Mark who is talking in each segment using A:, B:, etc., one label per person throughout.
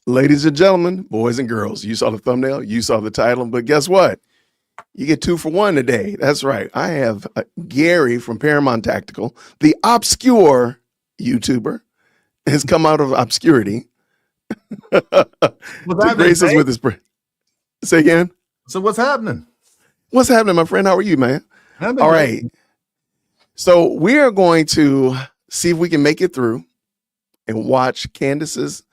A: Ladies and gentlemen, boys and girls, you saw the thumbnail, you saw the title, but guess what? You get 2 for 1 today. That's right. I have Gary from Paramount Tactical, the obscure YouTuber, has come out of obscurity. To grace us with his say again.
B: So what's happening?
A: What's happening, my friend? How are you, man? All right. So we are going to see if we can make it through and watch Candace's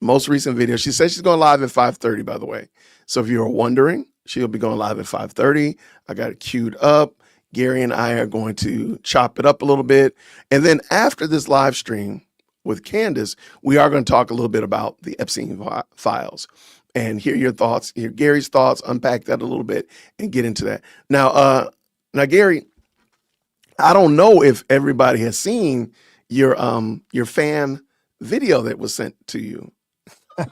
A: most recent video. She says she's going live at 5:30, by the way. So if you're wondering, she'll be going live at 5:30. I got it queued up. Gary and I are going to chop it up a little bit. And then after this live stream with Candace, we are going to talk a little bit about the Epstein files and hear your thoughts, hear Gary's thoughts, unpack that a little bit and get into that. Now, Gary, I don't know if everybody has seen your fan video that was sent to you.
B: No,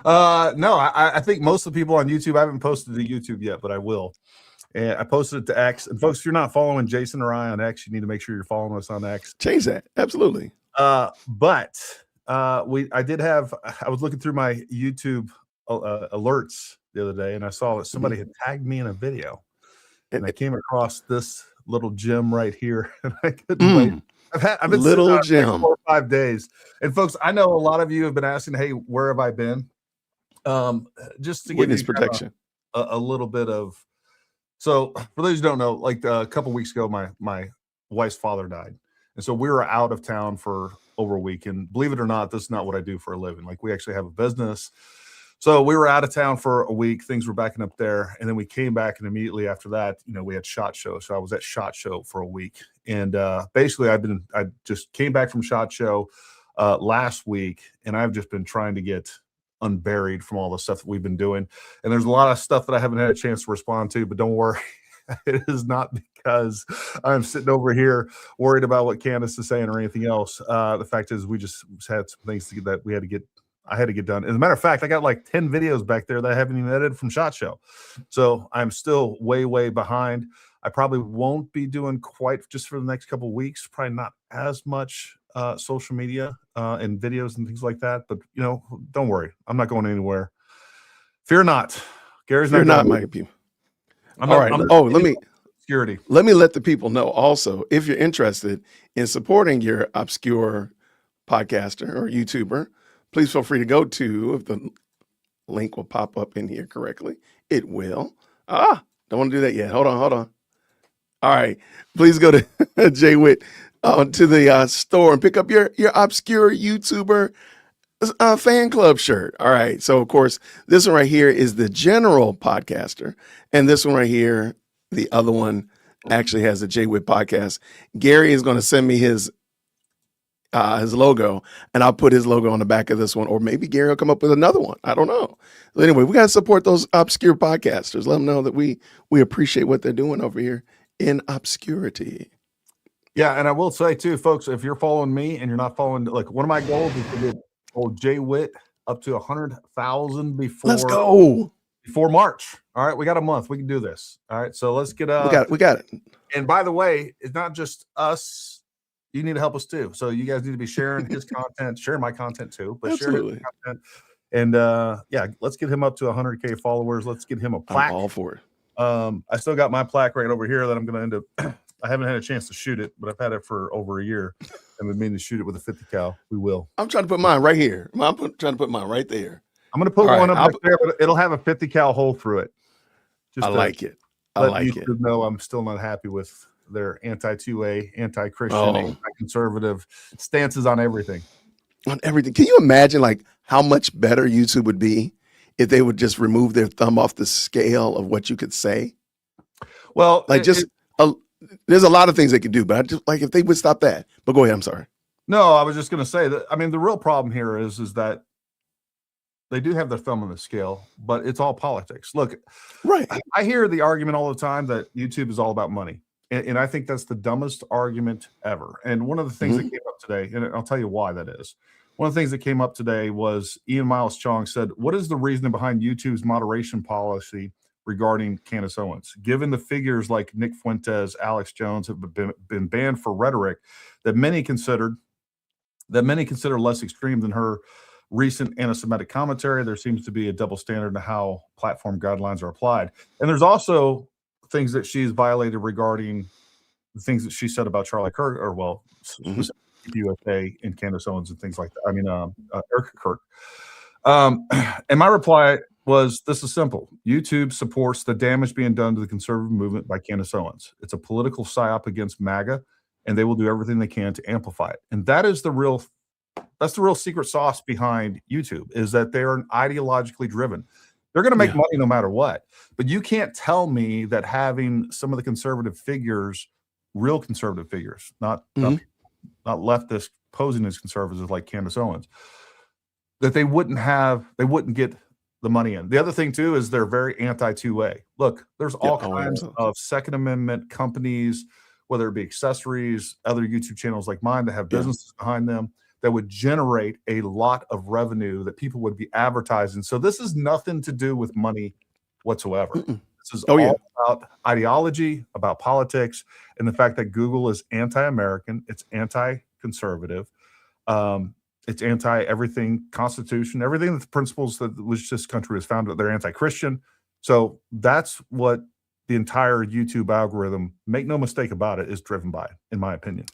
B: I think most of the people on YouTube, I haven't posted to YouTube yet, but I will. And I posted it to X. And folks, if you're not following Jason or I on X, you need to make sure you're following us on X.
A: Change that. Absolutely.
B: I was looking through my YouTube alerts the other day, and I saw that somebody had tagged me in a video, and I came across this little gem right here, and I couldn't wait. I've been
A: little gem.
B: Like 4 or 5 days. And folks, I know a lot of you have been asking, hey, where have I been? Just to give
A: Witness
B: you
A: protection.
B: A little bit of, so for those who don't know, like a couple weeks ago, my wife's father died. And so we were out of town for over a week. And believe it or not, this is not what I do for a living. Like, we actually have a business. So we were out of town for a week. Things were backing up there. And then we came back, and immediately after that, we had SHOT Show. So I was at SHOT Show for a week. And basically I just came back from SHOT Show last week, and I've just been trying to get unburied from all the stuff that we've been doing. And there's a lot of stuff that I haven't had a chance to respond to, but don't worry. It is not because I'm sitting over here worried about what Candace is saying or anything else. The fact is, we just had some things I had to get done. As a matter of fact, I got like 10 videos back there that I haven't even edited from SHOT Show. So I'm still way, way behind. I probably won't be doing quite just for the next couple of weeks, probably not as much social media and videos and things like that. But, don't worry. I'm not going anywhere. Fear not. Gary's
A: Fear
B: not
A: my people. All right. Let me let the people know also, if you're interested in supporting your obscure podcaster or YouTuber, please feel free to go to, if the link will pop up in here correctly, it will. Don't want to do that yet. Hold on. All right. Please go to JWitt to the store and pick up your obscure YouTuber fan club shirt. All right. So, of course, this one right here is the general podcaster. And this one right here, the other one, actually has a JWitt podcast. Gary is going to send me his logo, and I'll put his logo on the back of this one, or maybe Gary will come up with another one. I don't know. But anyway, we got to support those obscure podcasters. Let them know that we appreciate what they're doing over here in obscurity.
B: Yeah, and I will say too, folks, if you're following me and you're not following, like, one of my goals is to get old JWitt up to 100,000 before.
A: Let's go.
B: Before March. All right, we got a month. We can do this. All right, so let's get
A: we got it.
B: And by the way, it's not just us. You need to help us too. So you guys need to be sharing his content, sharing my content too, but
A: Absolutely.
B: share his content. And let's get him up to 100K followers. Let's get him a plaque.
A: I'm all for it.
B: I still got my plaque right over here that I'm going to end up. I haven't had a chance to shoot it, but I've had it for over a year, and we mean to shoot it with a 50 cal. We will.
A: I'm trying to put mine right here. I'm trying to put mine right there.
B: I'm going to put one up there, but it'll have a 50 cal hole through it.
A: I like it. I like it.
B: No, I'm still not happy with their anti-2A, anti-Christian, anti-conservative stances on everything.
A: On everything. Can you imagine like how much better YouTube would be if they would just remove their thumb off the scale of what you could say?
B: Well,
A: like there's a lot of things they could do, but I just like if they would stop that. But go ahead. I'm sorry.
B: No, I was just going to say that. I mean, the real problem here is that they do have their thumb on the scale, but it's all politics. Look,
A: right.
B: I hear the argument all the time that YouTube is all about money. And I think that's the dumbest argument ever. And one of the things that came up today, and I'll tell you why that is. One of the things that came up today was Ian Miles Chong said, "What is the reasoning behind YouTube's moderation policy regarding Candace Owens? Given the figures like Nick Fuentes, Alex Jones have been banned for rhetoric that many consider less extreme than her recent anti-Semitic commentary, there seems to be a double standard in how platform guidelines are applied. And there's also things that she's violated regarding the things that she said about Charlie Kirk, or well, specifically USA and Candace Owens and things like that. I mean, Erica Kirk. And my reply was, this is simple. YouTube supports the damage being done to the conservative movement by Candace Owens. It's a political psyop against MAGA, and they will do everything they can to amplify it. And that's the real secret sauce behind YouTube, is that they are ideologically driven. They're going to make money no matter what. But you can't tell me that having some of the conservative figures, real conservative figures, not leftist posing as conservatives like Candace Owens, that they wouldn't get the money in. The other thing too is they're very anti-2A. Look, there's all kinds of Second Amendment companies, whether it be accessories, other YouTube channels like mine that have businesses behind them that would generate a lot of revenue that people would be advertising. So this is nothing to do with money whatsoever. This is all about ideology, about politics, and the fact that Google is anti-American, it's anti-conservative, it's anti-everything Constitution, everything that the principles that which this country was founded, they're anti-Christian. So that's what the entire YouTube algorithm, make no mistake about it, is driven by, in my opinion.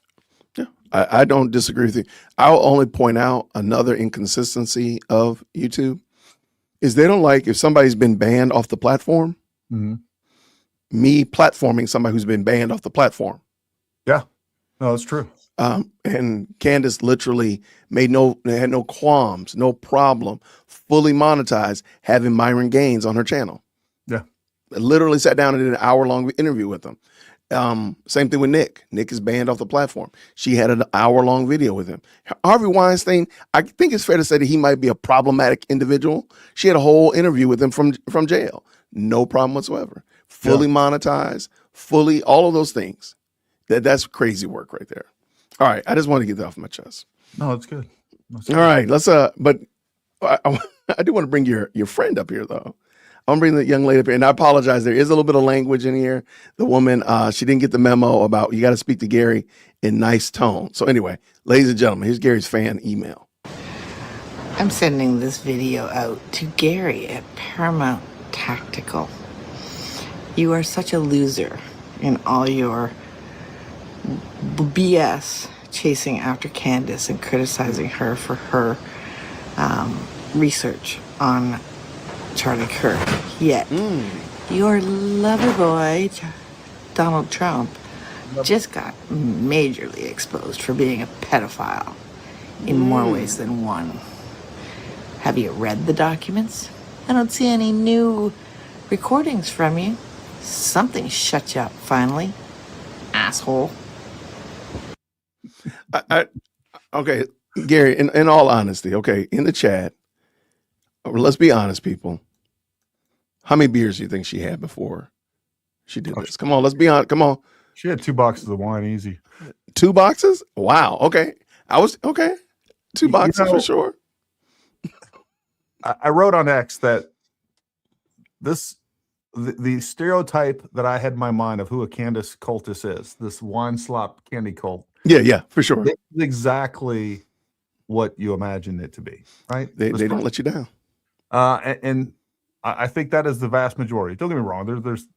A: Yeah, I don't disagree with you. I'll only point out another inconsistency of YouTube is they don't like if somebody's been banned off the platform, me platforming somebody who's been banned off the platform.
B: Yeah, no, that's true.
A: And Candace literally had no qualms, no problem, fully monetized having Myron Gaines on her channel.
B: Yeah.
A: I literally sat down and did an hour-long interview with him. Same thing with Nick. Nick is banned off the platform. She had an hour-long video with him. Harvey Weinstein, I think it's fair to say that he might be a problematic individual. She had a whole interview with him from jail. No problem whatsoever. Fully monetized, fully, all of those things. That's crazy work right there. All right, I just want to get that off my chest.
B: No, that's good.
A: All right, let's but I do want to bring your friend up here though. I'm gonna bring the young lady up here, and I apologize. There is a little bit of language in here. The woman, she didn't get the memo about you got to speak to Gary in nice tone. So anyway, ladies and gentlemen, here's Gary's fan email.
C: I'm sending this video out to Gary at Paramount Tactical. You are such a loser in all your BS chasing after Candace and criticizing her for her research on Charlie Kirk. Yet, your lover boy, Donald Trump, just got majorly exposed for being a pedophile in more ways than one. Have you read the documents? I don't see any new recordings from you. Something shut you up finally, asshole.
A: Okay, Gary, in all honesty, okay, in the chat, let's be honest, people. How many beers do you think she had before she did this? Come on, let's be honest. Come on.
B: She had 2 boxes of wine, easy.
A: 2 boxes? Wow. Okay. 2 boxes for sure.
B: I wrote on X that the stereotype that I had in my mind of who a Candace cultist is, this wine slop candy cult.
A: Yeah, for sure.
B: It's exactly what you imagine it to be, right?
A: They don't let you down.
B: And I think that is the vast majority. Don't get me wrong.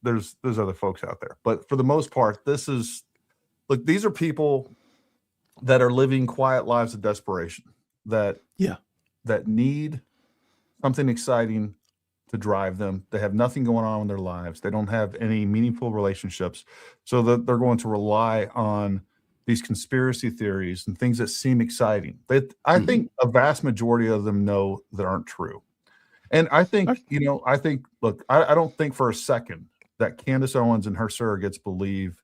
B: There's other folks out there, but for the most part, these are people that are living quiet lives of desperation that need something exciting to drive them. They have nothing going on in their lives. They don't have any meaningful relationships. So that they're going to rely on these conspiracy theories and things that seem exciting. But I think a vast majority of them know that aren't true. And I think, look, I don't think for a second that Candace Owens and her surrogates believe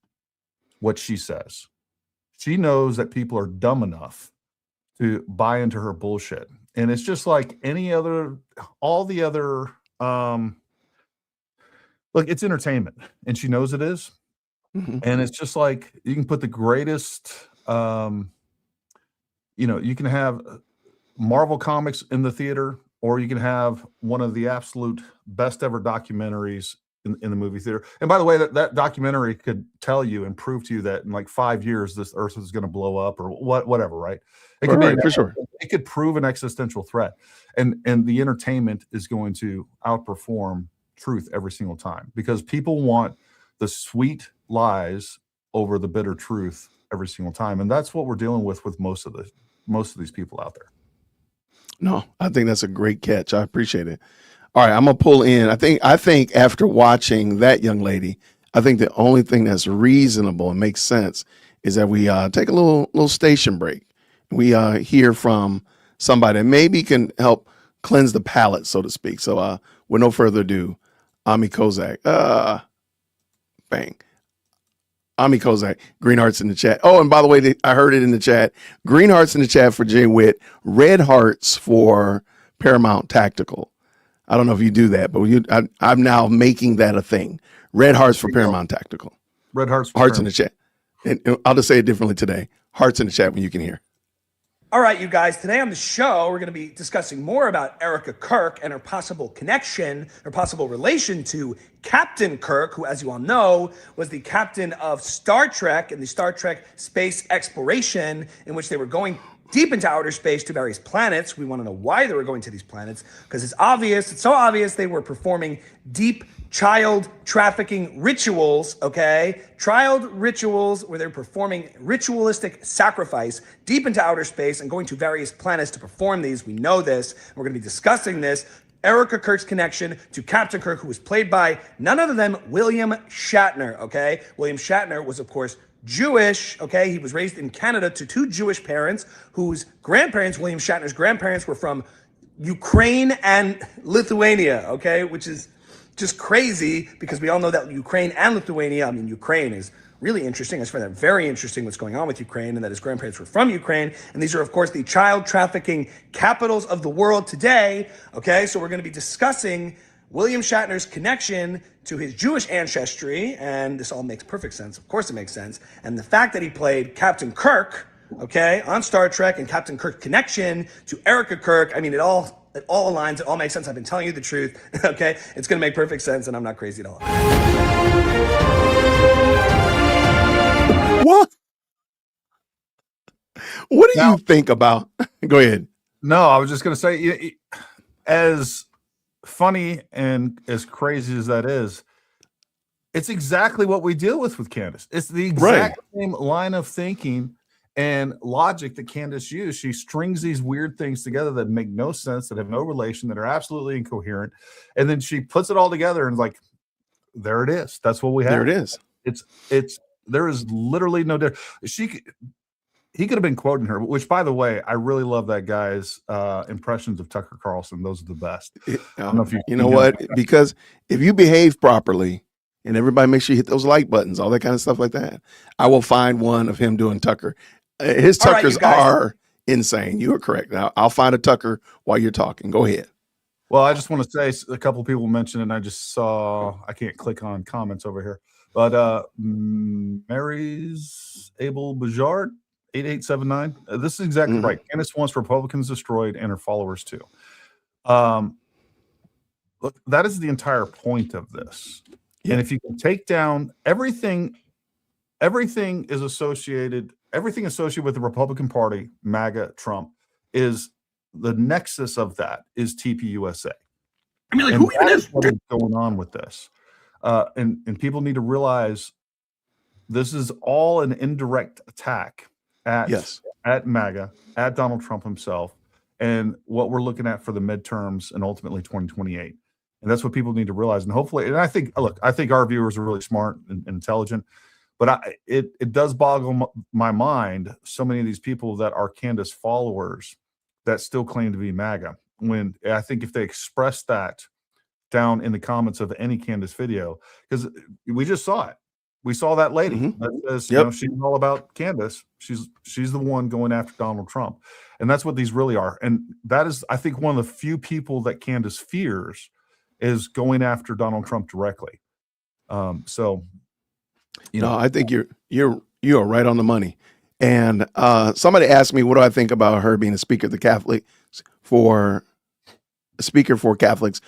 B: what she says. She knows that people are dumb enough to buy into her bullshit. And it's just like all the other, look, it's entertainment, and she knows it is. And it's just like you can put the greatest, you can have Marvel Comics in the theater, or you can have one of the absolute best ever documentaries in the movie theater. And by the way, that documentary could tell you and prove to you that in like 5 years, this Earth is going to blow up or whatever, right? It could
A: Right, for sure.
B: It could prove an existential threat, and the entertainment is going to outperform truth every single time because people want the sweet lies over the bitter truth every single time, and that's what we're dealing with most of these people out there.
A: No, I think that's a great catch. I appreciate it. All right, I'm gonna pull in. I think after watching that young lady, I think the only thing that's reasonable and makes sense is that we take a little station break. We hear from somebody that maybe can help cleanse the palate, so to speak. So with no further ado, Ami Kozak. Bang. Ami Kozak, green hearts in the chat. Oh, and by the way, I heard it in the chat. Green hearts in the chat for Jay Witt, red hearts for Paramount Tactical. I don't know if you do that, but I'm now making that a thing. Red hearts for Paramount Tactical.
B: Red hearts for
A: hearts in the chat. And I'll just say it differently today. Hearts in the chat when you can hear.
D: All right, you guys, today on the show, we're going to be discussing more about Erica Kirk and her possible connection, her possible relation to Captain Kirk, who, as you all know, was the captain of Star Trek in the Star Trek space exploration, in which they were going deep into outer space to various planets. We want to know why they were going to these planets, because it's so obvious they were performing deep child trafficking rituals, okay? Child rituals where they're performing ritualistic sacrifice deep into outer space and going to various planets to perform these. We know this. We're going to be discussing this. Erica Kirk's connection to Captain Kirk, who was played by none other than William Shatner, okay? William Shatner was, of course, Jewish, okay? He was raised in Canada to two Jewish parents whose grandparents, William Shatner's grandparents, were from Ukraine and Lithuania, okay? Which is just crazy because we all know that Ukraine and Lithuania, I mean, Ukraine is really interesting. I find that very interesting what's going on with Ukraine and that his grandparents were from Ukraine. And these are, of course, the child trafficking capitals of the world today, okay? So we're going to be discussing William Shatner's connection to his Jewish ancestry, and this all makes perfect sense. Of course it makes sense. And the fact that he played Captain Kirk, okay, on Star Trek, and Captain Kirk's connection to Erica Kirk, I mean, it all aligns, it all makes sense. I've been telling you the truth, okay? It's gonna make perfect sense, and I'm not crazy at all.
A: What do you think about? Go ahead.
B: No, I was just gonna say, as funny and as crazy as that is, it's exactly what we deal with Candace. It's the exact same line of thinking and logic that Candace used. She strings these weird things together that make no sense, that have no relation, that are absolutely incoherent, and then she puts it all together and like, there it is. That's what we have.
A: There it is.
B: It's there is literally no difference. He could have been quoting her, which, by the way, I really love that guy's impressions of Tucker Carlson. Those are the best. I don't know if
A: you know what? Because if you behave properly and everybody makes sure you hit those like buttons, all that kind of stuff like that, I will find one of him doing Tucker. His Tuckers are insane. You are correct. Now, I'll find a Tucker while you're talking. Go ahead.
B: Well, I just want to say a couple of people mentioned, and I just saw, I can't click on comments over here, but Mary's Abel Bajard, 8879. This is exactly right. Candace wants Republicans destroyed and her followers too. Look, that is the entire point of this. Yeah. And if you can take down everything associated with the Republican Party, MAGA, Trump, is the nexus of that is TPUSA.
D: I mean, like, who even is
B: going on with this? And people need to realize this is all an indirect attack at MAGA, at Donald Trump himself, and what we're looking at for the midterms and ultimately 2028. And that's what people need to realize. And hopefully, and I think our viewers are really smart and intelligent, but it does boggle my mind, so many of these people that are Candace followers that still claim to be MAGA, when I think if they express that down in the comments of any Candace video, because we just saw it. We saw that lady that says, you know, she's all about Candace. She's the one going after Donald Trump. And that's what these really are. And that is, I think, one of the few people that Candace fears is going after Donald Trump directly. So, you know,
A: I think you are right on the money. And somebody asked me, what do I think about her being a Speaker of the Catholic for a speaker for Catholics,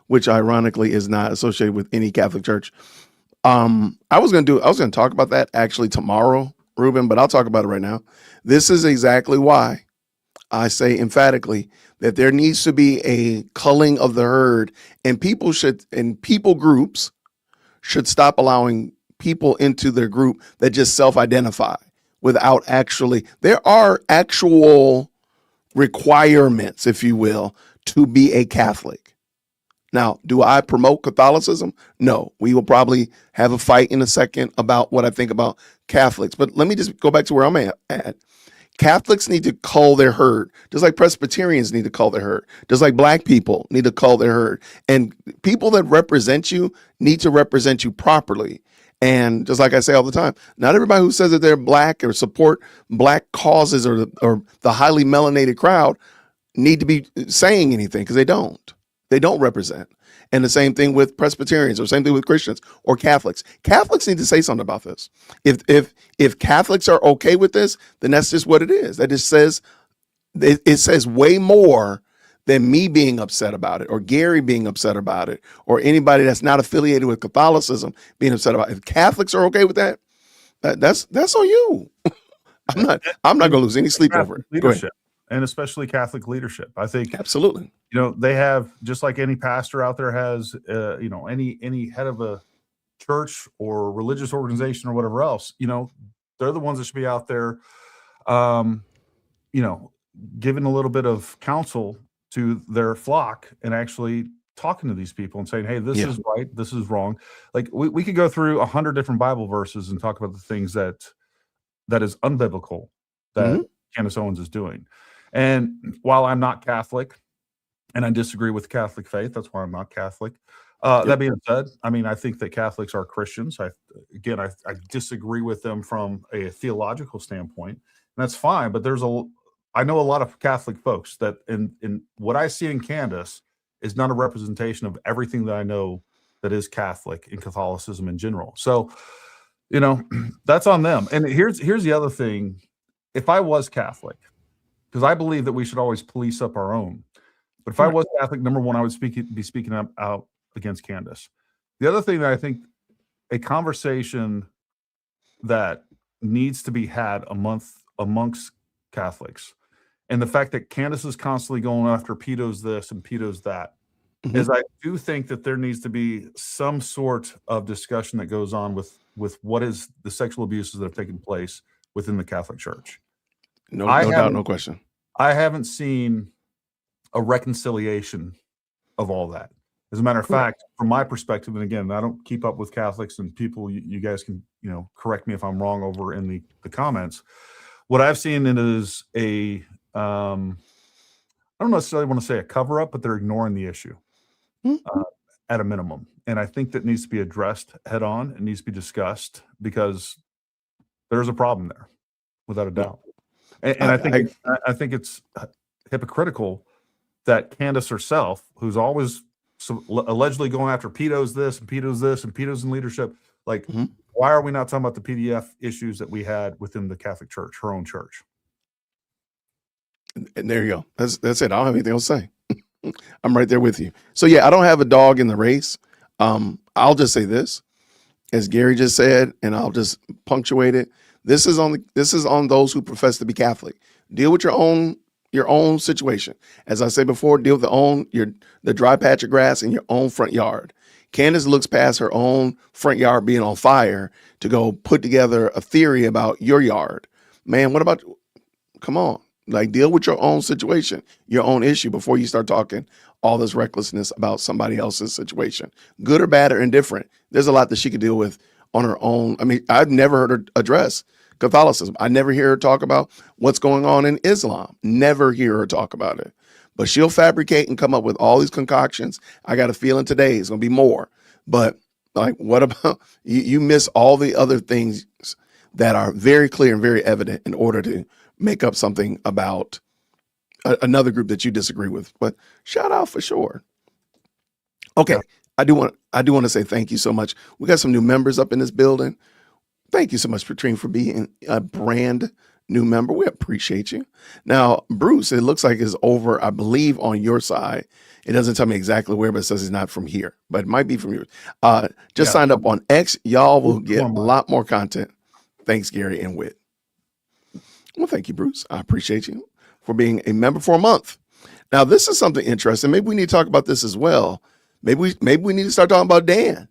A: which ironically is not associated with any Catholic church. I was going to talk about that actually tomorrow, Ruben, but I'll talk about it right now. This is exactly why I say emphatically that there needs to be a culling of the herd, and people groups should stop allowing people into their group that just self-identify without there are actual requirements, if you will, to be a Catholic. Now, do I promote Catholicism? No. We will probably have a fight in a second about what I think about Catholics. But let me just go back to where I'm at. Catholics need to cull their herd, just like Presbyterians need to cull their herd, just like Black people need to cull their herd. And people that represent you need to represent you properly. And just like I say all the time, not everybody who says that they're Black or support Black causes or the highly melanated crowd need to be saying anything, because they don't. They don't represent. And the same thing with Presbyterians, or same thing with Christians or Catholics. Catholics need to say something about this. If Catholics are okay with this, then that's just what it is. That just says, it says way more than me being upset about it, or Gary being upset about it, or anybody that's not affiliated with Catholicism being upset about it. If Catholics are okay with that, that's on you. I'm not going to lose any sleep over it.
B: Leadership, and especially Catholic leadership. I think
A: absolutely.
B: They have, just like any pastor out there has, any head of a church or religious organization or whatever else, they're the ones that should be out there, giving a little bit of counsel to their flock and actually talking to these people and saying, hey, this is right, this is wrong. Like we could go through 100 different Bible verses and talk about the things that is unbiblical that Candace Owens is doing. And while I'm not Catholic, and I disagree with the Catholic faith, that's why I'm not Catholic. That being said, I think that Catholics are Christians. I disagree with them from a theological standpoint, and that's fine. But I know a lot of Catholic folks that in what I see in Candace is not a representation of everything that I know that is Catholic and Catholicism in general. So, that's on them. And here's the other thing. If I was Catholic, because I believe that we should always police up our own. But if I was Catholic, number one, I would be speaking out against Candace. The other thing that I think a conversation that needs to be had amongst Catholics, and the fact that Candace is constantly going after pedos this and pedos that, is I do think that there needs to be some sort of discussion that goes on with what is the sexual abuses that have taken place within the Catholic Church.
A: No doubt, no question.
B: I haven't seen a reconciliation of all that. As a matter of fact, from my perspective, and again, I don't keep up with Catholics, and people, you guys can, correct me if I'm wrong over in the comments. What I've seen is I don't necessarily want to say a cover up, but they're ignoring the issue at a minimum. And I think that needs to be addressed head on. It needs to be discussed, because there's a problem there, without a doubt. And I think it's hypocritical that Candace herself, who's always allegedly going after pedos this and pedos this and pedos in leadership, why are we not talking about the PDF issues that we had within the Catholic Church, her own church?
A: And there you go. That's it. I don't have anything else to say. I'm right there with you. So yeah, I don't have a dog in the race. I'll just say this, as Gary just said, and I'll just punctuate it. This is on those who profess to be Catholic. Deal with your own situation. As I said before, deal with the dry patch of grass in your own front yard. Candace looks past her own front yard being on fire to go put together a theory about your yard. Man, come on. Deal with your own situation, your own issue, before you start talking all this recklessness about somebody else's situation. Good or bad or indifferent, there's a lot that she could deal with on her own. I've never heard her address Catholicism. I never hear her talk about what's going on in Islam. Never hear her talk about it. But she'll fabricate and come up with all these concoctions. I got a feeling today is going to be more. But what about you miss all the other things that are very clear and very evident in order to make up something about another group that you disagree with. But shout out for sure. Okay. I do want to say thank you so much. We got some new members up in this building. Thank you so much, Patrine, for being a brand new member. We appreciate you. Now, Bruce, it looks like is over, I believe, on your side. It doesn't tell me exactly where, but it says he's not from here, but it might be from yours. Just signed up on X. Y'all will get a lot more content. Thanks, Gary and Whit. Well, thank you, Bruce. I appreciate you for being a member for a month. Now, this is something interesting. Maybe we need to talk about this as well. Maybe we need to start talking about Dan.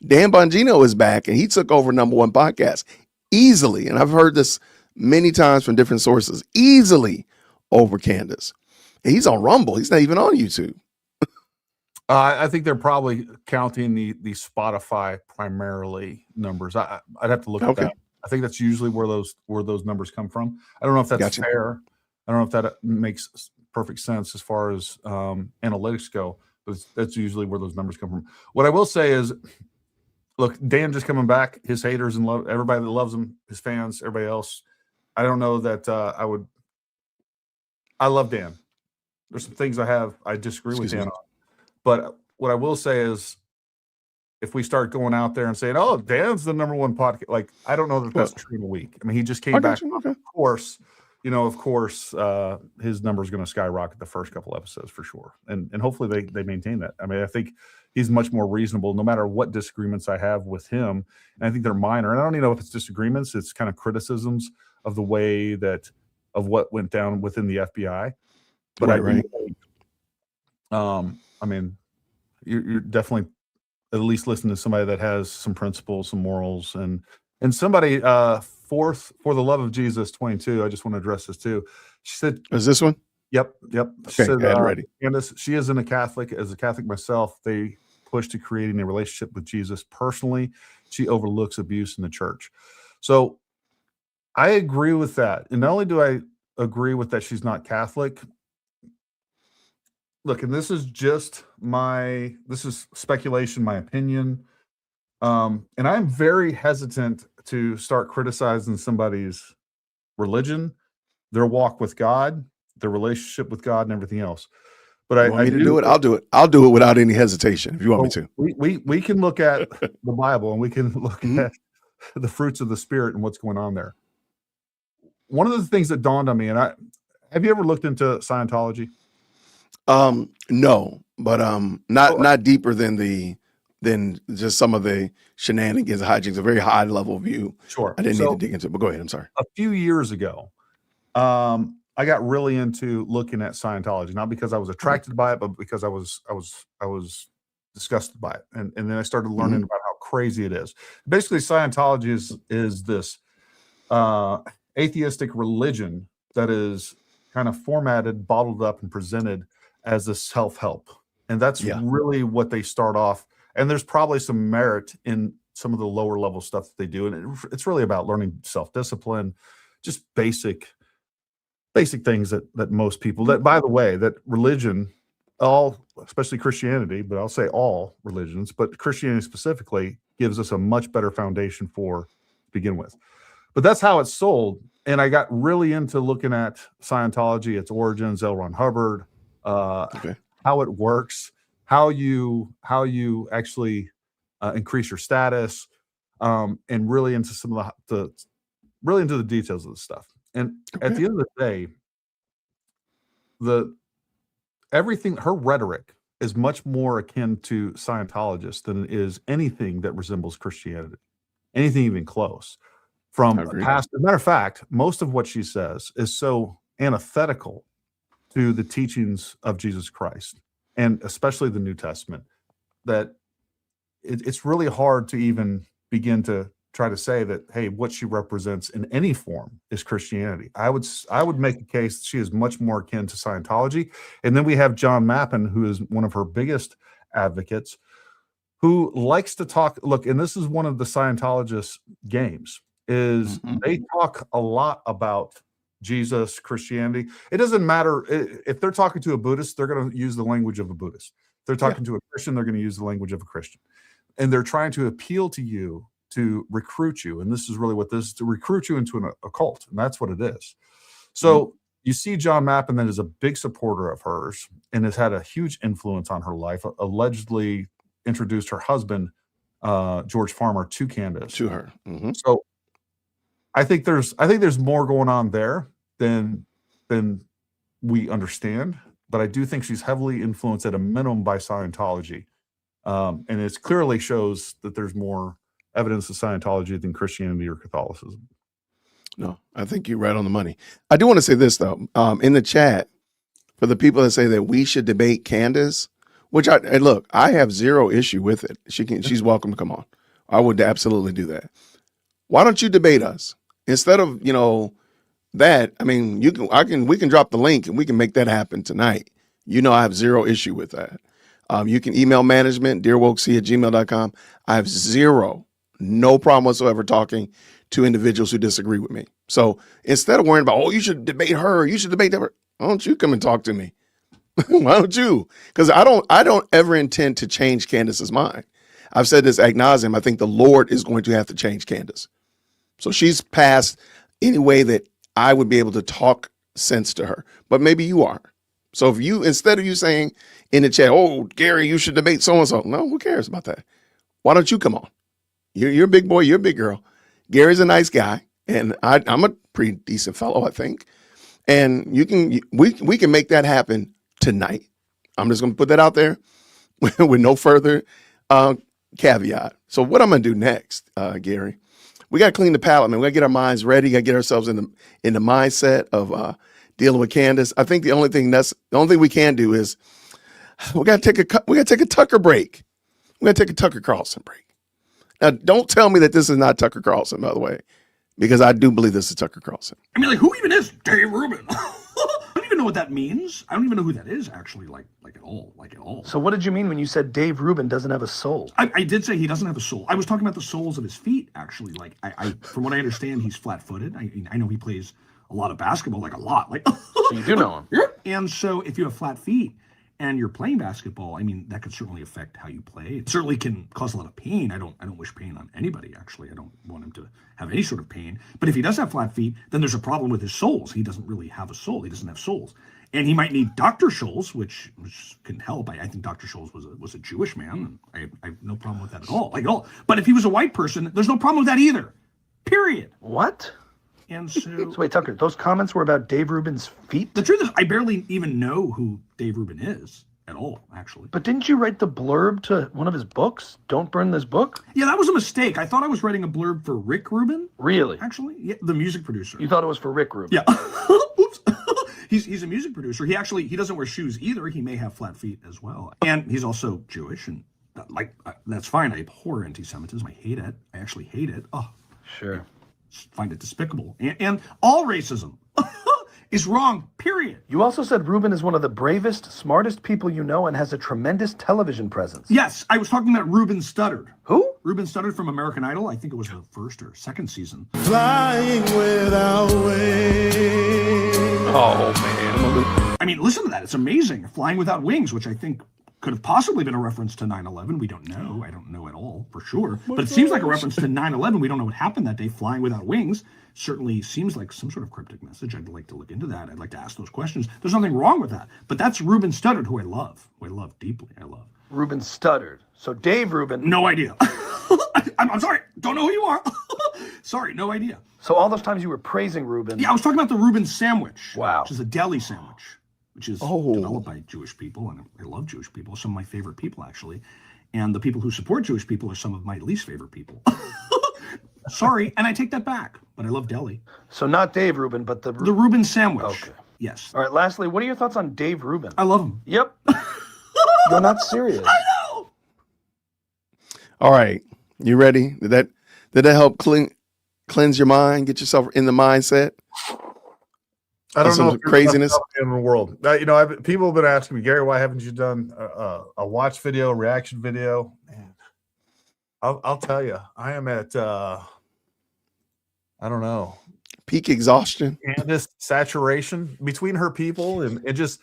A: Dan Bongino is back, and he took over #1 podcast easily. And I've heard this many times from different sources, easily over Candace. And he's on Rumble. He's not even on YouTube.
B: I think they're probably counting the Spotify primarily numbers. I'd have to look at that. I think that's usually where those numbers come from. I don't know if that's fair. I don't know if that makes perfect sense as far as analytics go, but that's usually where those numbers come from. What I will say is, look, Dan just coming back, his haters and love everybody that loves him, his fans, everybody else. I don't know that I love Dan. There's some things I disagree with Dan on. But what I will say is, if we start going out there and saying, "Oh, Dan's the #1 podcast," like, I don't know that that's true in a week. I mean, he just came back. Of course, his number is going to skyrocket the first couple episodes for sure, and hopefully they maintain that. I mean, I think he's much more reasonable, no matter what disagreements I have with him, and I think they're minor. And I don't even know if it's disagreements; it's kind of criticisms of the way of what went down within the FBI. But I mean, you're definitely at least listening to somebody that has some principles, some morals, and somebody for the love of Jesus 22. I just want to address this too. She said,
A: "Is this one?"
B: Yep. She
A: said, ready.
B: Candace, she isn't a Catholic. As a Catholic myself, they push to creating a relationship with Jesus personally. She overlooks abuse in the church. So I agree with that. And not only do I agree with that she's not Catholic. Look, and this is speculation, my opinion. And I'm very hesitant to start criticizing somebody's religion, their walk with God, their relationship with God, and everything else. But I
A: do it. I'll do it. I'll do it without any hesitation if you want me to.
B: We can look at the Bible, and we can look at the fruits of the Spirit and what's going on there. One of the things that dawned on me, and have you ever looked into Scientology?
A: No, but not deeper than just some of the shenanigans, hijinks, a very high level view.
B: Sure.
A: I didn't need to dig into it, but go ahead. I'm sorry.
B: A few years ago, I got really into looking at Scientology, not because I was attracted by it, but because I was disgusted by it. And then I started learning about how crazy it is. Basically, Scientology is this atheistic religion that is kind of formatted, bottled up, and presented as a self-help. And that's really what they start off. And there's probably some merit in some of the lower level stuff that they do. And it's really about learning self-discipline, just basic things that most people, that, by the way, that religion, especially Christianity, but I'll say all religions, but Christianity specifically gives us a much better foundation to begin with. But that's how it's sold. And I got really into looking at Scientology, its origins, L. Ron Hubbard, how it works, how you actually increase your status, and really into some of really into the details of the stuff. And at the end of the day, everything, her rhetoric is much more akin to Scientologists than it is anything that resembles Christianity, anything even close. From past, as a matter of fact, most of what she says is so antithetical to the teachings of Jesus Christ, and especially the New Testament, that it's really hard to even begin to try to say that, hey, what she represents in any form is Christianity. I would make the case that she is much more akin to Scientology. And then we have John Mappin, who is one of her biggest advocates, who likes to talk. Look, and this is one of the Scientologist games, is they talk a lot about Jesus, Christianity. It doesn't matter if they're talking to a Buddhist, they're going to use the language of a Buddhist. If they're talking to a Christian, they're going to use the language of a Christian. And they're trying to appeal to you, to recruit you. And this is really what this is, to recruit you into a cult. And that's what it is. So you see John Mappin that is a big supporter of hers and has had a huge influence on her life, allegedly introduced her husband, George Farmer, to Candace.
A: To her.
B: So I think there's more going on there than we understand, but I do think she's heavily influenced at a minimum by Scientology. And it clearly shows that there's more evidence of Scientology than Christianity or Catholicism.
A: No, I think you're right on the money. I do want to say this though, in the chat, for the people that say that we should debate Candace, which I have zero issue with it. She's welcome to come on. I would absolutely do that. Why don't you debate us instead of that? I mean, we can drop the link and we can make that happen tonight. I have zero issue with that. You can email management dearwokec@gmail.com. I have no problem whatsoever talking to individuals who disagree with me. So instead of worrying about, you should debate her, you should debate her, why don't you come and talk to me? Why don't you? Because I don't ever intend to change Candace's mind. I've said this ad nauseum. I think the Lord is going to have to change Candace. So she's passed any way that I would be able to talk sense to her. But maybe you are. So if instead of you saying in the chat, Gary, you should debate so-and-so. No, who cares about that? Why don't you come on? You're a big boy. You're a big girl. Gary's a nice guy. And I'm a pretty decent fellow, I think. And we can make that happen tonight. I'm just going to put that out there with no further caveat. So what I'm going to do next, Gary, we got to clean the palate, man. We got to get our minds ready. Got to get ourselves in the mindset of dealing with Candace. I think the only thing we can do is we got to take a Tucker break. We got to take a Tucker Carlson break. Now, don't tell me that this is not Tucker Carlson, by the way, because I do believe this is Tucker Carlson.
D: I mean, who even is Dave Rubin? I don't even know what that means. I don't even know who that is, actually, like at all.
E: So what did you mean when you said Dave Rubin doesn't have a soul?
D: I did say he doesn't have a soul. I was talking about the soles of his feet, actually. Like, I from what I understand, he's flat-footed. I know he plays a lot of basketball, like a lot. Like,
E: So you do know him.
D: And so if you have flat feet and you're playing basketball, I mean, that could certainly affect how you play. It certainly can cause a lot of pain. I don't wish pain on anybody, actually. I don't want him to have any sort of pain. But if he does have flat feet, then there's a problem with his soles. He doesn't really have a soul. He doesn't have soles. And he might need Dr. Scholes, which can help. I think Dr. Scholes was a Jewish man. And I have no problem with that at all. But if he was a white person, there's no problem with that either. Period.
E: What?
D: And so
E: wait, Tucker, those comments were about Dave Rubin's feet?
D: The truth is, I barely even know who Dave Rubin is at all, actually.
E: But didn't you write the blurb to one of his books? Don't Burn This Book?
D: Yeah, that was a mistake. I thought I was writing a blurb for Rick Rubin.
E: Really?
D: Actually, yeah, the music producer.
E: You thought it was for Rick Rubin?
D: Yeah. Oops. He's a music producer. He doesn't wear shoes either. He may have flat feet as well. And he's also Jewish, and that's fine. I abhor anti-Semitism. I hate it. I actually hate it. Oh,
E: sure.
D: Find it despicable. And all racism is wrong, period.
E: You also said Rubin is one of the bravest, smartest people you know and has a tremendous television presence.
D: Yes, I was talking about Ruben Studdard.
E: Who?
D: Ruben Studdard from American Idol. I think it was the first or second season.
F: Flying without wings.
E: Oh, man.
D: I mean, listen to that. It's amazing. Flying Without Wings, which I think could have possibly been a reference to 9/11. We don't know. I don't know at all for sure. But it seems like a reference to 9/11. We don't know what happened that day. Flying Without Wings certainly seems like some sort of cryptic message. I'd like to look into that. I'd like to ask those questions. There's nothing wrong with that. But that's Ruben Studdard, who I love deeply. I love.
E: Ruben Studdard. So Dave Rubin.
D: No idea. I'm sorry. Don't know who you are. Sorry, no idea.
E: So all those times you were praising Rubin.
D: Yeah, I was talking about the Reuben sandwich.
E: Wow.
D: Which is a deli sandwich, which is developed by Jewish people, and I love Jewish people. Some of my favorite people, actually. And the people who support Jewish people are some of my least favorite people. Sorry, and I take that back, but I love deli.
E: So not Dave Rubin, but the
D: Reuben sandwich.
E: Okay.
D: Yes.
E: All right, lastly, what are your thoughts on Dave Rubin?
D: I love him.
E: Yep. You're not serious.
D: I know.
A: All right. You ready? Did that help cleanse your mind, get yourself in the mindset?
B: I don't know if
A: craziness
B: in the world. People have been asking me, Gary, why haven't you done a watch video, reaction video? Man, I'll tell you, I am at I don't know,
A: peak exhaustion,
B: Candace saturation between her people and just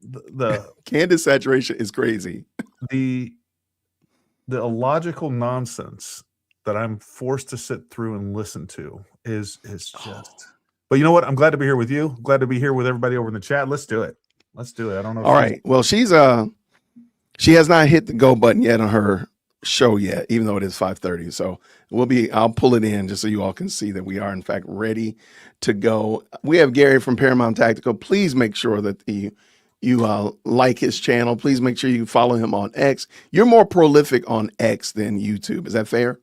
B: the
A: Candace saturation is crazy.
B: The illogical nonsense that I'm forced to sit through and listen to is just. But you know what? I'm glad to be here with you. Glad to be here with everybody over in the chat. Let's do it. I don't know.
A: All right. Well, she has not hit the go button yet on her show yet, even though it is 5:30. So I'll pull it in just so you all can see that we are in fact ready to go. We have Gary from Paramount Tactical. Please make sure that you like his channel. Please make sure you follow him on X. You're more prolific on X than YouTube. Is that fair?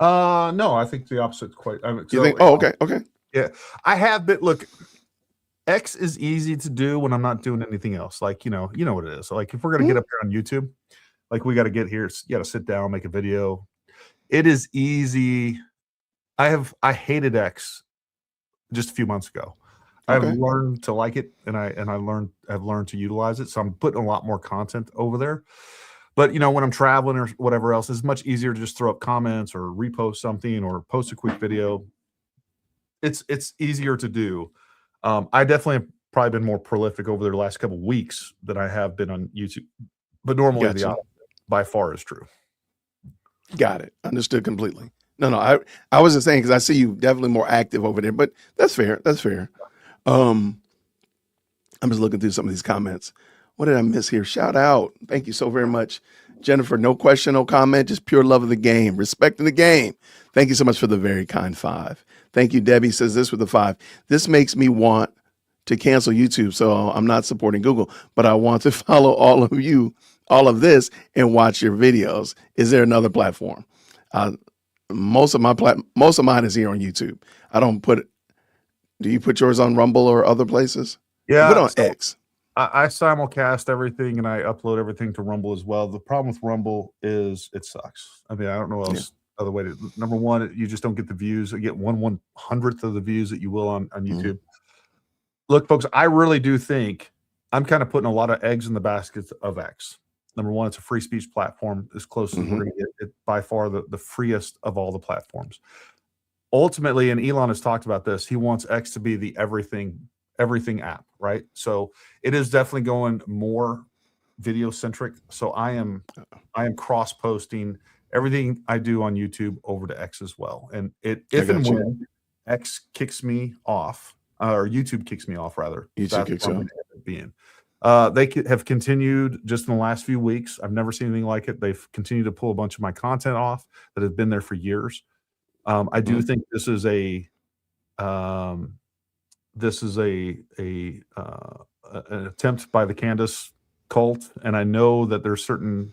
B: No, I think the opposite.
A: You think? Oh, okay, okay.
B: Yeah, I have been. Look, X is easy to do when I'm not doing anything else. Like, you know what it is. Like, if we're gonna get up here on YouTube, like we got to get here, you got to sit down, make a video. It is easy. I hated X just a few months ago.
A: Okay.
B: I've learned to like it, and I've learned to utilize it. So I'm putting a lot more content over there. But when I'm traveling or whatever else, it's much easier to just throw up comments or repost something or post a quick video. It's easier to do. I definitely have probably been more prolific over the last couple of weeks than I have been on YouTube. But normally
A: Gotcha.
B: the opposite by far is true.
A: Got it. Understood completely. No, I was just saying because I see you definitely more active over there, but that's fair. That's fair. I'm just looking through some of these comments. What did I miss here? Shout out. Thank you so very much, Jennifer. No question, no comment, just pure love of the game, respecting the game. Thank you so much for the very kind 5. Thank you. Debbie says this with a 5. This makes me want to cancel YouTube, so I'm not supporting Google, but I want to follow all of this and watch your videos. Is there another platform? Most of mine is here on YouTube. I don't put it. Do you put yours on Rumble or other places?
B: Yeah,
A: put on X.
B: I simulcast everything and I upload everything to Rumble as well. The problem with Rumble is it sucks. I mean, I don't know other way to. Number one, you just don't get the views. You get 1/100th of the views that you will on YouTube. Look, folks, I really do think I'm kind of putting a lot of eggs in the basket of X. Number one, it's a free speech platform. As close as we're going to get it, by far the freest of all the platforms. Ultimately, and Elon has talked about this, he wants X to be the everything app, right? So it is definitely going more video centric. So I am cross posting everything I do on YouTube over to X as well. And if and when X kicks me off, or YouTube kicks me off rather,
A: YouTube kicks off.
B: They have continued just in the last few weeks. I've never seen anything like it. They've continued to pull a bunch of my content off that has been there for years. I do think this is an attempt by the Candace cult, and I know that there's certain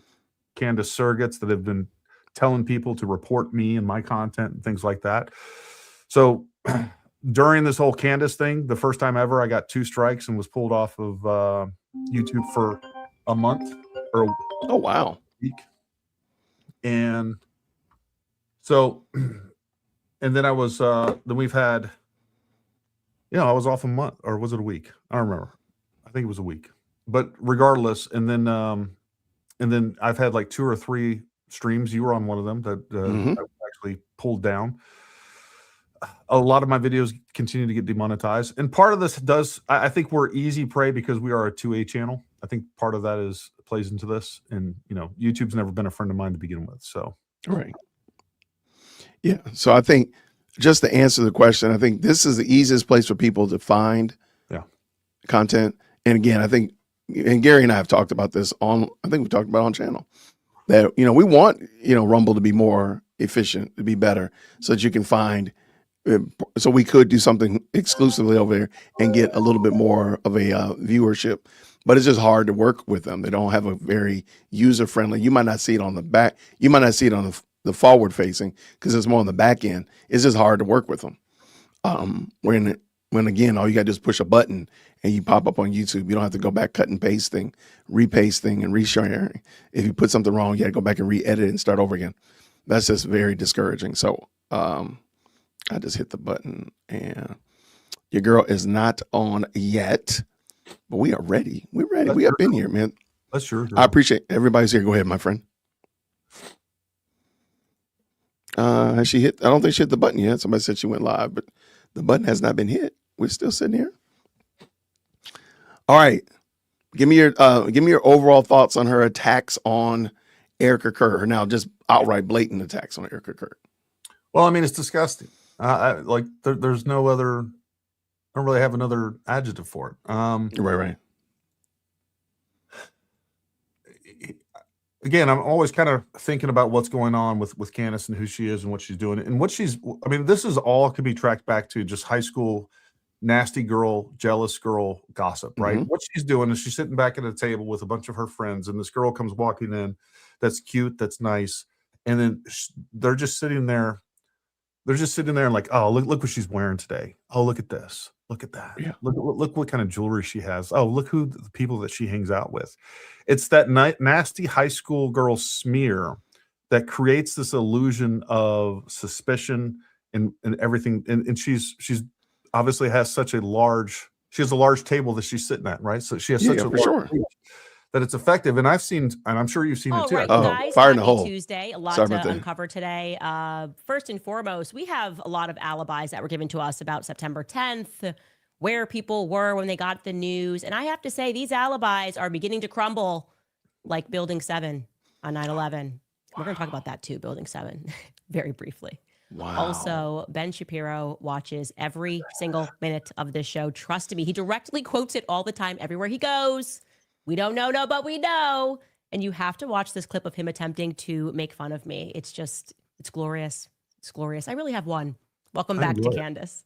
B: Candace surrogates that have been telling people to report me and my content and things like that. So during this whole Candace thing, the first time ever, I got 2 strikes and was pulled off of YouTube for a month or
A: oh wow,
B: week, and so. And then I was, then we've had, I was off a month, or was it a week? I don't remember. I think it was a week, but regardless. And then I've had like 2 or 3 streams. You were on one of them that I actually pulled down. A lot of my videos continue to get demonetized. And part of this I think we're easy prey because we are a 2A channel. I think part of that plays into this. And, YouTube's never been a friend of mine to begin with. So.
A: Right. Yeah. So I think just to answer the question, I think this is the easiest place for people to find content. And again, I think, and Gary and I have talked about this I think we talked about on channel that, we want, Rumble to be more efficient, to be better so that you can find, so we could do something exclusively over there and get a little bit more of a viewership, but it's just hard to work with them. They don't have a very user-friendly, you might not see it on the back. You might not see it on the forward facing because it's more on the back end. It's just hard to work with them. When again, all you got to do is push a button and you pop up on YouTube. You don't have to go back cutting, pasting, repasting, and resharing. If you put something wrong, you got to go back and re-edit and start over again. That's just very discouraging. So I just hit the button and your girl is not on yet, but we are ready. We're ready. We have been here, man.
B: That's true.
A: I appreciate everybody's here. Go ahead, my friend. Has she hit? I don't think she hit the button yet. Somebody said she went live, but the button has not been hit. We're still sitting here. All right. Give me your overall thoughts on her attacks on Erica Kerr. Now, just outright blatant attacks on Erica Kerr.
B: Well, I mean, it's disgusting. There's no other. I don't really have another adjective for it.
A: Right.
B: again, I'm always kind of thinking about what's going on with Candace and who she is and what she's doing and what she's. I mean, this is all could be tracked back to just high school nasty girl, jealous girl gossip, right? What she's doing is she's sitting back at a table with a bunch of her friends, and this girl comes walking in, that's cute, that's nice, and then they're just sitting there. They're just sitting there and like, oh, look what she's wearing today. Oh, look at this. Look at that.
A: Yeah.
B: Look what kind of jewelry she has. Oh, look who the people that she hangs out with. It's that nasty high school girl smear that creates this illusion of suspicion and everything. And she's obviously has such a large, she has a large table that she's sitting at, right? So she has such a large reach that it's effective. And I've seen, and I'm sure you've seen it too.
G: Right, guys,
A: fire in the hole.
G: Tuesday, a lot to uncover today. First and foremost, we have a lot of alibis that were given to us about September 10th, where people were when they got the news. And I have to say, these alibis are beginning to crumble like Building 7 on 9/11. We're going to talk about that too, Building 7, very briefly.
A: Wow.
G: Also, Ben Shapiro watches every single minute of this show. Trust me, he directly quotes it all the time, everywhere he goes. We don't know, but we know. And you have to watch this clip of him attempting to make fun of me. It's just, it's glorious. It's glorious. I really have one. Welcome back to Candace.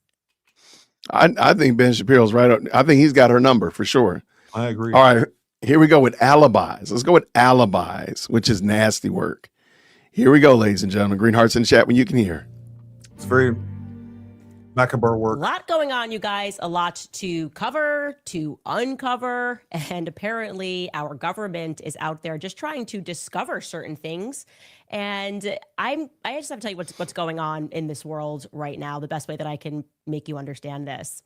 A: I think Ben Shapiro's right. I think he's got her number for sure.
B: I agree.
A: All right, here we go with alibis. Let's go with alibis, which is nasty work. Here we go, ladies and gentlemen. Green hearts in the chat when you can hear.
B: It's very macabre work.
G: A lot going on, you guys. A lot to cover, to uncover. And apparently our government is out there just trying to discover certain things. And I just have to tell you what's going on in this world right now, the best way that I can make you understand this.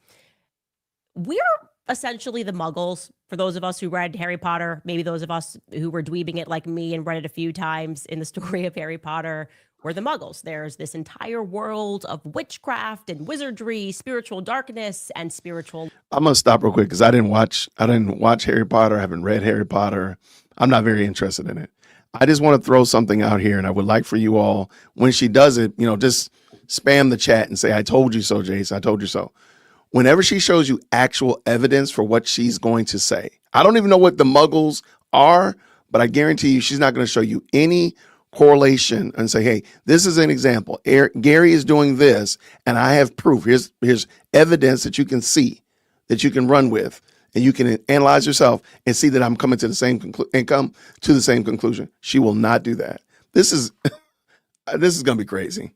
G: We're essentially the Muggles, for those of us who read Harry Potter, maybe those of us who were dweebing it like me and read it a few times in the story of Harry Potter. We're the Muggles. There's this entire world of witchcraft and wizardry, spiritual darkness, and spiritual.
A: I'm gonna stop real quick because I didn't watch Harry Potter. I haven't read Harry Potter. I'm not very interested in it. I just want to throw something out here, and I would like for you all, when she does it, just spam the chat and say, "I told you so, Jason. I told you so." Whenever she shows you actual evidence for what she's going to say, I don't even know what the Muggles are, but I guarantee you she's not going to show you any correlation and say, hey, this is an example. Gary is doing this, and I have proof. Here's evidence that you can see, that you can run with, and you can analyze yourself and see that I'm coming to the same conclusion. She will not do that. This is going to be crazy.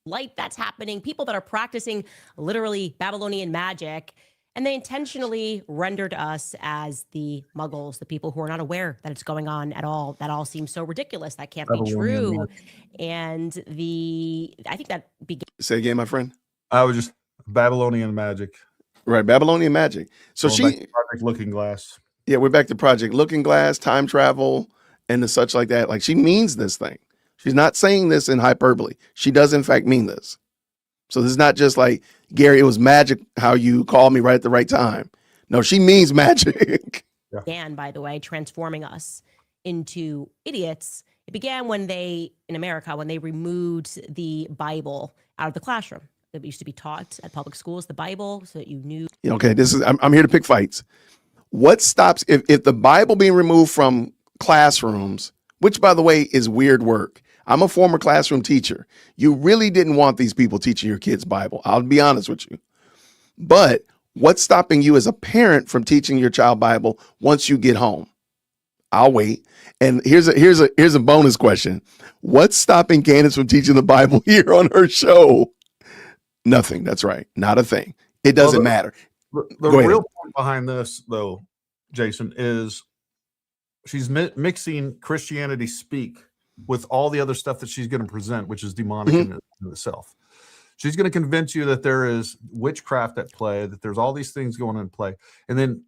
G: Light that's happening, people that are practicing literally Babylonian magic, and they intentionally rendered us as the Muggles, the people who are not aware that it's going on at all. That all seems so ridiculous. That can't be true. And I think that began.
A: Say again, my friend.
B: I was just Babylonian magic.
A: Right, Babylonian magic. So
B: Project Looking Glass.
A: Yeah, we're back to Project Looking Glass, time travel, and the such like that. Like, she means this thing. She's not saying this in hyperbole. She does, in fact, mean this. So this is not just like, Gary, it was magic how you called me right at the right time. No, she means magic.
G: Began, by the way, transforming us into idiots. It began when in America, when they removed the Bible out of the classroom. That used to be taught at public schools, the Bible, so that you knew.
A: Okay, I'm here to pick fights. What stops, if the Bible being removed from classrooms, which, by the way, is weird work. I'm a former classroom teacher. You really didn't want these people teaching your kids Bible. I'll be honest with you. But what's stopping you as a parent from teaching your child Bible once you get home? I'll wait. And here's a bonus question. What's stopping Candace from teaching the Bible here on her show? Nothing. That's right. Not a thing. It doesn't matter.
B: The real point behind this, though, Jason, is she's mixing Christianity speak with all the other stuff that she's going to present, which is demonic in itself. She's going to convince you that there is witchcraft at play, that there's all these things going on in play. And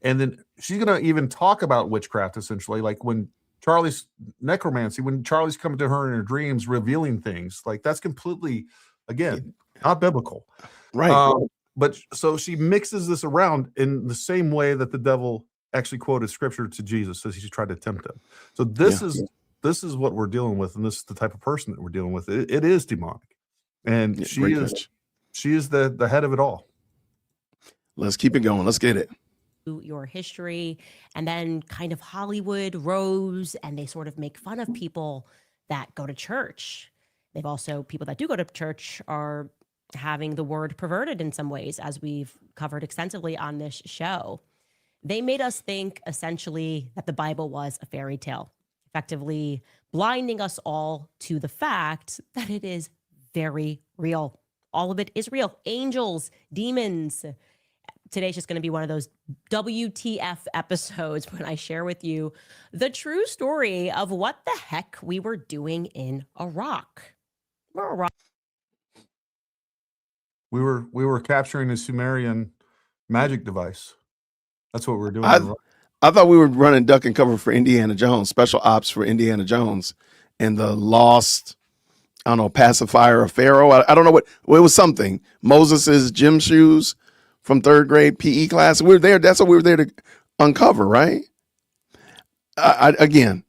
B: then she's going to even talk about witchcraft, essentially, like when Charlie's necromancy, when Charlie's coming to her in her dreams, revealing things. Like, that's completely, again, not biblical.
A: Right.
B: But so she mixes this around in the same way that the devil actually quoted scripture to Jesus as he tried to tempt him. So this is what we're dealing with, and this is the type of person that we're dealing with. It is demonic, and she is the head of it all.
A: Let's keep it going. Let's get it.
G: your history. And then kind of Hollywood rose and they sort of make fun of people that go to church. They've also, people that do go to church are having the word perverted in some ways, as we've covered extensively on this show. They made us think essentially that the Bible was a fairy tale, effectively blinding us all to the fact that it is very real. All of it is real. Angels, demons. Today's just going to be one of those WTF episodes when I share with you the true story of what the heck we were doing in Iraq.
B: We were capturing a Sumerian magic device. That's what we were doing.
A: I thought we were running duck and cover for Indiana Jones, special ops for Indiana Jones, and the lost, I don't know, pacifier of Pharaoh. I don't know what, well, it was something. Moses's gym shoes from 3rd grade PE class. We were there. That's what we were there to uncover, right? Again,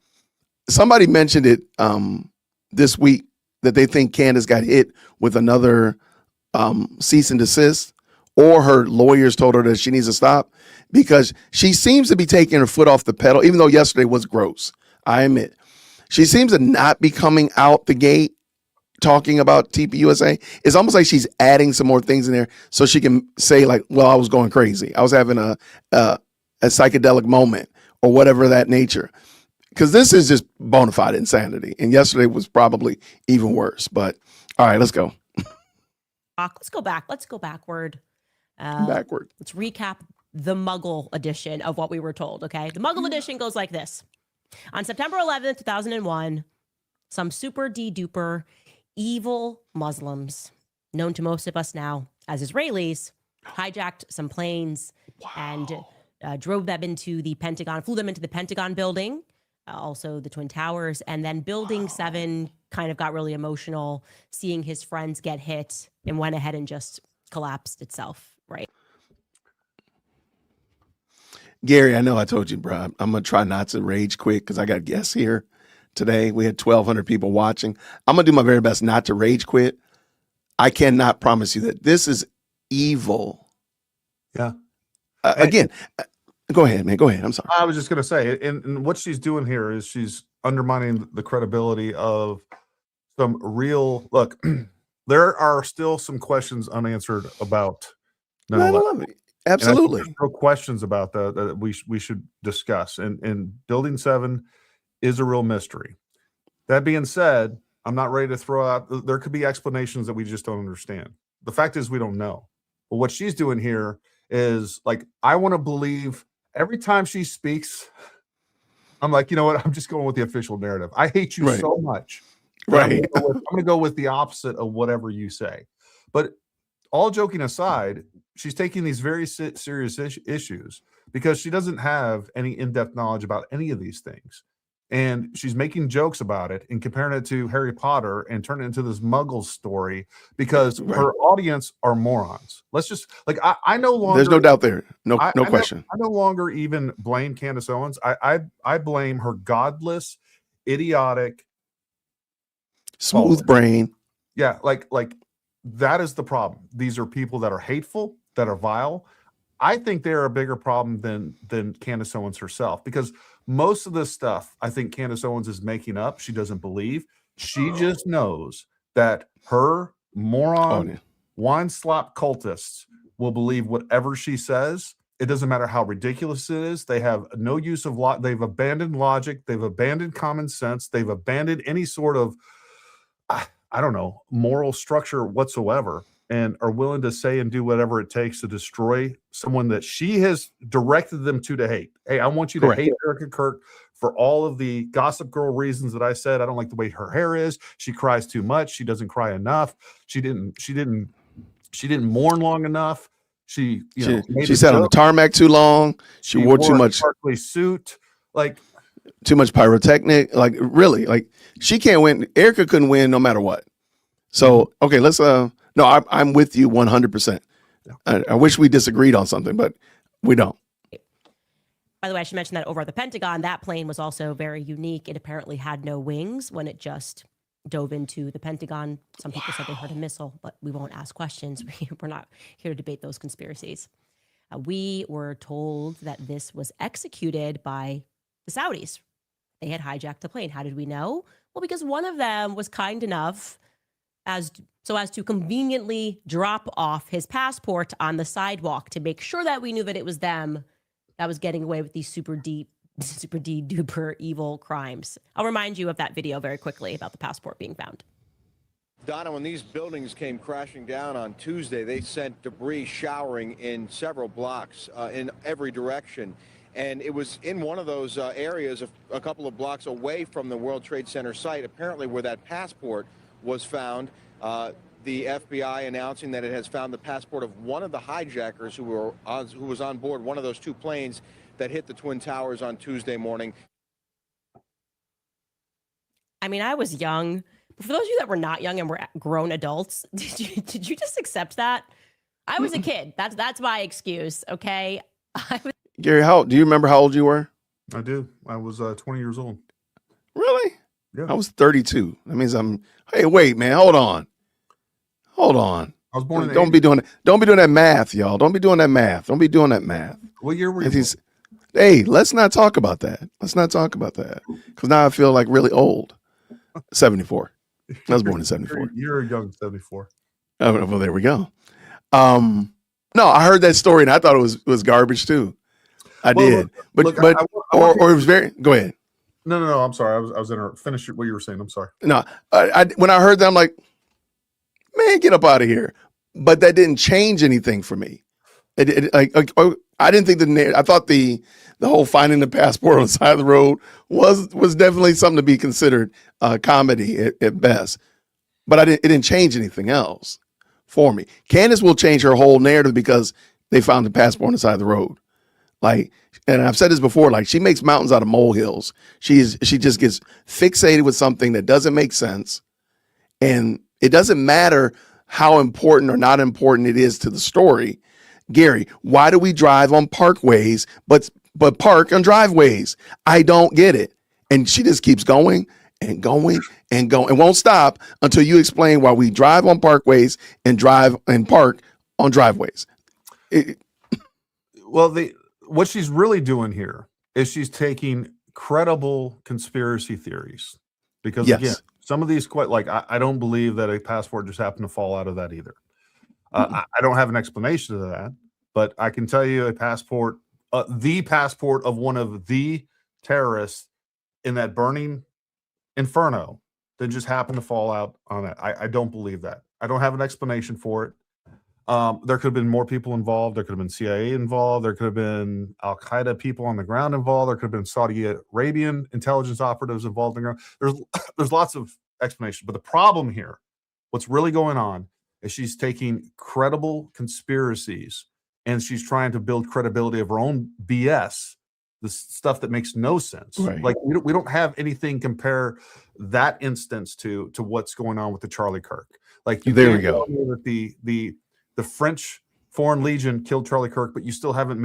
A: somebody mentioned it this week that they think Candace got hit with another cease and desist, or her lawyers told her that she needs to stop because she seems to be taking her foot off the pedal, even though yesterday was gross. I admit. She seems to not be coming out the gate talking about TPUSA. It's almost like she's adding some more things in there so she can say like, well, I was going crazy. I was having a psychedelic moment or whatever that nature. Because this is just bona fide insanity. And yesterday was probably even worse. But all right, let's go.
G: Let's go back. Let's go backward.
A: Backward.
G: Let's recap the Muggle edition of what we were told, okay? The Muggle edition goes like this. On September 11th, 2001, some super de-duper evil Muslims, known to most of us now as Israelis, hijacked some planes and drove them into the Pentagon, flew them into the Pentagon building, also the Twin Towers, and then Building 7 kind of got really emotional seeing his friends get hit and went ahead and just collapsed itself, right?
A: Gary, I know I told you, bro, I'm going to try not to rage quit because I got guests here today. We had 1,200 people watching. I'm going to do my very best not to rage quit. I cannot promise you that this is evil.
B: Yeah.
A: Again, go ahead, man. Go ahead. I'm sorry.
B: I was just going to say, and what she's doing here is she's undermining the credibility of some real, look, there are still some questions unanswered about 9/11.
A: Absolutely.
B: No questions about that we should discuss. And Building 7 is a real mystery. That being said, I'm not ready to throw out, there could be explanations that we just don't understand. The fact is we don't know. But what she's doing here is like, I want to believe every time she speaks, I'm like, you know what? I'm just going with the official narrative. I hate you so much.
A: Right.
B: I'm going to go with the opposite of whatever you say. But all joking aside, she's taking these very serious issues because she doesn't have any in-depth knowledge about any of these things. And she's making jokes about it and comparing it to Harry Potter and turning it into this Muggle story because her audience are morons. Let's just like, I no longer,
A: there's no doubt there. No question.
B: I no longer even blame Candace Owens. I blame her godless, idiotic,
A: smooth brain.
B: Yeah. Like that is the problem. These are people that are hateful, that are vile. I think they're a bigger problem than Candace Owens herself, because most of this stuff I think Candace Owens is making up. She doesn't believe. She just knows that her moron wine slop cultists will believe whatever she says. It doesn't matter how ridiculous it is. They have no use of they've abandoned logic. They've abandoned common sense. They've abandoned any sort of, I don't know, moral structure whatsoever, and are willing to say and do whatever it takes to destroy someone that she has directed them to hate. Hey, I want you to hate Erica Kirk for all of the Gossip Girl reasons that I said. I don't like the way her hair is. She cries too much. She doesn't cry enough. She didn't mourn long enough. She
A: sat on the tarmac too long. She wore too much
B: sparkly suit. Like,
A: too much pyrotechnic. Like, really, like she can't win. Erica couldn't win no matter what. So, okay, let's no, I'm with you 100%. I wish we disagreed on something, but we don't.
G: By the way, I should mention that over at the Pentagon, that plane was also very unique. It apparently had no wings when it just dove into the Pentagon. Some people said they heard a missile, but we won't ask questions. We're not here to debate those conspiracies. We were told that this was executed by the Saudis. They had hijacked the plane. How did we know? Well, because one of them was kind enough as to conveniently drop off his passport on the sidewalk to make sure that we knew that it was them that was getting away with these super duper evil crimes. I'll remind you of that video very quickly about the passport being found.
H: Donna, when these buildings came crashing down on Tuesday, they sent debris showering in several blocks in every direction. And it was in one of those areas a couple of blocks away from the World Trade Center site, apparently where that passport was found. The FBI announcing that it has found the passport of one of the hijackers who was on board one of those two planes that hit the Twin Towers on Tuesday morning.
G: I mean, I was young. But for those of you that were not young and were grown adults, did you just accept that? I was a kid. That's my excuse. Okay.
A: Gary, do you remember how old you were?
B: I do. I was 20 years old.
A: Really?
B: Yeah.
A: I was 32. That means hey, wait, man, hold on.
B: I was born in the
A: Don't be doing that math, y'all. Don't be doing that math.
B: What year were you born?
A: Hey, let's not talk about that. Because now I feel like really old. 74. I was born in 74.
B: You're a young 74.
A: Oh, well, there we go. No, I heard that story and I thought it was garbage too. I did. But it was very. Go ahead.
B: No. I'm sorry. I was finish what you were saying. I'm sorry.
A: No, when I heard that, I'm like, man, get up out of here. But that didn't change anything for me. I didn't think I thought the whole finding the passport on the side of the road was definitely something to be considered comedy at best. But it didn't change anything else for me. Candace will change her whole narrative because they found the passport on the side of the road. Like, and I've said this before, like she makes mountains out of molehills. She just gets fixated with something that doesn't make sense. And it doesn't matter how important or not important it is to the story. Gary, why do we drive on parkways but park on driveways? I don't get it. And she just keeps going and going and going and won't stop until you explain why we drive on parkways and drive and park on driveways.
B: What she's really doing here is she's taking credible conspiracy theories because again, some of these I don't believe that a passport just happened to fall out of that either. I don't have an explanation to that, but I can tell you a passport, the passport of one of the terrorists in that burning inferno that just happened to fall out on that. I don't believe that. I don't have an explanation for it. There could have been more people involved. There could have been CIA involved. There could have been Al-Qaeda people on the ground involved. There could have been Saudi Arabian intelligence operatives involved in the ground. There's lots of explanations. But the problem here, what's really going on is she's taking credible conspiracies and she's trying to build credibility of her own BS, the stuff that makes no sense.
A: Right.
B: Like we don't have anything compare that instance to what's going on with the Charlie Kirk. Like
A: there we go.
B: That the French Foreign Legion killed Charlie Kirk, but you still haven't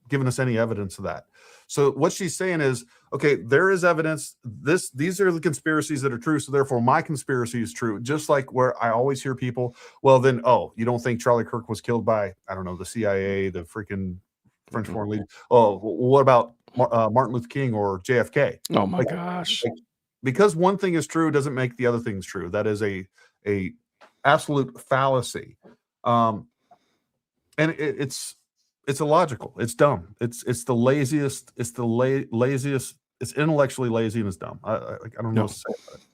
B: given us any evidence of that. So what she's saying is, okay, there is evidence. These are the conspiracies that are true. So therefore my conspiracy is true. Just like where I always hear people, well then, you don't think Charlie Kirk was killed by, I don't know, the CIA, the freaking French Foreign Legion. Oh, what about Martin Luther King or JFK?
A: Oh my gosh.
B: Because one thing is true doesn't make the other things true. That is a absolute fallacy. And it's illogical. It's dumb. It's the laziest. It's the laziest. It's intellectually lazy and it's dumb. I don't know what to say about it.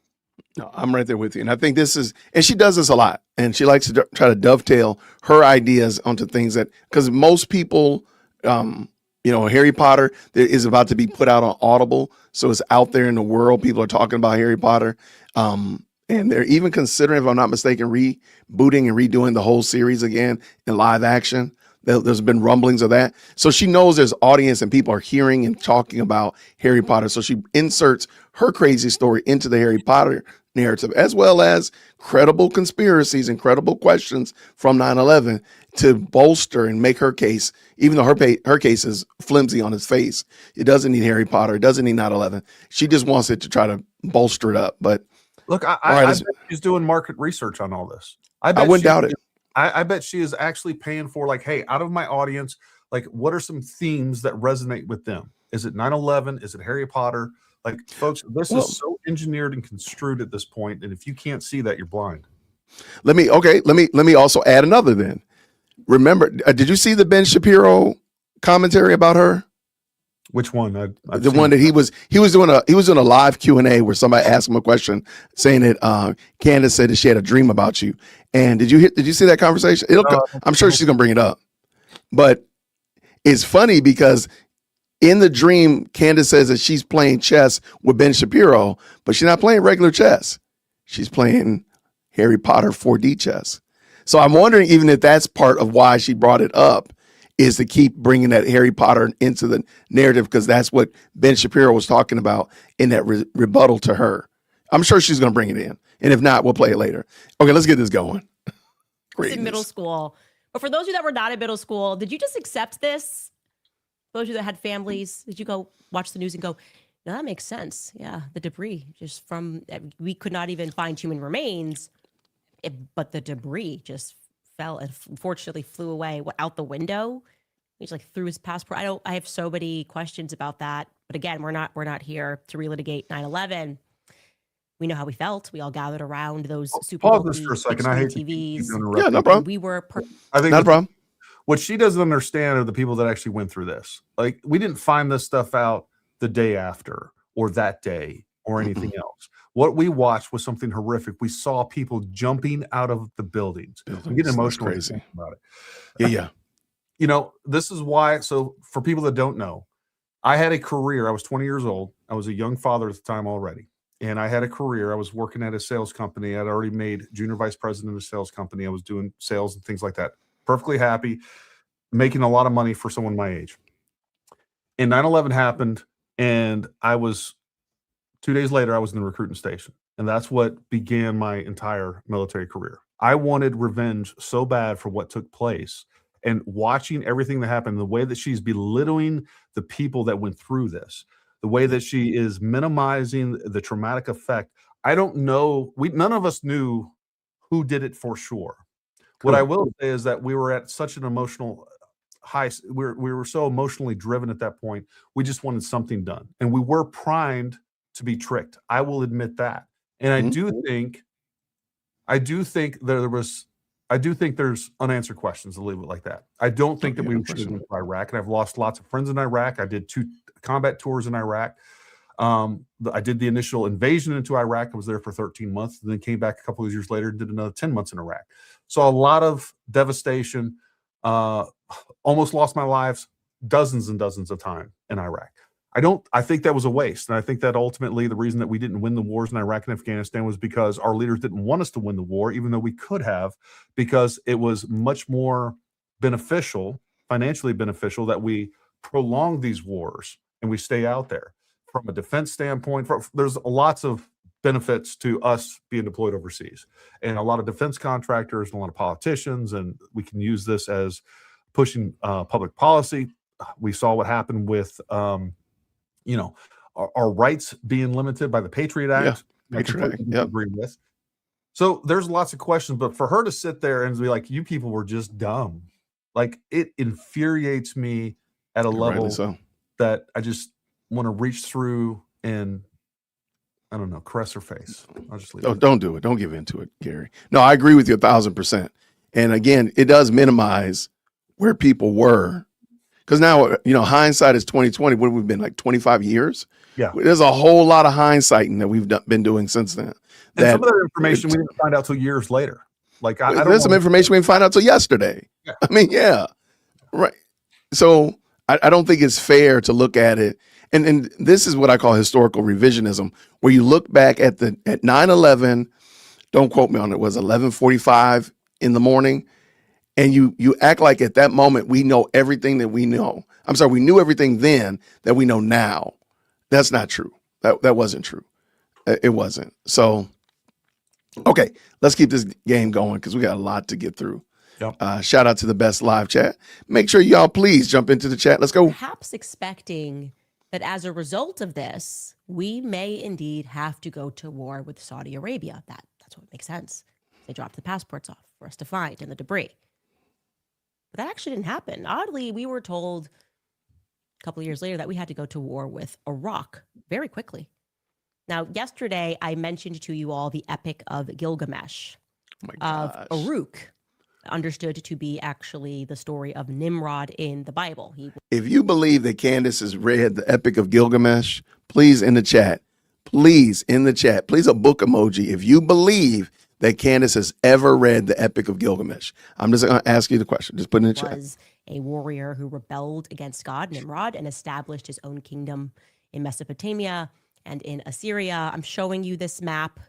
A: No, I'm right there with you. And I think and she does this a lot. And she likes to try to dovetail her ideas onto things because most people, Harry Potter is about to be put out on Audible. So it's out there in the world. People are talking about Harry Potter. And they're even considering, if I'm not mistaken, rebooting and redoing the whole series again in live action. There's been rumblings of that. So she knows there's audience and people are hearing and talking about Harry Potter. So she inserts her crazy story into the Harry Potter narrative, as well as credible conspiracies and credible questions from 9/11 to bolster and make her case, even though her case is flimsy on its face. It doesn't need Harry Potter. It doesn't need 9/11. She just wants it to try to bolster it up. But
B: look, I bet she's doing market research on all this.
A: I wouldn't doubt it.
B: I bet she is actually paying for hey, out of my audience, Like, what are some themes that resonate with them? Is it 9/11? Is it Harry Potter? Like, folks, this is so engineered and construed at this point, and if you can't see that, you're blind.
A: Let me also add another then. Remember, did you see the Ben Shapiro commentary about her?
B: Which one?
A: The one that he was doing a live Q&A where somebody asked him a question saying that Candace said that she had a dream about you. And did you see that conversation? I'm sure she's gonna bring it up. But it's funny because in the dream, Candace says that she's playing chess with Ben Shapiro, but she's not playing regular chess. She's playing Harry Potter 4D chess. So I'm wondering even if that's part of why she brought it up, is to keep bringing that Harry Potter into the narrative, because that's what Ben Shapiro was talking about in that rebuttal to her. I'm sure she's going to bring it in. And if not, we'll play it later. Okay, let's get this going.
G: It's in middle school. But for those of you that were not in middle school, did you just accept this? Those of you that had families, did you go watch the news and go, no, that makes sense. Yeah, the debris just from, we could not even find human remains, but the debris just fell and unfortunately flew away out the window. He just like threw his passport. I have so many questions about that. But again, we're not here to relitigate 9/11. We know how we felt. We all gathered around those super
B: pause this for a second. I hate
G: TVs.
A: Yeah, no problem.
G: We were
B: I think
A: not a problem.
B: What she doesn't understand are the people that actually went through this. Like, we didn't find this stuff out the day after or that day or anything else. What we watched was something horrific. We saw people jumping out of the buildings. I'm getting emotional
A: crazy
B: about it.
A: Yeah.
B: You know, this is why. So for people that don't know, I had a career. I was 20 years old. I was a young father at the time already. And I had a career. I was working at a sales company. I'd already made junior vice president of a sales company. I was doing sales and things like that. Perfectly happy, making a lot of money for someone my age. And 9/11 happened, and 2 days later, I was in the recruiting station. And that's what began my entire military career. I wanted revenge so bad for what took place. And watching everything that happened, the way that she's belittling the people that went through this, the way that she is minimizing the traumatic effect. I don't know. None of us knew who did it for sure. What I will say is that we were at such an emotional high. We were so emotionally driven at that point. We just wanted something done. And we were primed to be tricked. I will admit that. And I do think there's unanswered questions. I'll leave it like that. I don't think that we should have went to Iraq. And I've lost lots of friends in Iraq. I did 2 combat tours in Iraq. I did the initial invasion into Iraq. I was there for 13 months, and then came back a couple of years later and did another 10 months in Iraq. So a lot of devastation, almost lost my life dozens and dozens of times in Iraq. I think that was a waste. And I think that ultimately the reason that we didn't win the wars in Iraq and Afghanistan was because our leaders didn't want us to win the war, even though we could have, because it was much more beneficial, financially beneficial, that we prolong these wars and we stay out there. From a defense standpoint, there's lots of benefits to us being deployed overseas, and a lot of defense contractors and a lot of politicians, and we can use this as pushing public policy. We saw what happened with, our rights being limited by the Patriot Act.
A: Yeah, Patriot Act.
B: Agree with. So there's lots of questions, but for her to sit there and be like, "You people were just dumb," like, it infuriates me at a level that I just want to reach through and, I don't know, caress her face. I'll just leave it.
A: Don't do it. Don't give into it, Gary. No, I agree with you 1,000%. And again, it does minimize where people were, because now, hindsight is 2020. What have we been, like 25 years?
B: Yeah.
A: There's a whole lot of hindsighting that we've been doing since then.
B: And some of that information we didn't find out till years later. Like,
A: there's some information we didn't find out till yesterday.
B: Yeah.
A: I mean, yeah, right. So I don't think it's fair to look at it. And this is what I call historical revisionism, where you look back at 9/11, don't quote me on it, was 11:45 in the morning, and you act like at that moment we know everything that we know. I'm sorry, we knew everything then that we know now. That's not true. That wasn't true. It wasn't. So, okay, let's keep this game going because we got a lot to get through.
B: Yep.
A: Shout out to the best live chat. Make sure y'all please jump into the chat. Let's go.
G: Perhaps expecting that as a result of this, we may indeed have to go to war with Saudi Arabia. That's what makes sense. They dropped the passports off for us to find and the debris. But that actually didn't happen. Oddly, we were told a couple of years later that we had to go to war with Iraq very quickly. Now, yesterday, I mentioned to you all the Epic of Gilgamesh
A: Oh my
G: of
A: gosh.
G: Uruk, understood to be actually the story of Nimrod in the Bible.
A: If you believe that Candace has read the Epic of Gilgamesh, please in the chat. Please in the chat. Please a book emoji. If you believe that Candace has ever read the Epic of Gilgamesh, I'm just going to ask you the question. Just put it in the chat.
G: Was a warrior who rebelled against God, Nimrod, and established his own kingdom in Mesopotamia and in Assyria. I'm showing you this map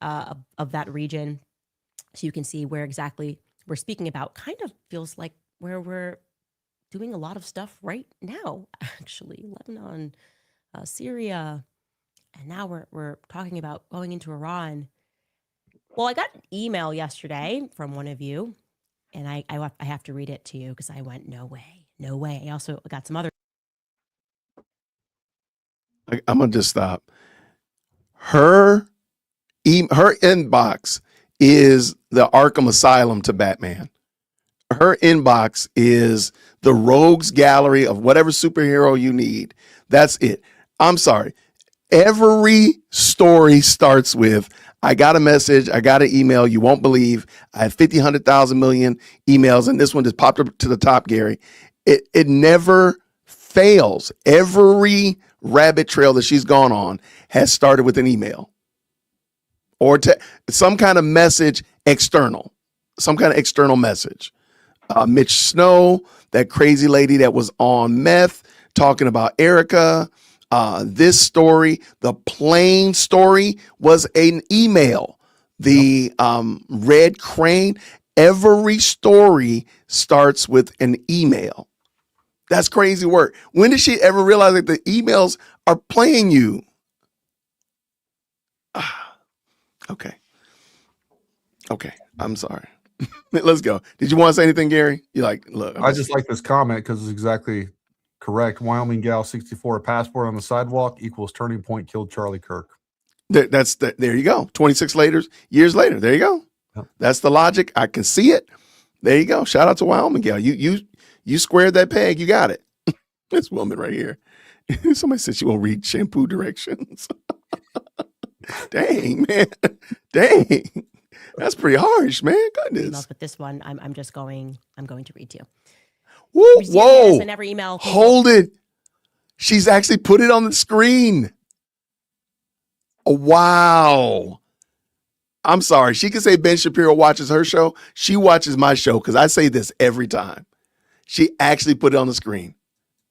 G: of that region so you can see where exactly we're speaking about. Kind of feels like where we're doing a lot of stuff right now, actually. Lebanon, Syria, and now we're talking about going into Iran. Well, I got an email yesterday from one of you, and I have to read it to you because I went, no way, no way. I also got some other.
A: I'm going to just stop. Her inbox is the Arkham Asylum to Batman. Her inbox is the rogues gallery of whatever superhero you need. That's it. I'm sorry. Every story starts with, I got a message, I got an email, you won't believe. I have 50, 100,000 million emails, and this one just popped up to the top, Gary. It never fails. Every rabbit trail that she's gone on has started with an email or some kind of message external, some kind of external message. Mitch Snow, that crazy lady that was on meth, talking about Erica. This story, the plane story, was an email. The Red Crane, every story starts with an email. That's crazy work. When did she ever realize that the emails are playing you? Okay. I'm sorry. Let's go. Did you want to say anything, Gary? You like, look.
B: I just like this comment because it's exactly correct. Wyoming gal 64, a passport on the sidewalk equals turning point killed Charlie Kirk.
A: There you go. 26 years later. There you go.
B: Yep.
A: That's the logic. I can see it. There you go. Shout out to Wyoming gal. You squared that peg. You got it. This woman right here. Somebody said she won't read shampoo directions. Dang, man. Dang. That's pretty harsh, man. Goodness.
G: But this one, I'm going to read to you.
A: Whoa.
G: I never email people.
A: Hold it. She's actually put it on the screen. Oh, wow. I'm sorry. She can say Ben Shapiro watches her show. She watches my show because I say this every time. She actually put it on the screen.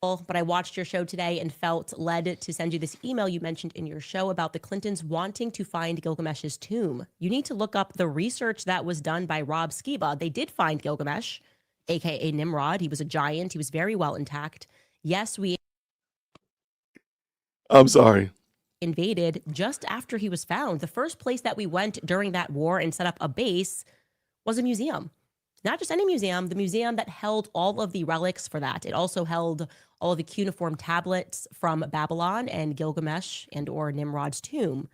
G: But I watched your show today and felt led to send you this email you mentioned in your show about the Clintons wanting to find Gilgamesh's tomb. You need to look up the research that was done by Rob Skiba. They did find Gilgamesh, aka Nimrod. He was a giant. He was very well intact. Yes,
A: I'm sorry.
G: Invaded just after he was found. The first place that we went during that war and set up a base was a museum. Not just any museum, the museum that held all of the relics for that. It also held all of the cuneiform tablets from Babylon and Gilgamesh and or Nimrod's tomb.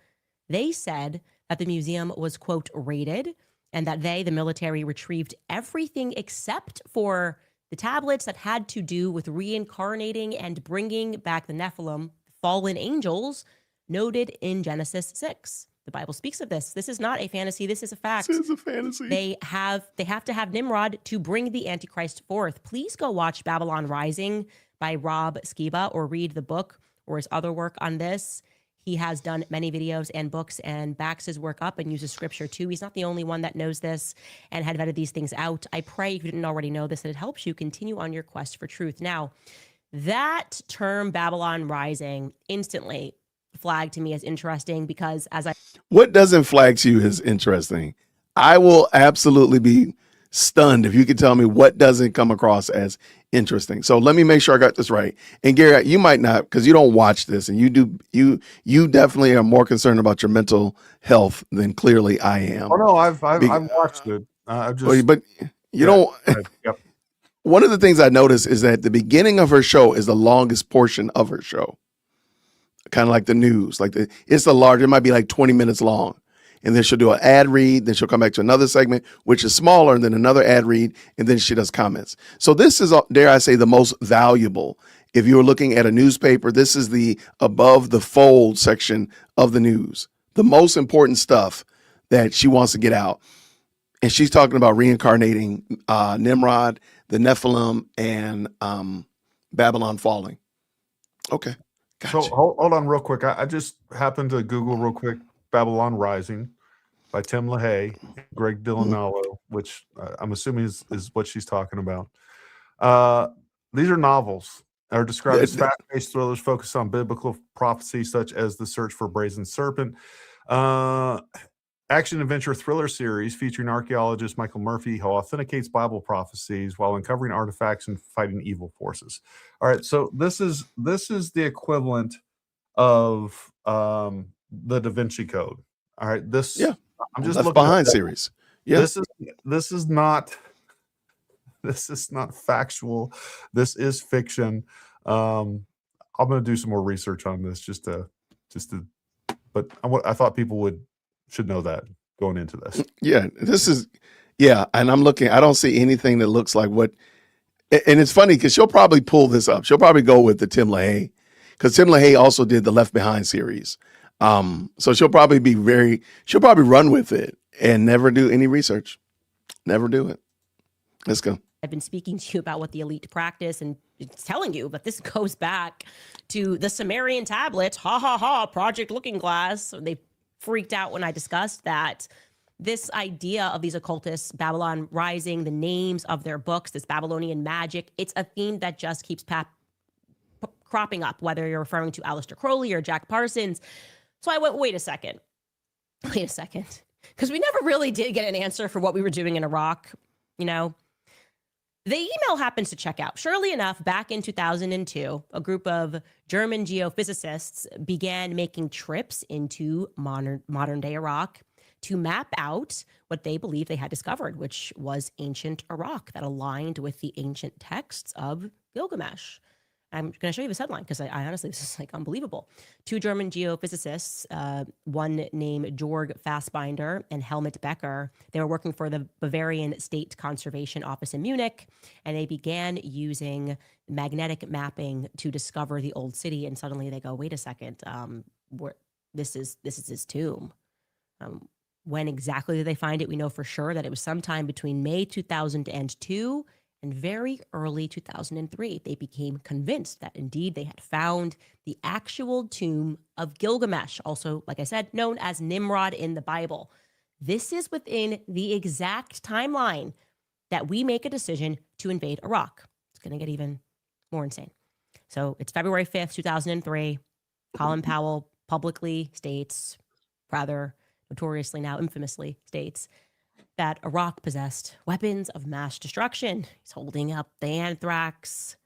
G: They said that the museum was, quote, raided, and that they, the military, retrieved everything except for the tablets that had to do with reincarnating and bringing back the Nephilim, fallen angels, noted in Genesis 6. The Bible speaks of this. This is not a fantasy. This is a fact.
A: This is a fantasy.
G: They have to have Nimrod to bring the Antichrist forth. Please go watch Babylon Rising by Rob Skiba or read the book or his other work on this. He has done many videos and books and backs his work up and uses scripture too. He's not the only one that knows this and had vetted these things out. I pray if you didn't already know this, that it helps you continue on your quest for truth. Now, that term Babylon Rising instantly flagged to me as interesting because
A: what doesn't flag to you as interesting? I will absolutely be stunned if you could tell me what doesn't come across as interesting. So let me make sure I got this right. And Gary, you might not, because you don't watch this, and you definitely are more concerned about your mental health than clearly I am.
B: Oh no, I've watched it.
A: But you don't.
B: Yep.
A: One of the things I noticed is that the beginning of her show is the longest portion of her show. Kind of like the news, it's the larger, it might be like 20 minutes long. and then she'll do an ad read, then she'll come back to another segment, which is smaller, and then another ad read, and then she does comments. So this is, dare I say, the most valuable. If you were looking at a newspaper, this is the above the fold section of the news, the most important stuff that she wants to get out. And she's talking about reincarnating Nimrod, the Nephilim, and Babylon falling. Okay. Gotcha.
B: So hold on real quick. I just happened to Google real quick Babylon Rising by Tim LaHaye, Greg Dillinalo, which I'm assuming is what she's talking about. These are novels. Are described as fast-paced thrillers focused on biblical prophecy, such as The Search for Brazen Serpent. Action-adventure thriller series featuring archaeologist Michael Murphy, who authenticates Bible prophecies while uncovering artifacts and fighting evil forces. All right, so this is the equivalent of the Da Vinci Code. All right, this I'm just
A: Left
B: looking
A: Behind
B: at
A: series. Yeah,
B: this is not factual. This is fiction. I'm going to do some more research on this just to. But I thought people should know that going into this.
A: Yeah, and I'm looking. I don't see anything that looks like what. And it's funny because she'll probably pull this up. She'll probably go with the Tim LaHaye, because Tim LaHaye also did the Left Behind series. So she'll probably run with it and never do any research. Never do it. Let's go.
G: I've been speaking to you about what the elite practice, and it's telling you, but this goes back to the Sumerian tablets. Ha ha ha, Project Looking Glass. They freaked out when I discussed that. This idea of these occultists, Babylon Rising, the names of their books, this Babylonian magic, it's a theme that just keeps cropping up, whether you're referring to Aleister Crowley or Jack Parsons. So I went, wait a second. Because we never really did get an answer for what we were doing in Iraq, you know. The email happens to check out. Surely enough, back in 2002, a group of German geophysicists began making trips into modern-day Iraq to map out what they believed they had discovered, which was ancient Iraq that aligned with the ancient texts of Gilgamesh. I'm going to show you this headline because I honestly, this is like unbelievable. Two German geophysicists, one named Georg Fassbinder and Helmut Becker, they were working for the Bavarian State Conservation Office in Munich, and they began using magnetic mapping to discover the old city. And suddenly they go, wait a second, this is his tomb. When exactly did they find it? We know for sure that it was sometime between May 2002 and very early 2003, they became convinced that indeed they had found the actual tomb of Gilgamesh, also, like I said, known as Nimrod in the Bible. This is within the exact timeline that we make a decision to invade Iraq. It's going to get even more insane. So it's February 5th, 2003. Colin Powell publicly states, rather notoriously now infamously states, that Iraq possessed weapons of mass destruction. He's holding up the anthrax.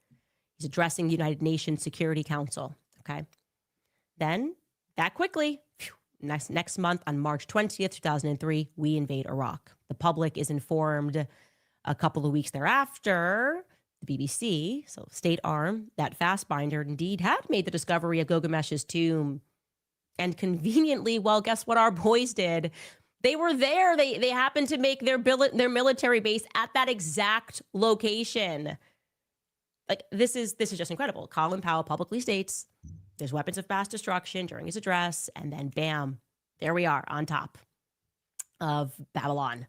G: He's addressing the United Nations Security Council. Okay. Then, that quickly, next month on March 20th, 2003, we invade Iraq. The public is informed a couple of weeks thereafter, the BBC, so state arm, that Fassbinder indeed had made the discovery of Gilgamesh's tomb. And conveniently, well, guess what our boys did? They were there. They happened to make their military base at that exact location. Like, this is just incredible. Colin Powell publicly states there's weapons of mass destruction during his address, and then bam, there we are on top of Babylon.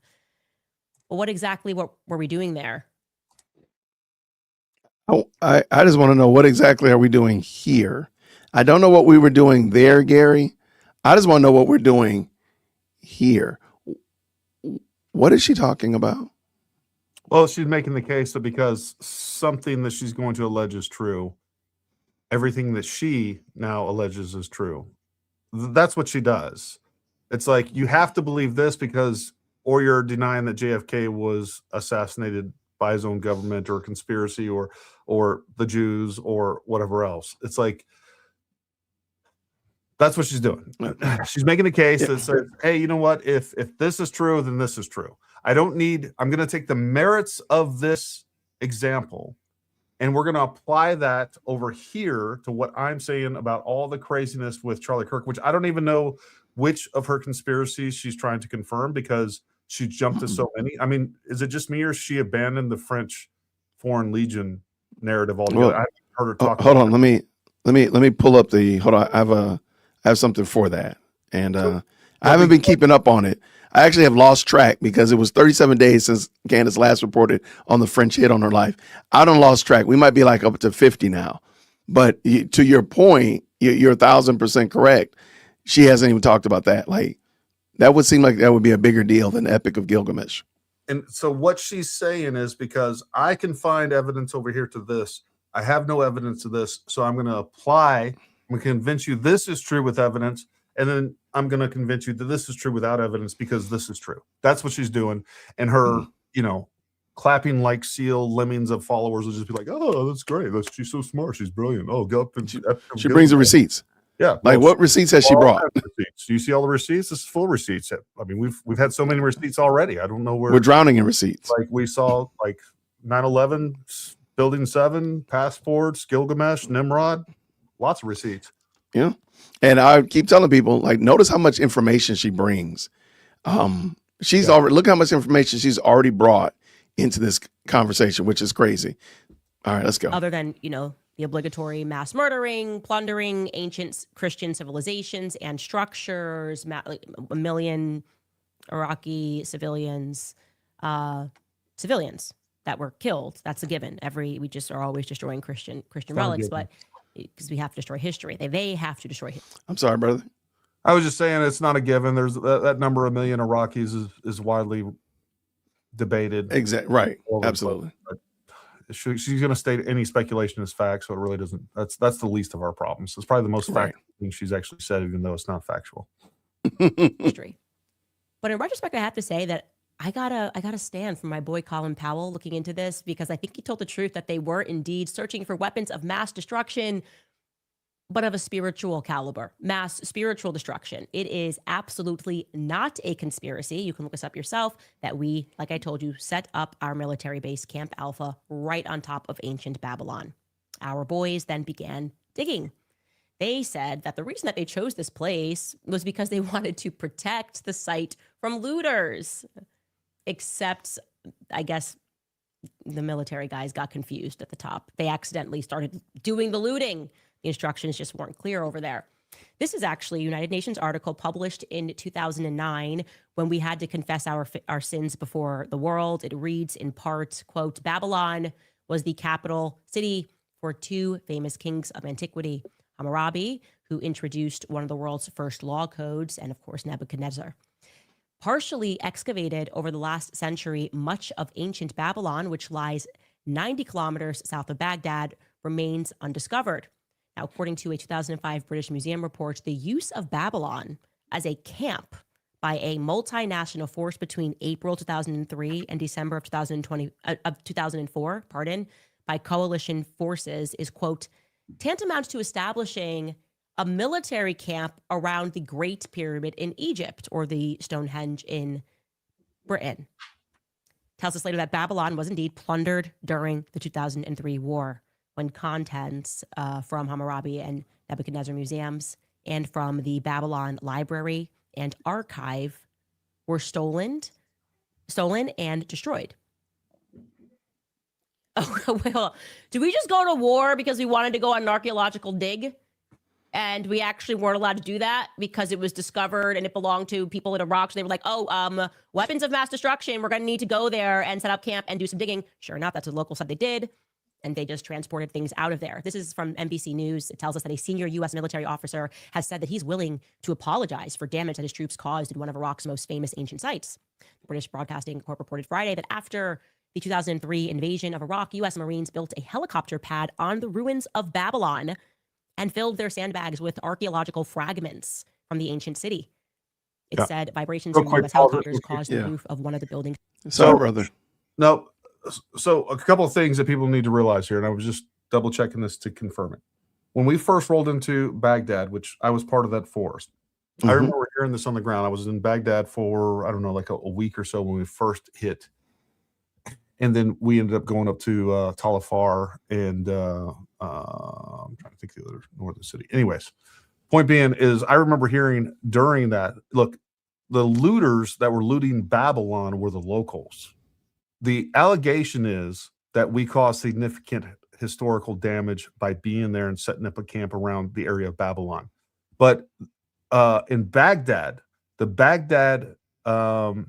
G: Well, what exactly were we doing there?
A: Oh, I just want to know, what exactly are we doing here? I don't know what we were doing there, Gary. I just want to know what we're doing here. What is she talking about?
B: Well, she's making the case that because something that she's going to allege is true, everything that she now alleges is true. That's what she does. It's like, you have to believe this because, or you're denying that JFK was assassinated by his own government or conspiracy or the Jews or whatever else. It's like, that's what she's doing. She's making a case that says, hey, you know what? If this is true, then this is true. I'm going to take the merits of this example and we're going to apply that over here to what I'm saying about all the craziness with Charlie Kirk, which I don't even know which of her conspiracies she's trying to confirm because she jumped to so many. I mean, is it just me or she abandoned the French Foreign Legion narrative altogether?
A: Well,
B: I haven't heard her talk.
A: Hold on, let me pull up the. Hold on, I have something for that, and I haven't been keeping up on it. I actually have lost track because it was 37 days since Candace last reported on the French hit on her life. I don't lost track. We might be like up to 50 now, but to your point, you're 1,000% correct. She hasn't even talked about that. Like that would seem like that would be a bigger deal than the Epic of Gilgamesh.
B: And so what she's saying is because I can find evidence over here to this, I have no evidence to this, so I'm going to apply. I'm going to convince you this is true with evidence, and then I'm going to convince you that this is true without evidence because this is true. That's what she's doing. And her, clapping like seal lemmings of followers will just be like, oh, that's great. She's so smart. She's brilliant. Oh, go up and
A: she brings the receipts.
B: Yeah.
A: Like what receipts has she brought?
B: Receipts. Do you see all the receipts? This is full receipts. I mean, we've had so many receipts already. I don't know where
A: we're drowning in receipts.
B: Like we saw 9/11, Building 7, passports, Gilgamesh, Nimrod, lots of receipts.
A: Yeah. And I keep telling people, like, notice how much information she brings. She's already, look how much information she's already brought into this conversation, which is crazy. All right, let's go.
G: Other than, the obligatory mass murdering, plundering ancient Christian civilizations and structures, a million Iraqi civilians that were killed. That's a given. We just are always destroying Christian relics, but because we have to destroy history. They have to destroy history.
A: I'm sorry, brother.
B: I was just saying it's not a given. There's that number of million Iraqis is widely debated.
A: Exactly. Right. Absolutely.
B: But she's going to state any speculation as fact, so it really doesn't. That's the least of our problems. It's probably the most factual thing she's actually said, even though it's not factual.
G: History. But in retrospect, I have to say that I gotta stand for my boy Colin Powell looking into this, because I think he told the truth that they were indeed searching for weapons of mass destruction, but of a spiritual caliber, mass spiritual destruction. It is absolutely not a conspiracy. You can look us up yourself that we, like I told you, set up our military base, Camp Alpha, right on top of ancient Babylon. Our boys then began digging. They said that the reason that they chose this place was because they wanted to protect the site from looters. Except, I guess, the military guys got confused at the top. They accidentally started doing the looting. The instructions just weren't clear over there. This is actually a United Nations article published in 2009 when we had to confess our sins before the world. It reads in part, quote, Babylon was the capital city for two famous kings of antiquity, Hammurabi, who introduced one of the world's first law codes, and of course, Nebuchadnezzar. Partially excavated over the last century, much of ancient Babylon, which lies 90 kilometers south of Baghdad, remains undiscovered. Now, according to a 2005 British Museum report, the use of Babylon as a camp by a multinational force between April 2003 and December of 2004, by coalition forces is, quote, tantamount to establishing a military camp around the Great Pyramid in Egypt, or the Stonehenge in Britain. Tells us later that Babylon was indeed plundered during the 2003 war, when contents from Hammurabi and Nebuchadnezzar museums and from the Babylon Library and Archive were stolen and destroyed. Oh, well, did we just go to war because we wanted to go on an archaeological dig? And we actually weren't allowed to do that because it was discovered and it belonged to people in Iraq. So they were like, weapons of mass destruction. We're going to need to go there and set up camp and do some digging. Sure enough, that's what the local said they did. And they just transported things out of there. This is from NBC News. It tells us that a senior U.S. military officer has said that he's willing to apologize for damage that his troops caused in one of Iraq's most famous ancient sites. The British Broadcasting Corp reported Friday that after the 2003 invasion of Iraq, U.S. Marines built a helicopter pad on the ruins of Babylon and filled their sandbags with archaeological fragments from the ancient city. It said vibrations from U.S. helicopters caused the roof of one of the buildings.
A: Sorry, brother.
B: No. So a couple of things that people need to realize here, and I was just double checking this to confirm it. When we first rolled into Baghdad, which I was part of that force, I remember hearing this on the ground. I was in Baghdad for, I don't know, like a week or so when we first hit. And then we ended up going up to Tal Afar and I'm trying to think of the other northern city. Anyways, Point being is I remember hearing during that, look, the looters that were looting Babylon were the locals. The allegation is that we caused significant historical damage by being there and setting up a camp around the area of Babylon. But in Baghdad, the Baghdad, it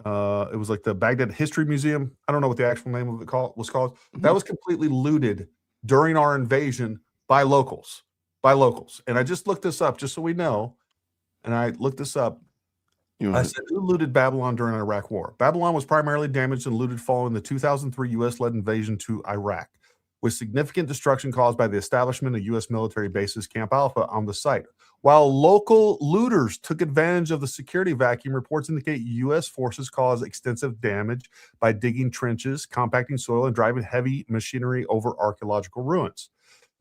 B: was like the Baghdad History Museum. I don't know what the actual name of it was called. That was completely looted during our invasion by locals. And I just looked this up just so we know. And I looked this up. I said, who looted Babylon during the Iraq War? Babylon was primarily damaged and looted following the 2003 U.S.-led invasion to Iraq, with significant destruction caused by the establishment of U.S. military bases Camp Alpha on the site. While local looters took advantage of the security vacuum, reports indicate U.S. forces caused extensive damage by digging trenches, compacting soil, and driving heavy machinery over archaeological ruins.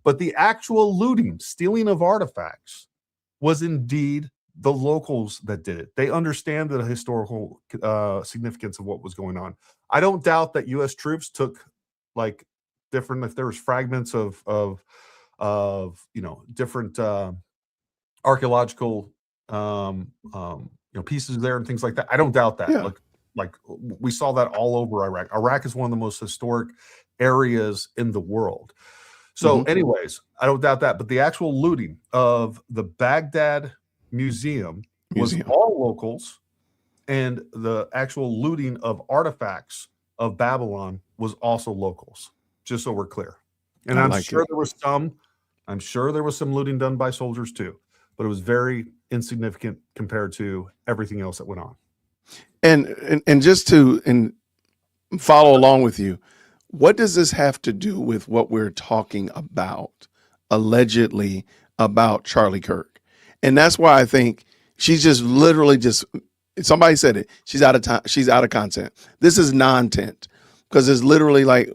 B: But the actual looting, stealing of artifacts, was indeed the locals that did it. They understand the historical significance of what was going on. I don't doubt that U.S. troops took like different, if there was fragments of different archaeological pieces there and things like that. I don't doubt that.
A: Yeah.
B: Like we saw that all over Iraq. Iraq is one of the most historic areas in the world. So anyways, I don't doubt that. But the actual looting of the Baghdad Museum was all locals, and the actual looting of artifacts of Babylon was also locals, just so we're clear. And I'm sure there was some looting done by soldiers too, but it was very insignificant compared to everything else that went on.
A: And just to follow along with you, what does this have to do with what we're talking about, allegedly about Charlie Kirk? And that's why I think she's just literally somebody said it. She's out of time. She's out of content. This is non-tent because it's literally like,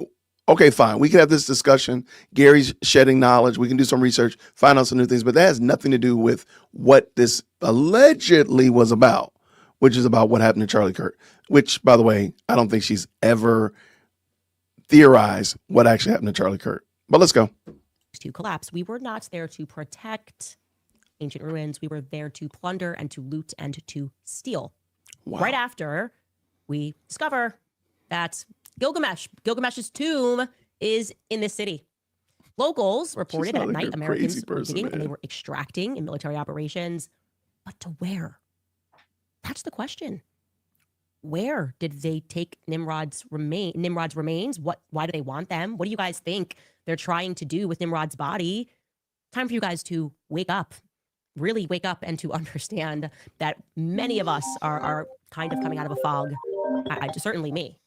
A: okay, fine. We can have this discussion. Gary's shedding knowledge. We can do some research, find out some new things, but that has nothing to do with what this allegedly was about, which is about what happened to Charlie Kirk, which, by the way, I don't think she's ever theorized what actually happened to Charlie Kirk. But let's go.
G: To collapse. We were not there to protect ancient ruins. We were there to plunder and to loot and to steal. Wow. Right after we discover that Gilgamesh's tomb is in this city. Locals reported that at night Americans were digging and they were extracting in military operations. But to where? That's the question. Where did they take Nimrod's remains? Why do they want them? What do you guys think they're trying to do with Nimrod's body? Time for you guys to wake up. Really wake up and to understand that many of us are kind of coming out of a fog. Certainly me.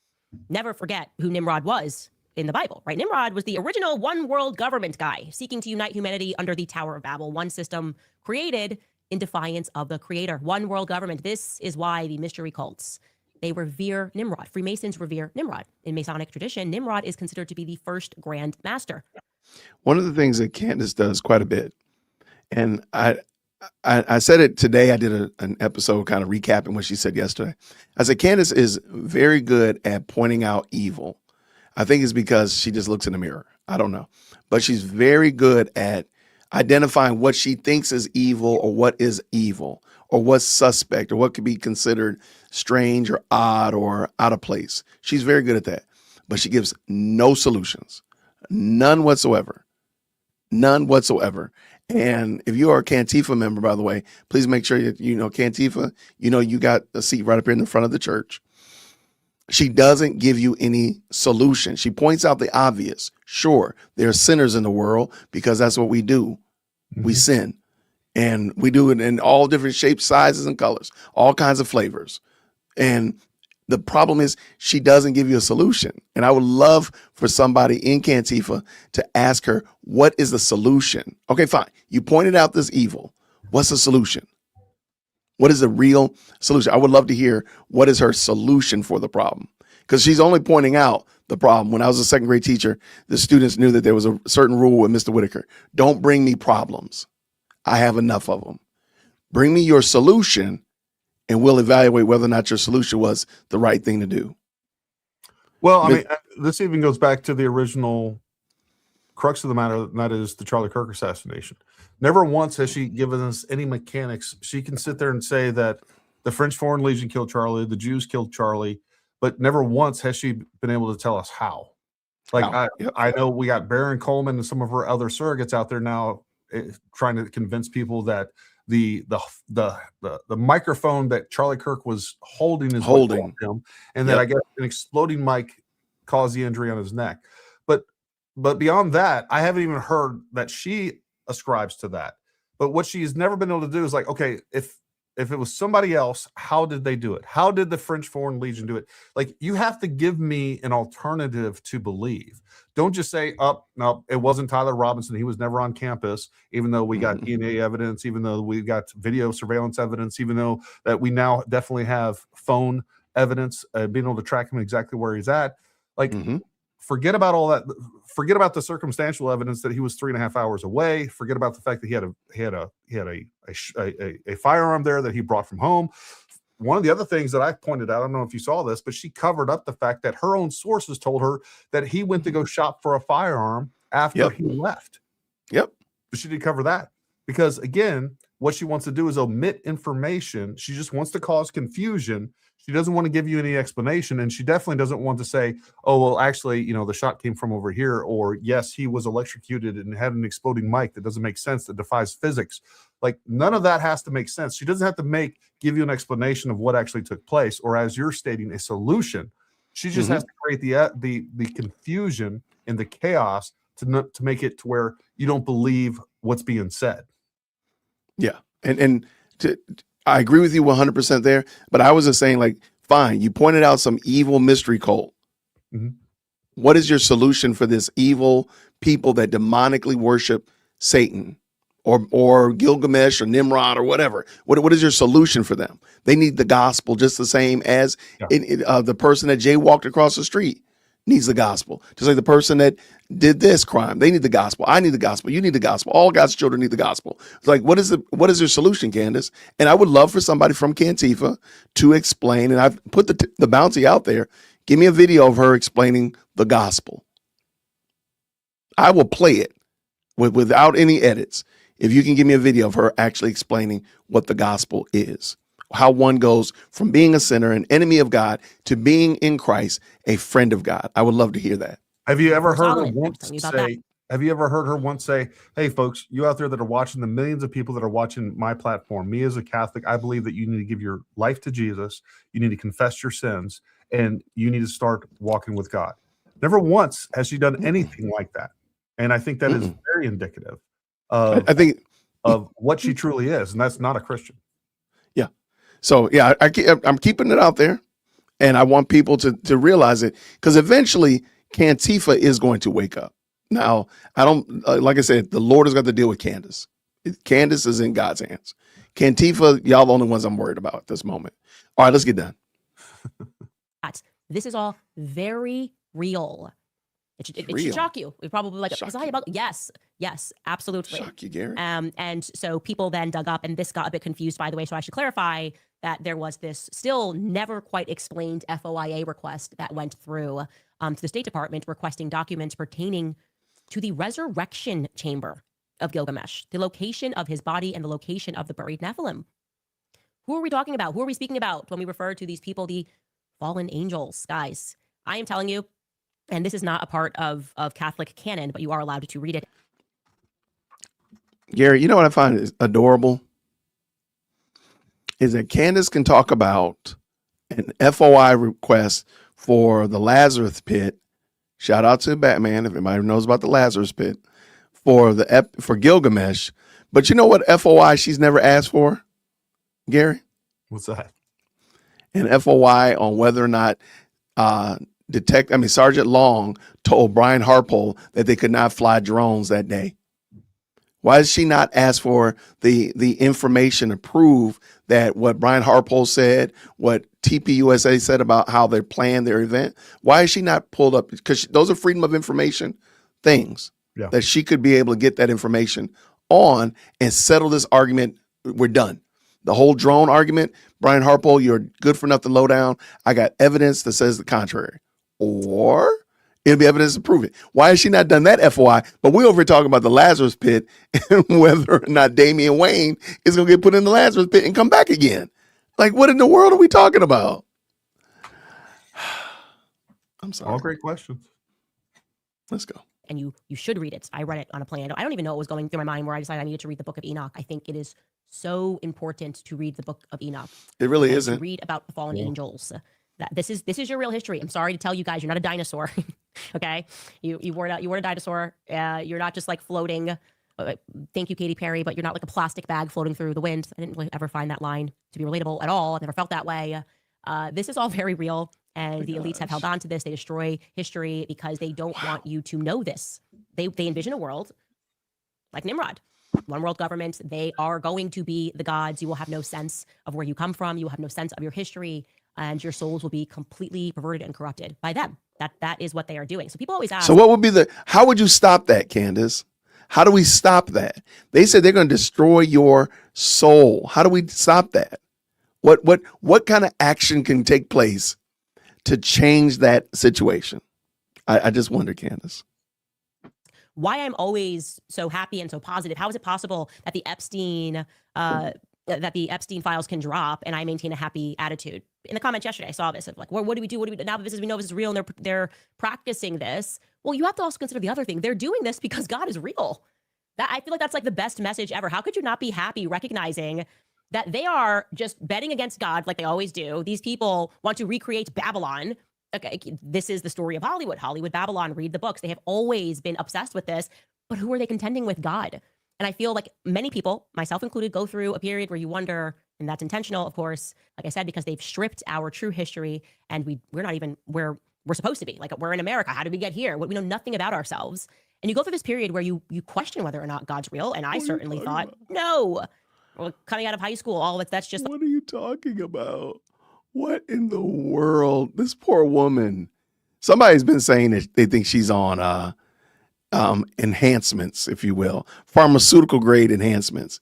G: Never forget who Nimrod was in the Bible, right? Nimrod was the original one world government guy seeking to unite humanity under the Tower of Babel, one system created in defiance of the creator. One world government. This is why the mystery cults, they revere Nimrod. Freemasons revere Nimrod. In Masonic tradition, Nimrod is considered to be the first Grand Master.
A: One of the things that Candace does quite a bit, and I said it today. I did an episode kind of recapping what she said yesterday. I said Candace is very good at pointing out evil. I think it's because she just looks in the mirror. I don't know. But she's very good at identifying what she thinks is evil or what is evil or what's suspect or what could be considered strange or odd or out of place. She's very good at that. But she gives no solutions. None whatsoever. None whatsoever. And if you are a Cantifa member, by the way, please make sure that you know Cantifa, you got a seat right up here in the front of the church. She doesn't give you any solution. She points out the obvious. Sure, there are sinners in the world because that's what we do. We sin. And we do it in all different shapes, sizes, and colors, all kinds of flavors. And the problem is she doesn't give you a solution. And I would love for somebody in Cantifa to ask her, what is the solution? Okay, fine. You pointed out this evil. What's the solution? What is the real solution? I would love to hear what is her solution for the problem. Because she's only pointing out the problem. When I was a second grade teacher, the students knew that there was a certain rule with Mr. Whitaker. Don't bring me problems. I have enough of them. Bring me your solution and we'll evaluate whether or not your solution was the right thing to do.
B: Well, I mean, this even goes back to the original crux of the matter, and that is the Charlie Kirk assassination. Never once has she given us any mechanics. She can sit there and say that the French Foreign Legion killed Charlie, the Jews killed Charlie, but never once has she been able to tell us how. Like I know we got Baron Coleman and some of her other surrogates out there now trying to convince people that the microphone that Charlie Kirk was holding is holding him, and that I guess an exploding mic caused the injury on his neck. But beyond that, I haven't even heard that she ascribes to that. But what she's never been able to do is like, okay, if it was somebody else, how did they do it? How did the French Foreign Legion do it? Like, you have to give me an alternative to believe. Don't just say, oh, no, it wasn't Tyler Robinson. He was never on campus, even though we got DNA evidence, even though we got video surveillance evidence, even though that we now definitely have phone evidence, being able to track him exactly where he's at. Like, forget about all that. Forget about the circumstantial evidence that he was 3.5 hours away. Forget about the fact that he had a firearm there that he brought from home. One of the other things that I pointed out, I don't know if you saw this, but she covered up the fact that her own sources told her that he went to go shop for a firearm after he left. But she did cover that because, again, what she wants to do is omit information. She just wants to cause confusion. She doesn't want to give you any explanation, and she definitely doesn't want to say, oh, well, actually, you know, the shot came from over here, or yes, he was electrocuted and had an exploding mic that doesn't make sense, that defies physics. Like, none of that has to make sense. She doesn't have to give you an explanation of what actually took place, or as you're stating, a solution. She just has to create the confusion and the chaos to make it to where you don't believe what's being said.
A: Yeah, and I agree with you 100% there, but I was just saying, like, fine, you pointed out some evil mystery cult. What is your solution for this evil people that demonically worship Satan or Gilgamesh or Nimrod or whatever? What is your solution for them? They need the gospel just the same as the person that jaywalked across the street needs the gospel. Just like the person that did this crime, they need the gospel. I need the gospel. You need the gospel. All God's children need the gospel. It's like, what is your solution, Candace? And I would love for somebody from Cantifa to explain, and I've put the bounty out there. Give me a video of her explaining the gospel. I will play it without any edits. If you can give me a video of her actually explaining what the gospel is. How one goes from being a sinner, an enemy of God, to being in Christ, a friend of God. I would love to hear that.
B: Have you ever heard her once say, hey, folks, you out there that are watching, the millions of people that are watching my platform, me as a Catholic, I believe that you need to give your life to Jesus. You need to confess your sins, and you need to start walking with God. Never once has she done anything like that. And I think that is very indicative of what she truly is. And that's not a Christian.
A: So, yeah, I'm keeping it out there, and I want people to realize it, because eventually Cantifa is going to wake up. Now, I don't, like I said, the Lord has got to deal with Candace. Candace is in God's hands. Cantifa, y'all the only ones I'm worried about at this moment. All right, let's get done.
G: This is all very real. It should shock you. We probably like, yes, absolutely.
A: Shock you, Gary.
G: And so people then dug up, and this got a bit confused, by the way. So I should clarify that there was this still never quite explained FOIA request that went through to the State Department requesting documents pertaining to the resurrection chamber of Gilgamesh, the location of his body and the location of the buried Nephilim. Who are we talking about? Who are we speaking about when we refer to these people, the fallen angels? Guys, I am telling you, and this is not a part of Catholic canon, but you are allowed to read it.
A: Gary, you know what I find is adorable? Is that Candace can talk about an FOI request for the Lazarus pit. Shout out to Batman, if anybody knows about the Lazarus pit, for Gilgamesh. But you know what FOI she's never asked for, Gary?
B: What's that?
A: An FOI on whether or not Sergeant Long told Brian Harpole that they could not fly drones that day. Why does she not ask for the information to prove that what Brian Harpole said, what TPUSA said about how they planned their event? Why is she not pulled up? Because those are freedom of information things that she could be able to get that information on and settle this argument. We're done. The whole drone argument, Brian Harpole, you're good for nothing lowdown. I got evidence that says the contrary. Or It'll be evidence to prove it. Why has she not done that, FOI? But we're over here talking about the Lazarus pit and whether or not Damian Wayne is going to get put in the Lazarus pit and come back again. Like, what in the world are we talking about? I'm sorry.
B: All great questions.
A: Let's go.
G: And you should read it. I read it on a plane. I don't even know what was going through my mind where I decided I needed to read the Book of Enoch. I think it is so important to read the Book of Enoch.
A: It really
G: and
A: isn't.
G: to read about the fallen angels. That this is your real history. I'm sorry to tell you guys, you're not a dinosaur. Okay, you weren't a dinosaur. You're not just like floating. Thank you, Katy Perry, but you're not like a plastic bag floating through the wind. I didn't really ever find that line to be relatable at all. I've never felt that way. This is all very real. And the elites have held on to this. They destroy history because they don't want you to know this. They envision a world like Nimrod, one world government. They are going to be the gods. You will have no sense of where you come from. You will have no sense of your history, and your souls will be completely perverted and corrupted by them. That is what they are doing. So people always ask.
A: So what would be how would you stop that, Candace? How do we stop that? They said they're going to destroy your soul. How do we stop that? What kind of action can take place to change that situation? I just wonder, Candace.
G: Why I'm always so happy and so positive. How is it possible that the Epstein files can drop and I maintain a happy attitude? In the comments yesterday, I saw this of like, well, what do we do? What do we do now that we know this is real and they're practicing this? Well, you have to also consider the other thing. They're doing this because God is real. That I feel like that's like the best message ever. How could you not be happy recognizing that they are just betting against God like they always do? These people want to recreate Babylon. Okay, this is the story of Hollywood, Babylon. Read the books. They have always been obsessed with this, but who are they contending with? God. And I feel like many people, myself included, go through a period where you wonder, and that's intentional, of course, like I said, because they've stripped our true history and we're not even where we're supposed to be. Like, we're in America. How did we get here? We know nothing about ourselves. And you go through this period where you question whether or not God's real. And I certainly thought, no. Well, coming out of high school, all of it, that's just.
A: What are you talking about? What in the world? This poor woman. Somebody's been saying that they think she's on enhancements, if you will, pharmaceutical grade enhancements.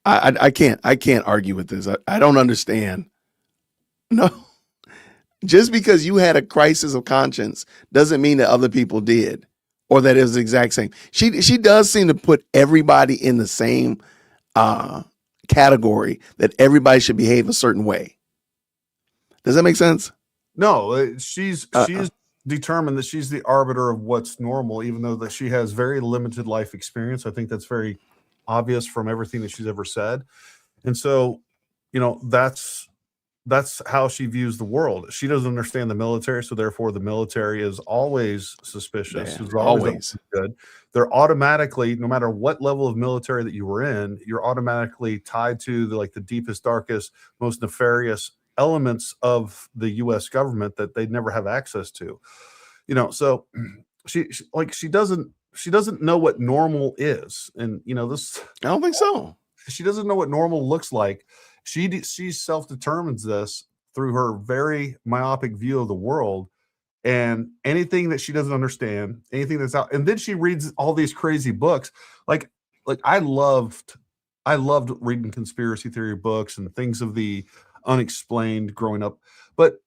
A: I can't argue with this. I don't understand. No, just because you had a crisis of conscience doesn't mean that other people did, or that it was the exact same. She does seem to put everybody in the same category, that everybody should behave a certain way. Does that make sense?
B: No, she's determined that she's the arbiter of what's normal, even though that she has very limited life experience. I think that's very obvious from everything that she's ever said. And so, that's how she views the world. She doesn't understand the military, so therefore the military is always suspicious.
A: Yeah,
B: It's always good. They're automatically, no matter what level of military that you were in, you're automatically tied to the deepest, darkest, most nefarious elements of the U.S. government that they'd never have access to. So she doesn't know what normal is, and this.
A: I don't think so.
B: She doesn't know what normal looks like. She self-determines this through her very myopic view of the world, and anything that she doesn't understand, anything that's out, and then she reads all these crazy books. Like I loved reading conspiracy theory books and things of the unexplained growing up. But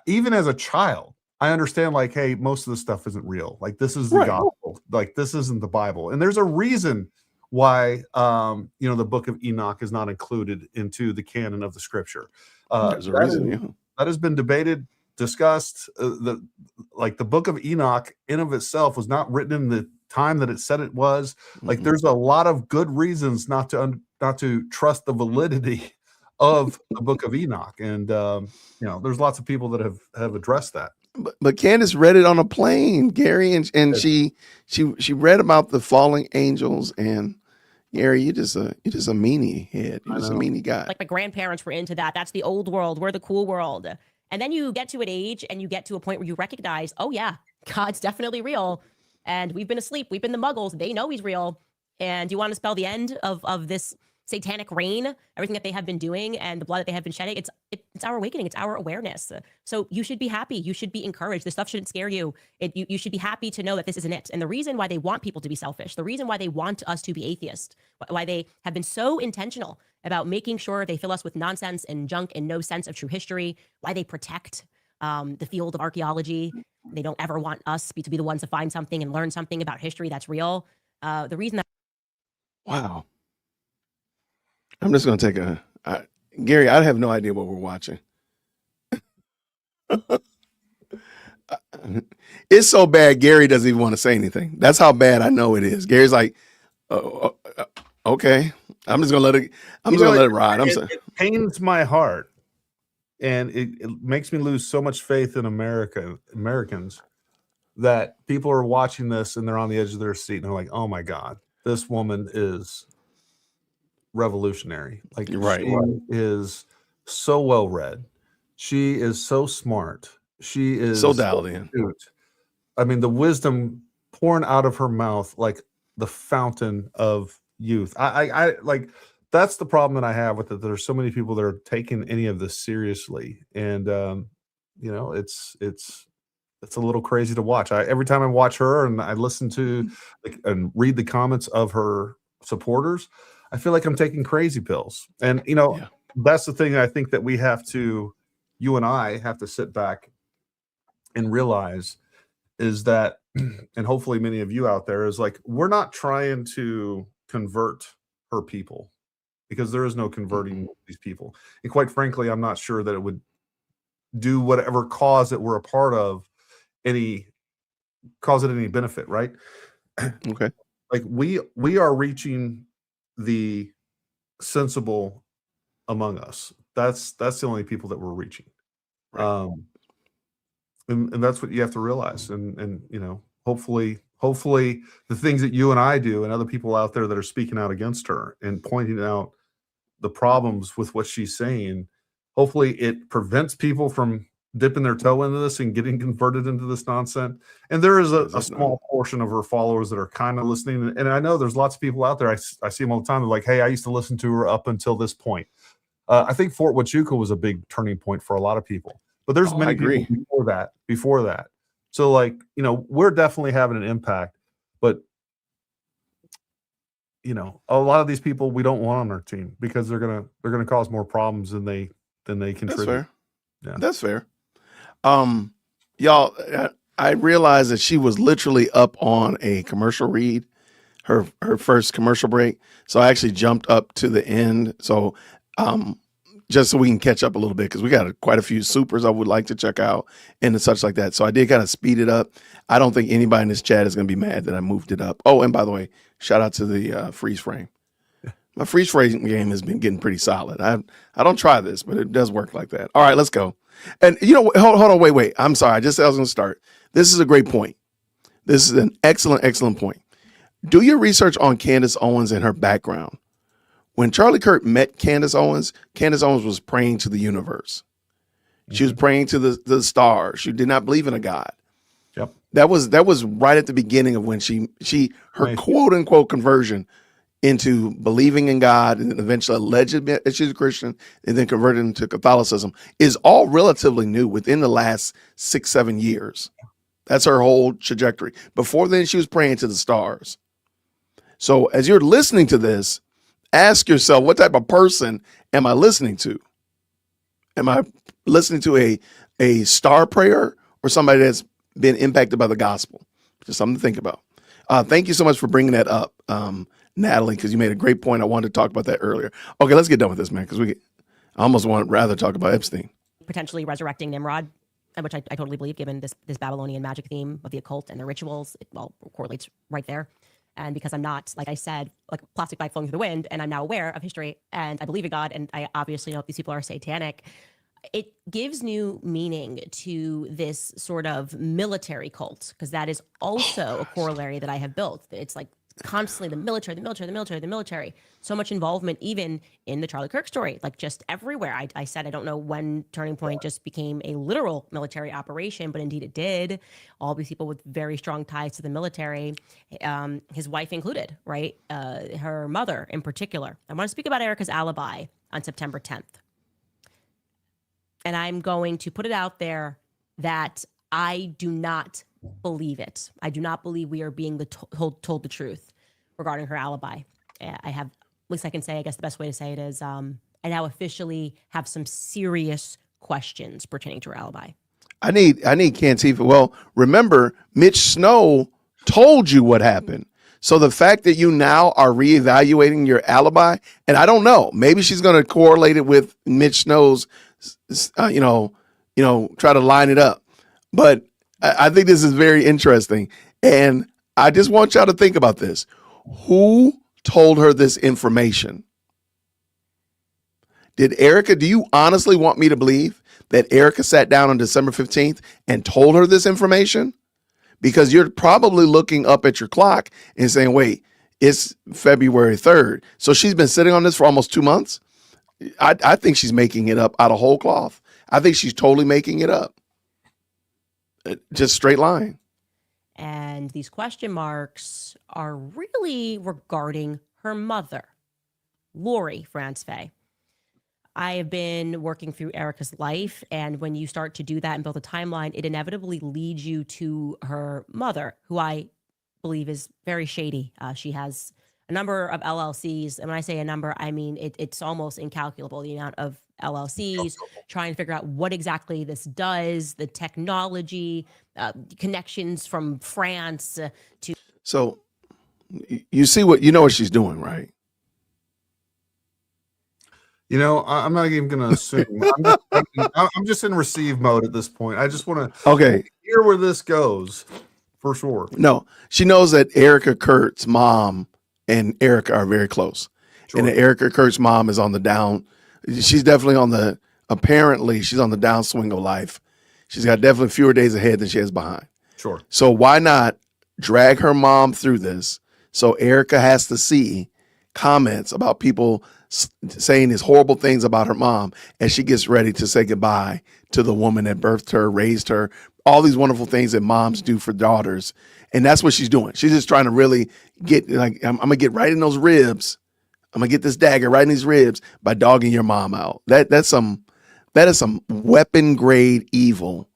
B: even as a child, I understand, hey, most of the stuff isn't real. This is the gospel. This isn't the Bible. And there's a reason why, the Book of Enoch is not included into the canon of the Scripture.
A: There's a reason.
B: That has been debated, discussed. The Book of Enoch in of itself was not written in the time that it said it was. There's a lot of good reasons not to trust the validity of the Book of Enoch. And, there's lots of people that have addressed that.
A: But Candace read it on a plane, Gary, and she read about the falling angels. And Gary, you're just a meanie head. You're just a meanie guy.
G: Like my grandparents were into that. That's the old world. We're the cool world. And then you get to an age and you get to a point where you recognize, oh yeah, God's definitely real. And we've been asleep. We've been the muggles. They know he's real. And you want to spell the end of this satanic reign, everything that they have been doing and the blood that they have been shedding. It's our awakening. It's our awareness. So you should be happy. You should be encouraged. This stuff shouldn't scare you. You should be happy to know that this isn't it. And the reason why they want people to be selfish, the reason why they want us to be atheist, why they have been so intentional about making sure they fill us with nonsense and junk and no sense of true history, why they protect the field of archaeology, they don't ever want us to be the ones to find something and learn something about history that's real. The reason that
A: Wow. I'm just going to take Gary, I have no idea what we're watching. It's so bad, Gary doesn't even want to say anything. That's how bad I know it is. Gary's like, okay, I'm just going to let it, I'm just going to let it ride. I'm sorry.
B: It pains my heart. And it makes me lose so much faith in Americans that people are watching this and they're on the edge of their seat and they're like, oh my God, this woman is revolutionary. Like,
A: Right.
B: she is so well read. She is so smart. She is
A: So dialed in.
B: astute. I mean, the wisdom pouring out of her mouth like the fountain of youth. I like, that's the problem that I have with it. There's so many people that are taking any of this seriously, and you know, it's a little crazy to watch. Every time I watch her and I listen to and read the comments of her supporters, I feel like I'm taking crazy pills. And you know, that's the thing I think that you and I have to sit back and realize is that, and hopefully many of you out there, is like, we're not trying to convert her people, because there is no converting these people. And quite frankly, I'm not sure that it would do whatever cause that we're a part of any benefit, right?
A: Okay.
B: Like we are reaching the sensible among us. That's the only people that we're reaching.
A: Right.
B: And that's what you have to realize. And you know, hopefully the things that you and I do and other people out there that are speaking out against her and pointing out the problems with what she's saying, hopefully it prevents people from dipping their toe into this and getting converted into this nonsense. And there is a small portion of her followers that are kind of listening. And I know there's lots of people out there. I see them all the time. They're like, hey, I used to listen to her up until this point. I think Fort Huachuca was a big turning point for a lot of people, but there's many people before that. So like, you know, we're definitely having an impact, but you know, a lot of these people we don't want on our team because they're gonna cause more problems than they contribute.
A: That's fair.
B: Yeah.
A: That's fair. Y'all, I realized that she was literally up on a commercial read, her first commercial break. So I actually jumped up to the end. So just so we can catch up a little bit, because we got quite a few supers I would like to check out and such like that. So I did kind of speed it up. I don't think anybody in this chat is going to be mad that I moved it up. Oh, and by the way, shout out to the freeze frame. My freeze frame game has been getting pretty solid. I don't try this, but it does work like that. All right, let's go. And you know, hold on, wait. I'm sorry. I just said I was going to start. This is a great point. This is an excellent point. Do your research on Candace Owens and her background. When Charlie Kirk met Candace Owens was praying to the universe. She was praying to the stars. She did not believe in a God.
B: Yep.
A: That was right at the beginning of when her quote unquote conversion into believing in God, and then eventually alleged that she's a Christian and then converted into Catholicism, is all relatively new within the last 6-7 years. That's her whole trajectory. Before then, she was praying to the stars. So as you're listening to this, ask yourself, what type of person am I listening to? Am I listening to a star prayer or somebody that's been impacted by the gospel? Just something to think about. Thank you so much for bringing that up, Natalie, because you made a great point. I wanted to talk about that earlier. Okay, let's get done with this, man, because I almost want rather talk about Epstein.
G: Potentially resurrecting Nimrod, which I totally believe, given this Babylonian magic theme of the occult and the rituals, it correlates right there. And because I'm not, like I said, like plastic bag flowing through the wind, and I'm now aware of history, and I believe in God, and I obviously know these people are satanic, it gives new meaning to this sort of military cult, because that is also a corollary that I have built. It's like constantly the military. So much involvement, even in the Charlie Kirk story, like just everywhere. I said, I don't know when Turning Point just became a literal military operation, but indeed it did. All these people with very strong ties to the military, his wife included, right? Her mother in particular. I want to speak about Erica's alibi on September 10th. And I'm going to put it out there that I do not believe it. I do not believe we are being told the truth regarding her alibi. I have, at least I can say, I guess the best way to say it is, I now officially have some serious questions pertaining to her alibi.
A: I need Cantifa. Well, remember, Mitch Snow told you what happened. So the fact that you now are reevaluating your alibi, and I don't know, maybe she's going to correlate it with Mitch Snow's, try to line it up. But I think this is very interesting. And I just want y'all to think about this. Who told her this information? Did Erica, do you honestly want me to believe that Erica sat down on December 15th and told her this information? Because you're probably looking up at your clock and saying, wait, it's February 3rd. So she's been sitting on this for almost 2 months. I think she's making it up out of whole cloth. I think she's totally making it up. Just straight line.
G: And these question marks are really regarding her mother, Lori France Faye. I have been working through Erica's life, and when you start to do that and build a timeline, it inevitably leads you to her mother, who I believe is very shady. She has a number of LLCs, and when I say a number, I mean it's almost incalculable, the amount of LLCs, trying to figure out what exactly this does, the technology, connections from France to...
A: So you know what she's doing, right?
B: I'm not even going to assume. I'm just in receive mode at this point. I just want to hear where this goes for sure.
A: No, she knows that Erica Kurt's mom and Erica are very close. Sure. And that Erica Kurt's mom is on the down. She's definitely apparently she's on the downswing of life. She's got definitely fewer days ahead than she has behind.
B: Sure.
A: So why not drag her mom through this so Erica has to see comments about people saying these horrible things about her mom as she gets ready to say goodbye to the woman that birthed her, raised her, all these wonderful things that moms do for daughters. And that's what she's doing. She's just trying to really get, like, I'm going to get right in those ribs. I'm going to get this dagger right in these ribs by dogging your mom out. That is some weapon grade evil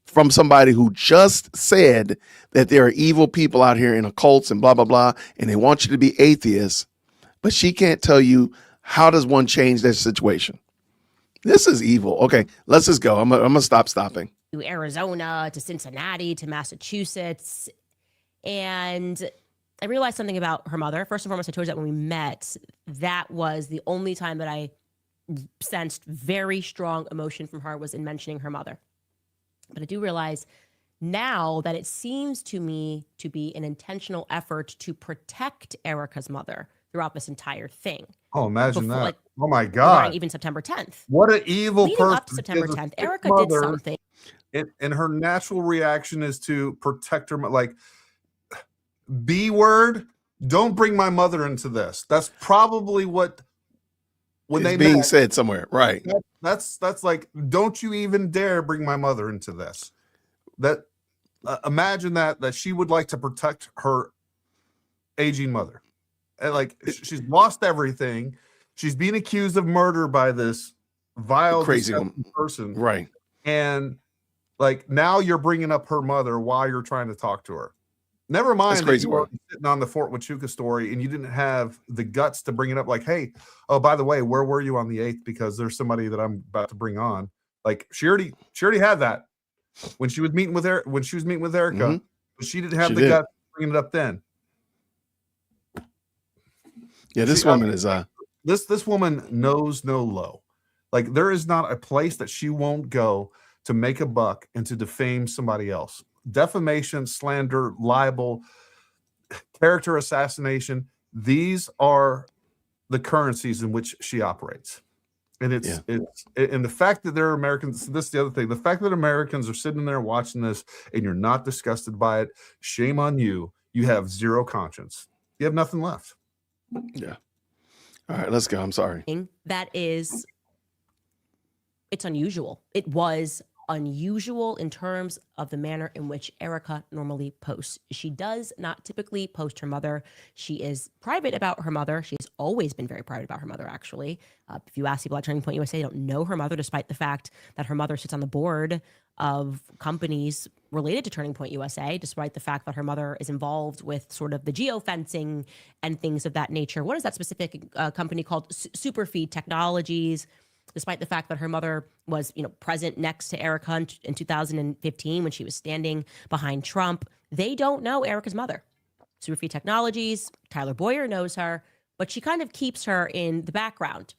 A: from somebody who just said that there are evil people out here in occults and blah, blah, blah, and they want you to be atheists. But she can't tell you how does one change that situation. This is evil. Okay, let's just go. I'm gonna stop stopping.
G: To Arizona, to Cincinnati, to Massachusetts. And I realized something about her mother. First and foremost, I told you that when we met, that was the only time that I sensed very strong emotion from her was in mentioning her mother. But I do realize now that it seems to me to be an intentional effort to protect Erica's mother throughout this entire thing.
B: Oh, imagine that. Like, oh my God.
G: Even September 10th.
B: What an evil
G: Leading
B: person.
G: Up to September 10th, Erica did something.
B: And her natural reaction is to protect her. Like, B word, don't bring my mother into this. That's probably what, when they
A: being
B: met,
A: said somewhere. Right.
B: That's like, don't you even dare bring my mother into this. That imagine that she would like to protect her aging mother. And like, she's lost everything. She's being accused of murder by this vile,
A: crazy
B: person.
A: Right.
B: And like, now you're bringing up her mother while you're trying to talk to her. Never mind that you were sitting on the Fort Huachuca story and you didn't have the guts to bring it up. Like, hey, oh, by the way, where were you on the 8th? Because there's somebody that I'm about to bring on. Like, she already had that when she was meeting with Erica. Mm-hmm. But she didn't have the guts to bring it up then.
A: Yeah, this woman is
B: this woman knows no low. Like, there is not a place that she won't go to make a buck and to defame somebody else. Defamation, slander, libel, character assassination, these are the currencies in which she operates. And it's and the fact that there are Americans, this is the other thing, the fact that Americans are sitting there watching this and you're not disgusted by it, shame on you. You have zero conscience. You have nothing left.
A: Yeah. All right, let's go. I'm sorry.
G: That is, it's unusual. It was unusual in terms of the manner in which Erica normally posts. She does not typically post her mother. She is private about her mother. She's always been very private about her mother, actually. If you ask people at Turning Point USA, they don't know her mother, despite the fact that her mother sits on the board of companies related to Turning Point USA, despite the fact that her mother is involved with sort of the geofencing and things of that nature. What is that specific company called? Superfeed Technologies. despite the fact that her mother was, present next to Erica in 2015 when she was standing behind Trump. They don't know Erica's mother. Superfree Technologies, Tyler Boyer knows her, but she kind of keeps her in the background.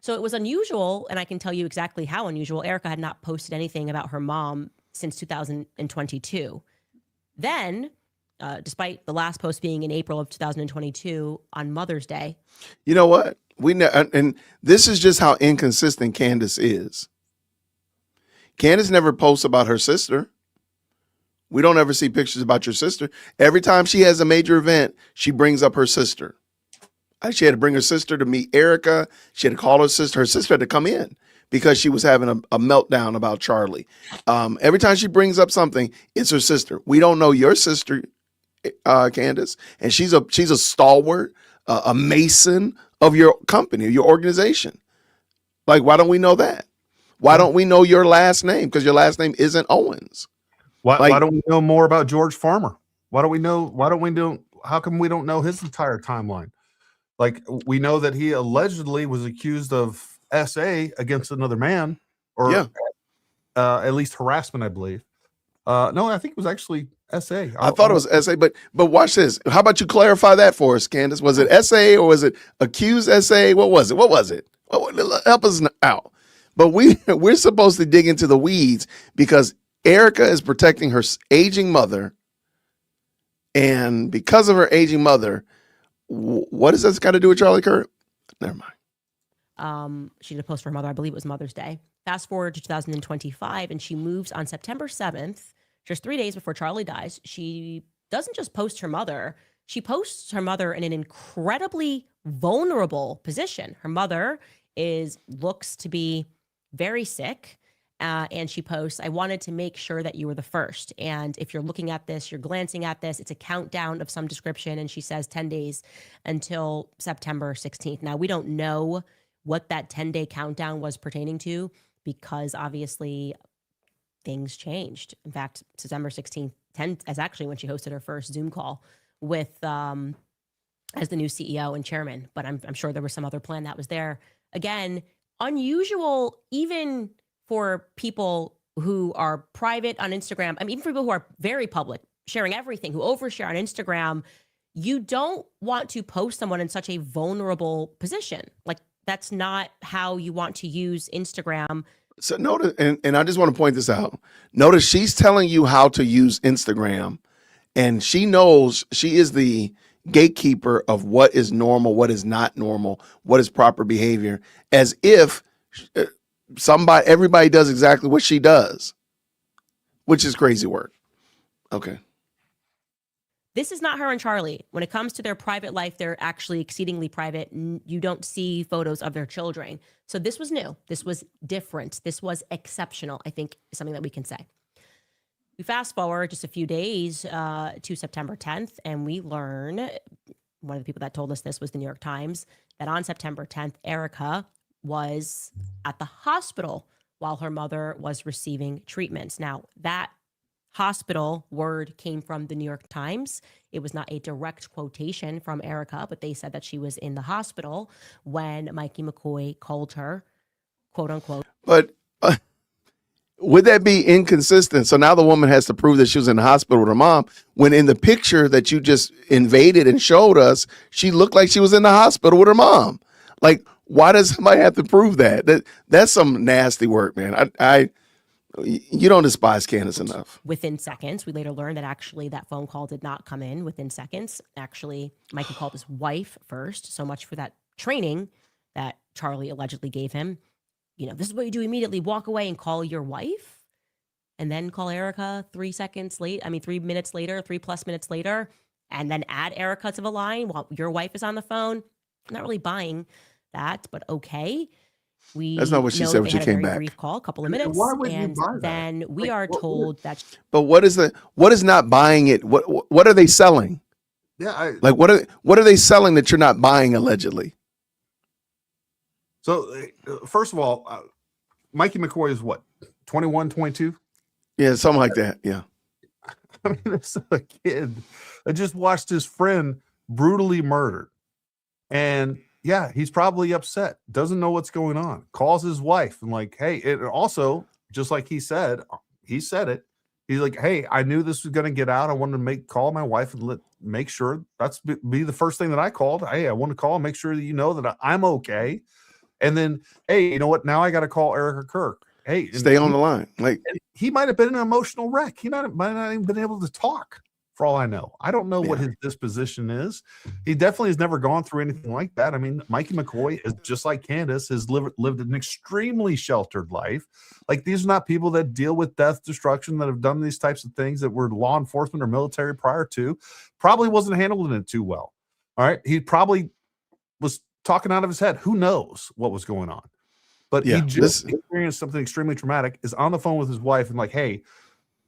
G: So it was unusual, and I can tell you exactly how unusual. Erica had not posted anything about her mom since 2022. Then, despite the last post being in April of 2022 on Mother's Day.
A: You know what? And this is just how inconsistent Candace is. Candace never posts about her sister. We don't ever see pictures about your sister. Every time she has a major event, she brings up her sister. She had to bring her sister to meet Erica. She had to call her sister. Her sister had to come in because she was having a meltdown about Charlie. Every time she brings up something, it's her sister. We don't know your sister, Candace, and she's a stalwart, a mason of your company, your organization. Like, why don't we know that? Why don't we know your last name? Because your last name isn't Owens.
B: Why don't we know more about George Farmer? How come we don't know his entire timeline? Like, we know that he allegedly was accused of SA against another man, or at least harassment, I believe. No, I think it was actually SA.
A: I thought it was SA, but watch this. How about you clarify that for us, Candace? Was it SA or was it accused SA? What was it? Help us out. But we're supposed to dig into the weeds because Erica is protecting her aging mother, and because of her aging mother, what does this got to do with Charlie Kirk? Never mind.
G: She did a post for her mother. I believe it was Mother's Day. Fast forward to 2025, and she moves on September 7th, just 3 days before Charlie dies. She doesn't just post her mother. She posts her mother in an incredibly vulnerable position. Her mother looks to be very sick. And she posts, "I wanted to make sure that you were the first. And if you're looking at this, you're glancing at this, it's a countdown of some description." And she says 10 days until September 16th. Now, we don't know what that 10-day countdown was pertaining to because obviously things changed. In fact, September 16th is actually when she hosted her first Zoom call with as the new CEO and chairman. But I'm sure there was some other plan that was there. Again, unusual even for people who are private on Instagram. I mean, even for people who are very public, sharing everything, who overshare on Instagram, you don't want to post someone in such a vulnerable position. Like, that's not how you want to use Instagram.
A: So notice, and I just want to point this out. Notice she's telling you how to use Instagram, and she knows she is the gatekeeper of what is normal, what is not normal, what is proper behavior, as if everybody does exactly what she does, which is crazy work. Okay.
G: This is not her and Charlie. When it comes to their private life, they're actually exceedingly private. You don't see photos of their children. So this was new. This was different. This was exceptional, I think, is something that we can say. We fast forward just a few days to September 10th, and we learn, one of the people that told us this was the New York Times, that on September 10th, Erica was at the hospital while her mother was receiving treatments. Now, that hospital word came from the New York Times. It was not a direct quotation from Erica, but they said that she was in the hospital when Mikey McCoy called her, quote unquote.
A: But would that be inconsistent? So now the woman has to prove that she was in the hospital with her mom, when in the picture that you just invaded and showed us, she looked like she was in the hospital with her mom. Like, why does somebody have to prove that? That's some nasty work, man. You don't despise Candace enough.
G: Within seconds, we later learned that actually that phone call did not come in within seconds. Actually, Mikey called his wife first. So much for that training that Charlie allegedly gave him. This is what you do immediately. Walk away and call your wife, and then call Erica 3 minutes later, 3+ minutes later, and then add Erica to the line while your wife is on the phone. I'm not really buying that, but okay.
A: That's not what she said when she came back.
G: Brief call, a couple of minutes, and then we are told that.
A: But what is not buying it? What are they selling?
B: Yeah,
A: what are they selling that you're not buying allegedly?
B: So first of all, Mikey McCoy is what, 21, 22?
A: Yeah, something like that. Yeah.
B: I mean, it's a kid that just watched his friend brutally murdered. And yeah, he's probably upset, doesn't know what's going on, calls his wife and like, hey, it also, just like he said it. He's like, hey, I knew this was going to get out. I wanted to call my wife and make sure that's be the first thing that I called. Hey, I want to call and make sure that you know that I'm okay. And then, hey, you know what? Now I got to call Erica Kirk. Hey,
A: stay on the line. Like,
B: he might have been an emotional wreck. He might not even been able to talk. For all I know, I don't know what his disposition is. He definitely has never gone through anything like that. I mean, Mikey McCoy is just like Candace, has lived an extremely sheltered life. Like, these are not people that deal with death, destruction, that have done these types of things, that were law enforcement or military prior to. Probably wasn't handling it too well. All right. He probably was talking out of his head. Who knows what was going on? But he just experienced something extremely traumatic, is on the phone with his wife and like, hey,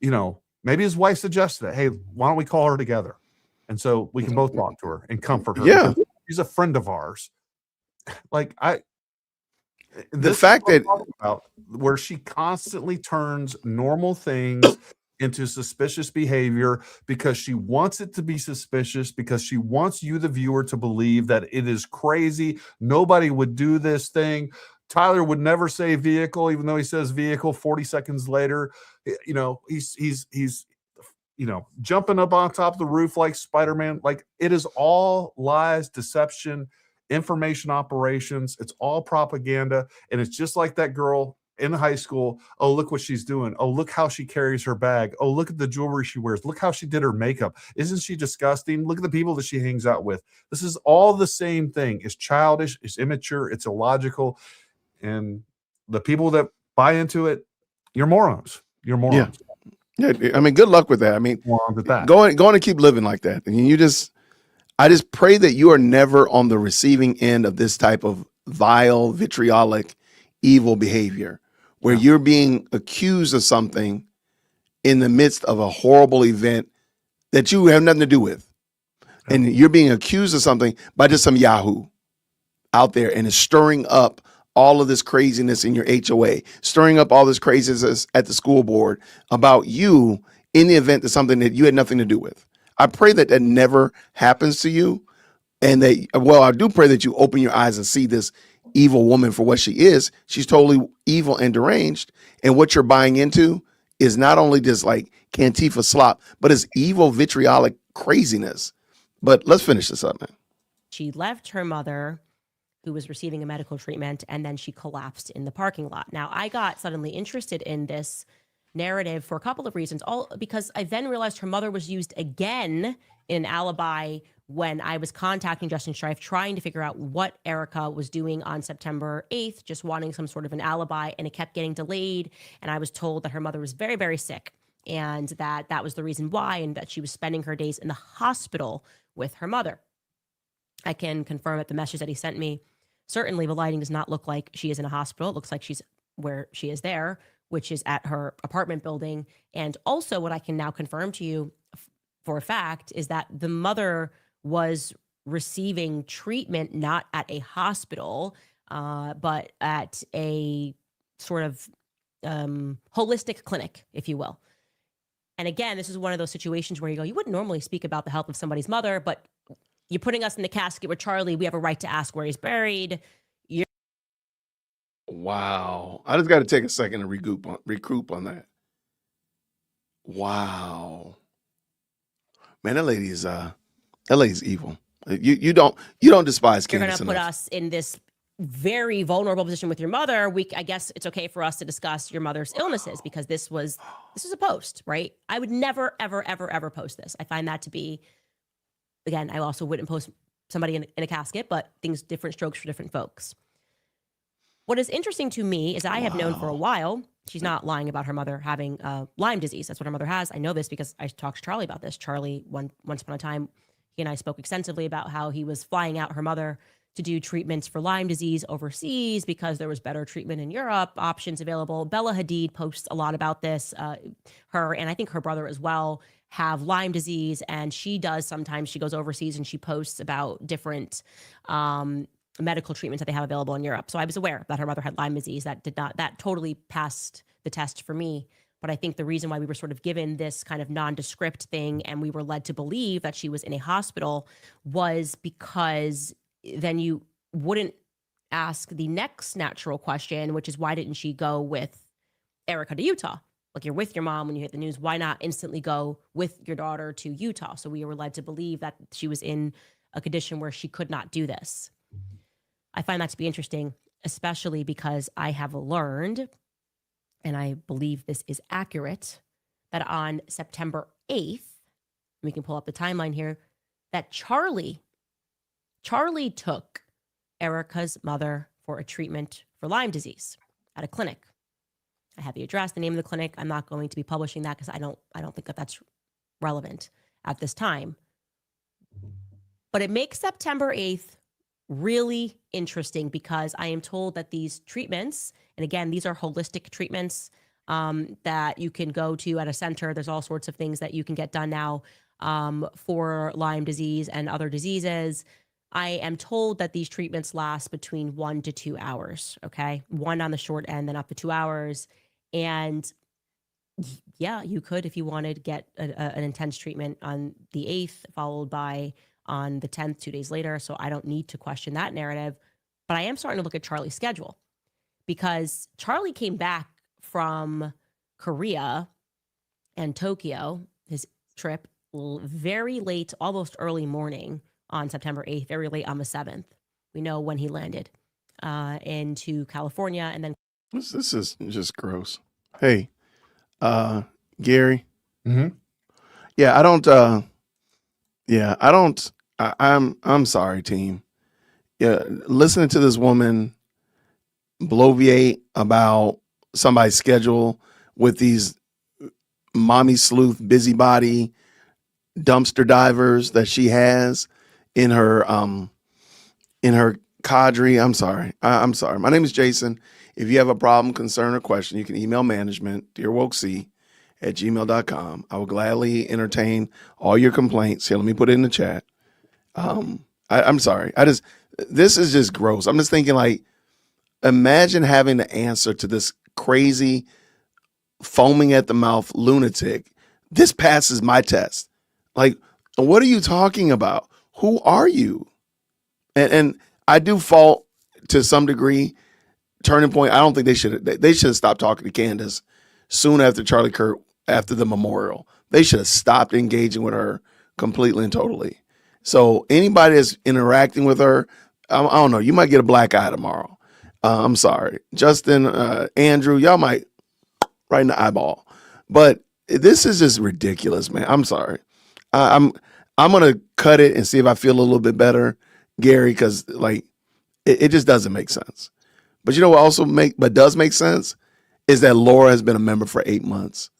B: you know, maybe his wife suggested it. Hey, why don't we call her together? And so we can both talk to her and comfort her.
A: Yeah.
B: She's a friend of ours. Like,
A: the fact that
B: about where she constantly turns normal things into suspicious behavior because she wants it to be suspicious, because she wants you, the viewer, to believe that it is crazy. Nobody would do this thing. Tyler would never say vehicle, even though he says vehicle 40 seconds later. You know, he's you know, jumping up on top of the roof like Spider-Man. Like, it is all lies, deception, information operations. It's all propaganda. And it's just like that girl in high school. Oh, look what she's doing. Oh, look how she carries her bag. Oh, look at the jewelry she wears. Look how she did her makeup. Isn't she disgusting? Look at the people that she hangs out with. This is all the same thing. It's childish. It's immature. It's illogical. And the people that buy into it, you're morons. You're morons.
A: Yeah, I mean, good luck with that. I mean, going to keep living like that. I mean, I just pray that you are never on the receiving end of this type of vile, vitriolic, evil behavior, where you're being accused of something in the midst of a horrible event that you have nothing to do with. And you're being accused of something by just some Yahoo out there, and it's stirring up all of this craziness in your HOA, stirring up all this craziness at the school board about you in the event of something that you had nothing to do with. I pray that that never happens to you. And that, well, I do pray that you open your eyes and see this evil woman for what she is. She's totally evil and deranged. And what you're buying into is not only just like Cantifa slop, but it's evil, vitriolic craziness. But let's finish this up, man.
G: She left her mother, who was receiving a medical treatment, and then she collapsed in the parking lot. Now, I got suddenly interested in this narrative for a couple of reasons, all because I then realized her mother was used again in an alibi when I was contacting Justin Strife, trying to figure out what Erica was doing on September 8th, just wanting some sort of an alibi, and it kept getting delayed. And I was told that her mother was very, very sick, and that was the reason why, and that she was spending her days in the hospital with her mother. I can confirm that the message that he sent me, certainly the lighting does not look like she is in a hospital. It looks like she's where she is there, which is at her apartment building. And also what I can now confirm to you for a fact is that the mother was receiving treatment not at a hospital, but at a sort of holistic clinic, if you will. And again, this is one of those situations where you go, you wouldn't normally speak about the health of somebody's mother, but you're putting us in the casket with Charlie. We have a right to ask where he's buried.
A: Wow. I just got to take a second to recoup on that. Wow. Man, that lady's evil. You don't despise Candace.
G: You're going to put us in this very vulnerable position with your mother. I guess it's okay for us to discuss your mother's illnesses, because this was a post, right? I would never, ever, ever, ever post this. I find that to be, again, I also wouldn't post somebody in a casket, but different strokes for different folks. What is interesting to me is I have known for a while, she's not lying about her mother having Lyme disease. That's what her mother has. I know this because I talked to Charlie about this. Charlie, once upon a time, he and I spoke extensively about how he was flying out her mother to do treatments for Lyme disease overseas because there was better treatment in Europe, options available. Bella Hadid posts a lot about this. Her, and I think her brother as well, have Lyme disease, and she does sometimes. She goes overseas and she posts about different medical treatments that they have available in Europe. So I was aware that her mother had Lyme disease. That totally passed the test for me. But I think the reason why we were sort of given this kind of nondescript thing and we were led to believe that she was in a hospital was because then you wouldn't ask the next natural question, which is why didn't she go with Erica to Utah? Like, you're with your mom when you hit the news. Why not instantly go with your daughter to Utah? So we were led to believe that she was in a condition where she could not do this. I find that to be interesting, especially because I have learned, and I believe this is accurate, that on September 8th, we can pull up the timeline here, that Charlie took Erica's mother for a treatment for Lyme disease at a clinic. I have the address, the name of the clinic. I'm not going to be publishing that because I don't think that that's relevant at this time. But it makes September 8th really interesting because I am told that these treatments, and again, these are holistic treatments that you can go to at a center. There's all sorts of things that you can get done now for Lyme disease and other diseases. I am told that these treatments last between 1 to 2 hours, okay? 1 on the short end, then up to 2 hours. And yeah, you could, if you wanted, get an intense treatment on the 8th, followed by on the 10th, 2 days later. So I don't need to question that narrative. But I am starting to look at Charlie's schedule because Charlie came back from Korea and Tokyo, his trip, very late, almost early morning on September 8th, very late on the 7th. We know when he landed into California. And then
A: This is just gross. Hey, Gary.
B: Mm-hmm.
A: Yeah, I'm sorry, team. Yeah, listening to this woman bloviate about somebody's schedule with these mommy sleuth busybody dumpster divers that she has in her cadre. I'm sorry. I'm sorry. My name is Jason. If you have a problem, concern, or question, you can email management, dearwokec@gmail.com. I will gladly entertain all your complaints. Here, let me put it in the chat. I'm sorry. This is just gross. I'm just thinking, like, imagine having to answer to this crazy, foaming at the mouth lunatic. This passes my test. Like, what are you talking about? Who are you? And I do fault to some degree. Turning Point, I don't think they should have stopped talking to Candace soon after Charlie Kirk, after the memorial. They should have stopped engaging with her completely and totally. So anybody that's interacting with her, I don't know, you might get a black eye tomorrow. I'm sorry. Justin, Andrew, y'all might right in the eyeball. But this is just ridiculous, man. I'm sorry. I'm going to cut it and see if I feel a little bit better, Gary, because like it just doesn't make sense. But you know what also does make sense is that Laura has been a member for 8 months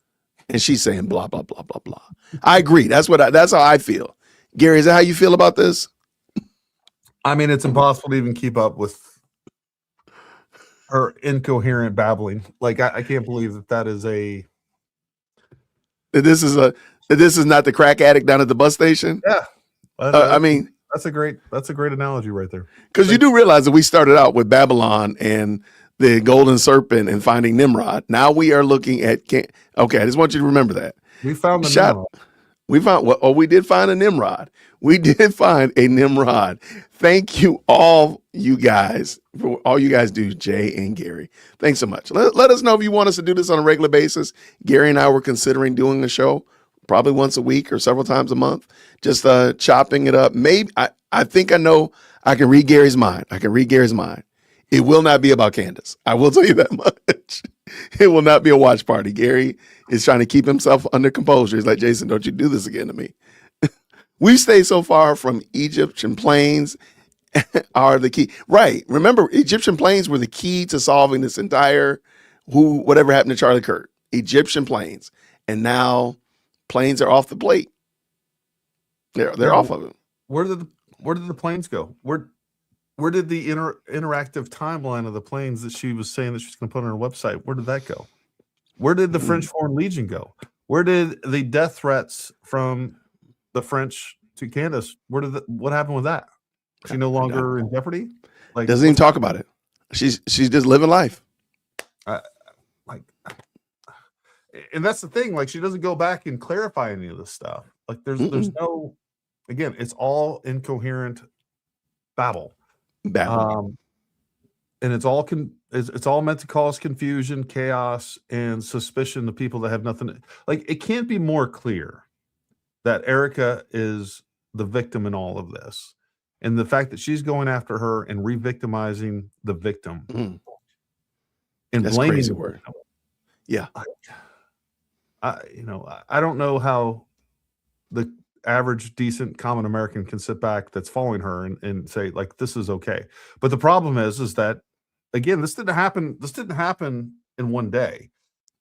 A: and she's saying blah, blah, blah, blah, blah. I agree. That's how I feel. Gary, is that how you feel about this?
B: I mean, it's impossible to even keep up with her incoherent babbling. Like, I can't believe that is a.
A: This is not the crack addict down at the bus station.
B: Yeah.
A: I mean,
B: that's a great analogy right there.
A: Because you do realize that we started out with Babylon and the golden serpent and finding Nimrod. Now we are looking at okay. I just want you to remember that
B: We found the Nimrod.
A: We did find a Nimrod. We did find a Nimrod. Thank you all, you guys, for all you guys do, Jay and Gary. Thanks so much. Let us know if you want us to do this on a regular basis. Gary and I were considering doing a show probably once a week or several times a month, just chopping it up. Maybe I think I know I can read Gary's mind. It will not be about Candace. I will tell you that much. It will not be a watch party. Gary is trying to keep himself under composure. He's like, Jason, don't you do this again to me. We've stayed so far from Egyptian planes are the key. Right. Remember, Egyptian planes were the key to solving this entire whatever happened to Charlie Kirk. Egyptian planes. And now planes are off the plate. They're off of it.
B: Where did the planes go? Where did the interactive timeline of the planes that she was saying that she's going to put on her website? Where did that go? Where did the French Foreign Legion go? Where did the death threats from the French to Candace? What happened with that? Is she no longer in jeopardy? Like,
A: doesn't even talk about it. She's just living life.
B: And that's the thing. Like, she doesn't go back and clarify any of this stuff. Like, there's no. Again, it's all incoherent babble.
A: badly.
B: And it's all meant to cause confusion, chaos, and suspicion to people that have nothing. Like, it can't be more clear that Erica is the victim in all of this, and the fact that she's going after her and re-victimizing the victim and
A: That's
B: blaming
A: crazy
B: the
A: word.
B: victim.
A: Yeah.
B: I don't know how the average, decent, common American can sit back that's following her and say, like, this is okay. But the problem is that, again, this didn't happen in one day.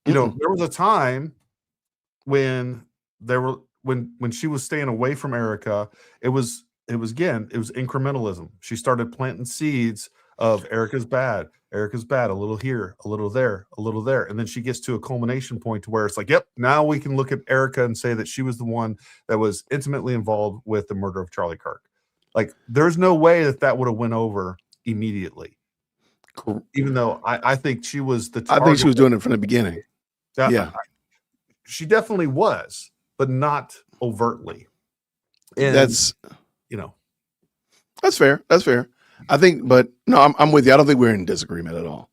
B: There was a time when when she was staying away from Erica, it was incrementalism. She started planting seeds of Erica's bad, a little here, a little there, a little there. And then she gets to a culmination point to where it's like, yep, now we can look at Erica and say that she was the one that was intimately involved with the murder of Charlie Kirk. Like, there's no way that would have went over immediately. Even though I think she was the target.
A: I think she was doing it from the beginning. Yeah.
B: She definitely was, but not overtly. And
A: that's fair. That's fair. I think, but no, I'm with you. I don't think we're in disagreement at all.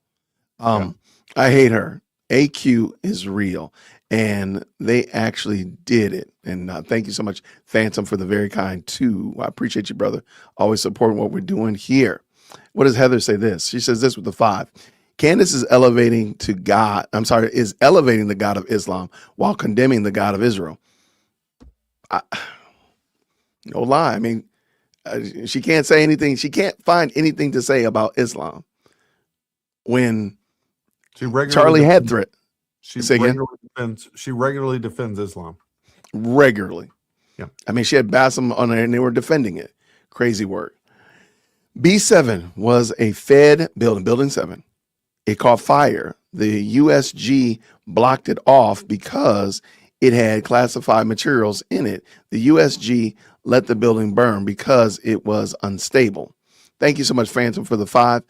A: I hate her. AQ is real, and they actually did it. And thank you so much, Phantom, for the very kind too. I appreciate you, brother. Always supporting what we're doing here. What does Heather say this? She says this with the 5. Candace is elevating the God of Islam while condemning the God of Israel. No lie. I mean, she can't say anything. She can't find anything to say about Islam when Charlie had threat.
B: She regularly defends Islam.
A: Regularly.
B: Yeah.
A: I mean, she had Bassem on there and they were defending it. Crazy work. B7 was a Fed building, Building 7. It caught fire. The USG blocked it off because it had classified materials in it. The USG let the building burn because it was unstable. Thank you so much, Phantom, for the 5.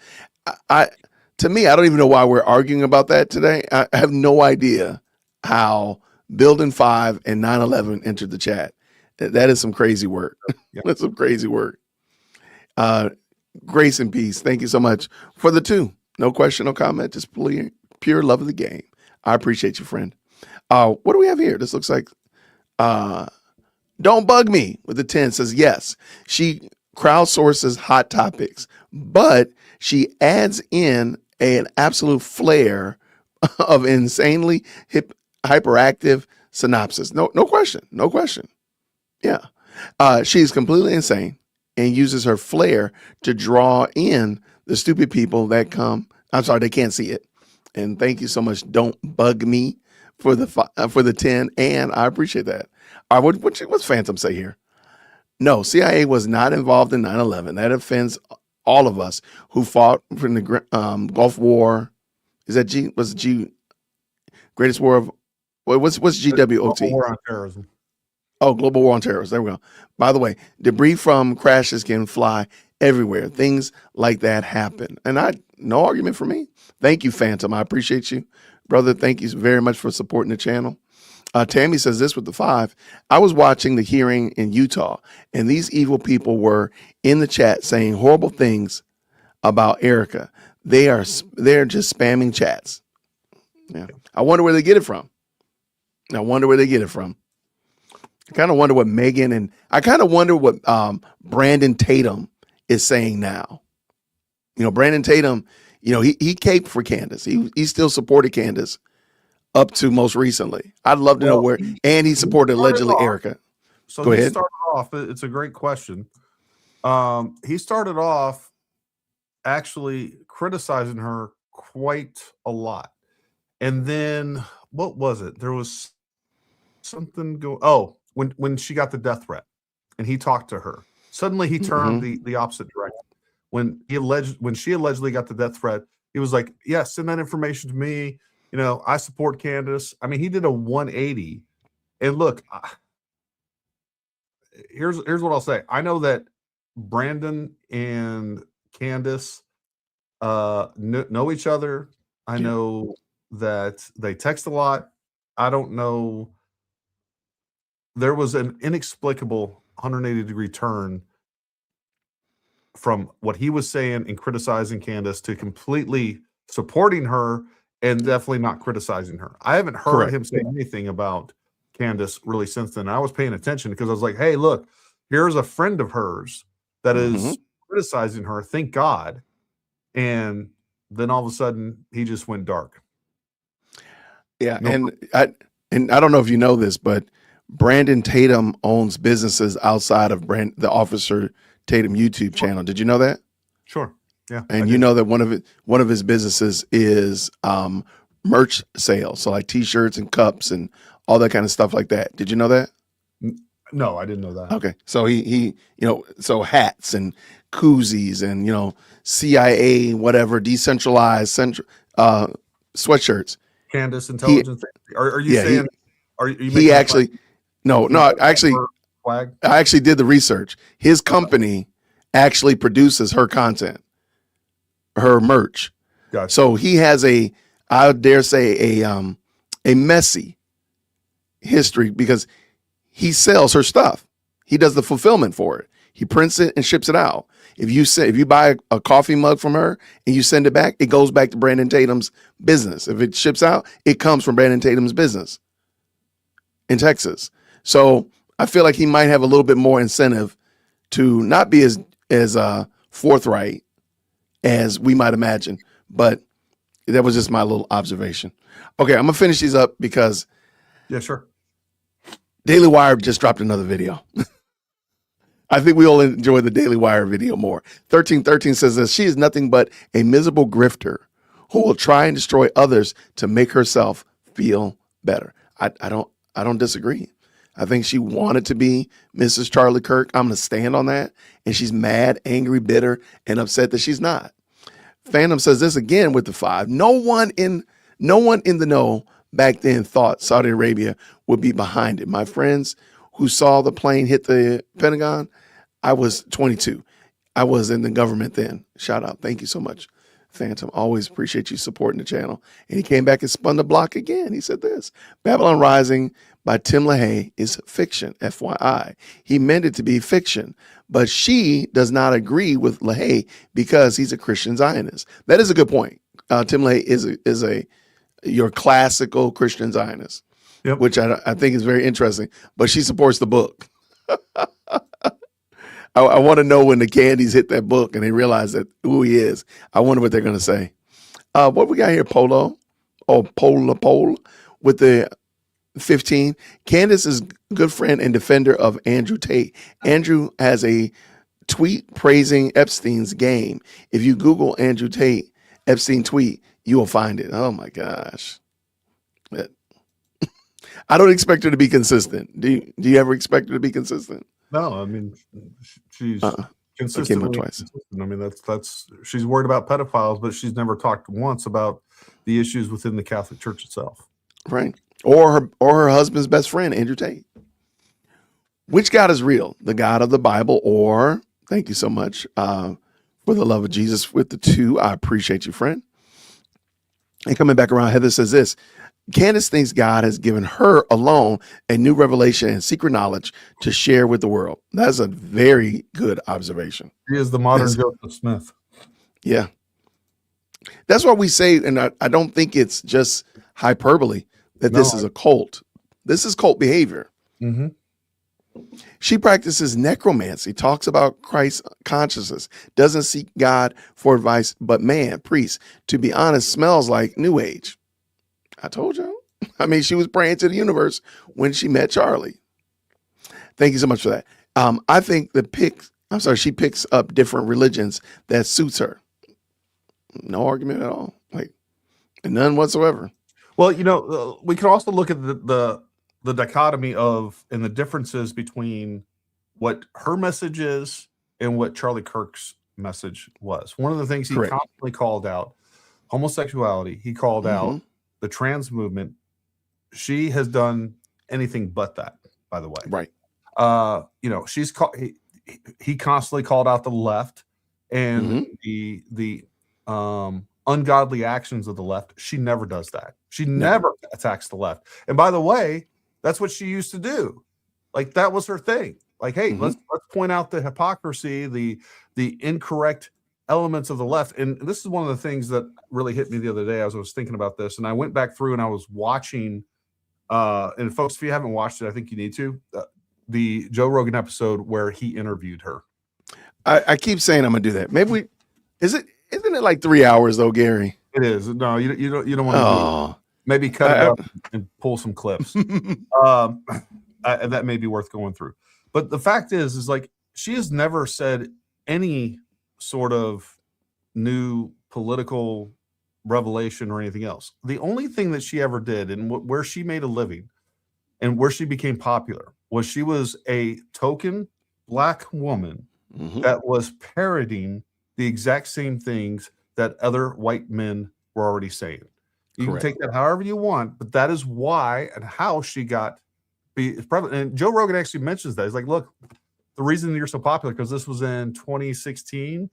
A: To me, I don't even know why we're arguing about that today. I have no idea how Building 5 and 9/11 entered the chat. That is some crazy work.
B: Yeah.
A: That's some crazy work. Grace and peace. Thank you so much for the 2. No question, no comment, just pure love of the game. I appreciate you, friend. What do we have here? This looks like Don't Bug Me with the 10 says, yes, she crowdsources hot topics, but she adds in an absolute flair of insanely hyperactive synopsis. No question. Yeah. She's completely insane and uses her flair to draw in the stupid people that come. I'm sorry, they can't see it. And thank you so much. Don't Bug Me for the 10. And I appreciate that. All right, what's Phantom say here? No, CIA was not involved in 9/11. That offends all of us who fought from the Gulf War. Is that greatest war of what's GWOT?
B: War on terrorism.
A: Oh, global war on terrorism. There we go. By the way, debris from crashes can fly everywhere. Things like that happen. And no argument for me. Thank you, Phantom. I appreciate you, brother. Thank you very much for supporting the channel. Tammy says this with the 5. I was watching the hearing in Utah, and these evil people were in the chat saying horrible things about Erica. They're just spamming chats. Yeah. I wonder where they get it from. I kind of wonder what Megan and I kind of wonder what Brandon Tatum is saying now. Brandon Tatum, he caped for Candace. He still supported Candace up to most recently. I'd love to know where, and he supported allegedly Erica.
B: So
A: Go ahead.
B: Started off, it's a great question. He started off actually criticizing her quite a lot. And then what was it? There was something when she got the death threat and he talked to her. Suddenly he turned the opposite direction. When she allegedly got the death threat, he was like, yeah, send that information to me. I support Candace. I mean, he did a 180. And look, here's what I'll say. I know that Brandon and Candace know each other. I know that they text a lot. I don't know. There was an inexplicable 180-degree turn from what he was saying and criticizing Candace to completely supporting her and definitely not criticizing her. I haven't heard
A: Correct.
B: him say anything about Candace really since then. I was paying attention because I was like, hey, look, here's a friend of hers that is criticizing her. Thank God. And then all of a sudden he just went dark.
A: Yeah, and I don't know if you know this, but Brandon Tatum owns businesses outside of the Officer Tatum YouTube channel. Did you know that?
B: Sure. Yeah.
A: And you know that one of his businesses is merch sales, so like T-shirts and cups and all that kind of stuff like that. Did you know that?
B: No, I didn't know that.
A: Okay, so he so hats and koozies and CIA whatever decentralized sweatshirts.
B: Candace Intelligence. Are you saying? Are you?
A: He actually no. I actually did the research. His company actually produces her content, her merch.
B: Gotcha.
A: So he has I dare say a messy history because he sells her stuff. He does the fulfillment for it. He prints it and ships it out. If you buy a coffee mug from her and you send it back, it goes back to Brandon Tatum's business. If it ships out, it comes from Brandon Tatum's business in Texas. So I feel like he might have a little bit more incentive to not be as forthright as we might imagine. But that was just my little observation. Okay, I'm gonna finish these up because
B: yeah, sure.
A: Daily Wire just dropped another video. I think we all enjoy the Daily Wire video more. 1313 says that she is nothing but a miserable grifter who will try and destroy others to make herself feel better. I don't disagree. I think she wanted to be Mrs. Charlie Kirk. I'm going to stand on that. And she's mad, angry, bitter, and upset that she's not. Phantom says this again with the 5. No one in the know back then thought Saudi Arabia would be behind it. My friends who saw the plane hit the Pentagon, I was 22. I was in the government then. Shout out. Thank you so much, Phantom. Always appreciate you supporting the channel. And he came back and spun the block again. He said this: Babylon Rising by Tim LaHaye is fiction, FYI. He meant it to be fiction, but she does not agree with LaHaye because he's a Christian Zionist. That is a good point. Tim LaHaye is your classical Christian Zionist. Yep. Which I think is very interesting, but she supports the book. I want to know when the Candies hit that book and they realize that who he is. I wonder what they're going to say. What we got here, Polo with the 15. Candace is good friend and defender of Andrew Tate. Andrew has a tweet praising Epstein's game. If you Google Andrew Tate Epstein tweet, you will find it. Oh my gosh. I don't expect her to be consistent. Do you ever expect her to be consistent?
B: No, I mean she's consistently consistent. I mean that's she's worried about pedophiles, but she's never talked once about the issues within the Catholic Church itself.
A: Right. Or her husband's best friend, Andrew Tate. Which God is real? The God of the Bible, or thank you so much for the love of Jesus with the 2. I appreciate you, friend. And coming back around, Heather says this: Candace thinks God has given her alone a new revelation and secret knowledge to share with the world. That's a very good observation.
B: He is the modern Joseph Smith.
A: Yeah. That's why we say, and I don't think it's just hyperbole, that this is a cult. This is cult behavior.
B: Mm-hmm.
A: She practices necromancy, talks about Christ consciousness, doesn't seek God for advice, but man, priest, to be honest, smells like New Age. I told you. I mean, she was praying to the universe when she met Charlie. Thank you so much for that. I think she picks up different religions that suits her. No argument at all. Like none whatsoever.
B: Well, we can also look at the dichotomy of and the differences between what her message is and what Charlie Kirk's message was. One of the things he constantly called out, homosexuality. He called out the trans movement. She has done anything but that, by the way.
A: Right.
B: He constantly called out the left and the ungodly actions of the left. She never does that. She never attacks the left. And by the way, that's what she used to do. Like that was her thing. Like, hey, let's point out the hypocrisy, the incorrect elements of the left. And this is one of the things that really hit me the other day as I was thinking about this. And I went back through and I was watching, and folks, if you haven't watched it, I think you need to, the Joe Rogan episode where he interviewed her.
A: I keep saying I'm gonna do that. Maybe isn't it like 3 hours though, Gary?
B: It is. No, you don't want to do it. Maybe cut it up and pull some clips. That may be worth going through. But the fact is like she has never said any sort of new political revelation or anything else. The only thing that she ever did and where she made a living and where she became popular was she was a token Black woman that was parroting the exact same things that other white men were already saying. You can take that however you want, but that is why and how she got prevalent. And Joe Rogan actually mentions that. He's like, look, the reason you're so popular, because this was in 2016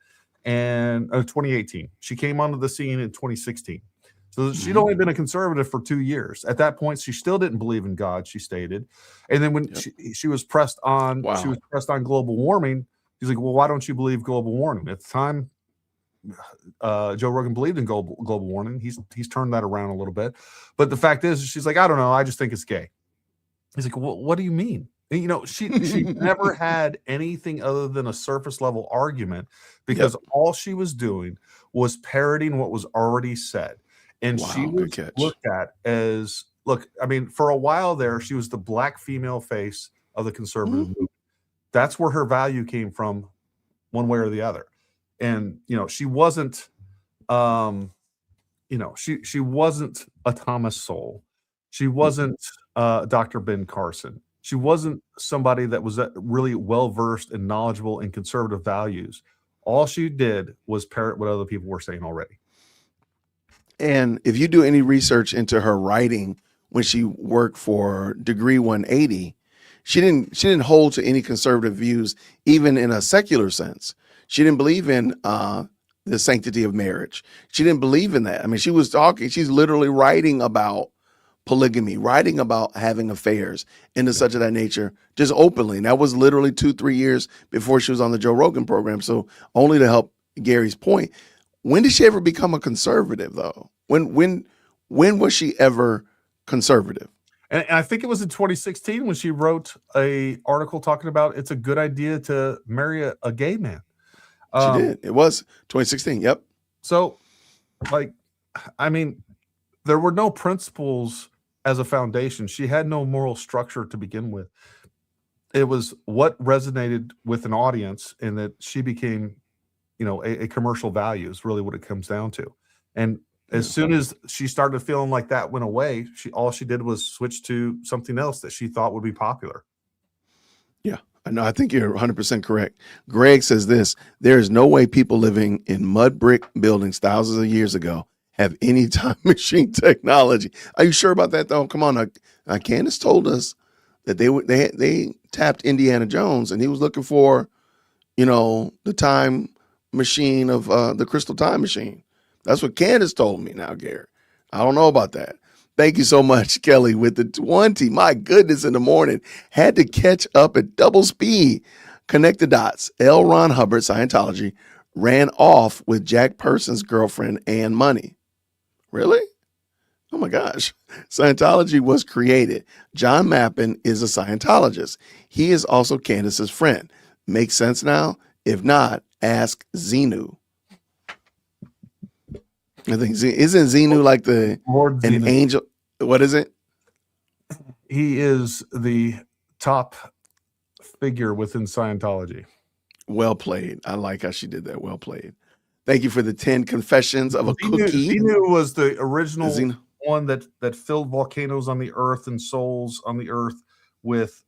B: and 2018. She came onto the scene in 2016. So she'd only been a conservative for 2 years. At that point, she still didn't believe in God, she stated. And then when she was pressed on, she was pressed on global warming. He's like, well, why don't you believe global warming? At the time, Joe Rogan believed in global warming. He's turned that around a little bit. But the fact is, she's like, I don't know. I just think it's gay. He's like, well, what do you mean? And, you know, she never had anything other than a surface level argument because all she was doing was parroting what was already said. And she was looked at as, look, I mean, for a while there, she was the Black female face of the conservative movement. That's where her value came from, one way or the other. And, you know, she wasn't, she wasn't a Thomas Sowell. She wasn't Dr. Ben Carson. She wasn't somebody that was really well-versed and knowledgeable in conservative values. All she did was parrot what other people were saying already.
A: And if you do any research into her writing when she worked for Degree 180, she didn't hold to any conservative views, even in a secular sense. She didn't believe in the sanctity of marriage. She didn't believe in that. I mean, she's literally writing about polygamy, writing about having affairs and such of that nature, just openly. And that was literally 2-3 years before she was on the Joe Rogan program. So only to help Gary's point, when did she ever become a conservative though? When was she ever conservative?
B: And I think it was in 2016 when she wrote a article talking about it's a good idea to marry a gay man.
A: She did. It was 2016. Yep.
B: So, like, I mean, there were no principles as a foundation. She had no moral structure to begin with. It was what resonated with an audience, and that she became, you know, a commercial value is really what it comes down to. And as soon as she started feeling like that went away, all she did was switch to something else that she thought would be popular.
A: Yeah, I know. I think you're 100% correct. Greg says this: there is no way people living in mud brick buildings thousands of years ago have any time machine technology. Are you sure about that though? Come on, Candace told us that they tapped Indiana Jones and he was looking for, you know, the time machine of the crystal time machine. That's what Candace told me. Now, Gary, I don't know about that. Thank you so much, Kelly, with the 20. My goodness, in the morning. Had to catch up at double speed. Connect the dots. L. Ron Hubbard, Scientology, ran off with Jack Person's girlfriend, Ann Money. Really? Oh, my gosh. Scientology was created. John Mappin is a Scientologist. He is also Candace's friend. Makes sense now? If not, ask Xenu. I think isn't Xenu like an angel? What is it?
B: He is the top figure within Scientology.
A: Well played. I like how she did that. Well played. Thank you for the 10 confessions of a cookie.
B: Xenu was the original one that filled volcanoes on the earth and souls on the earth with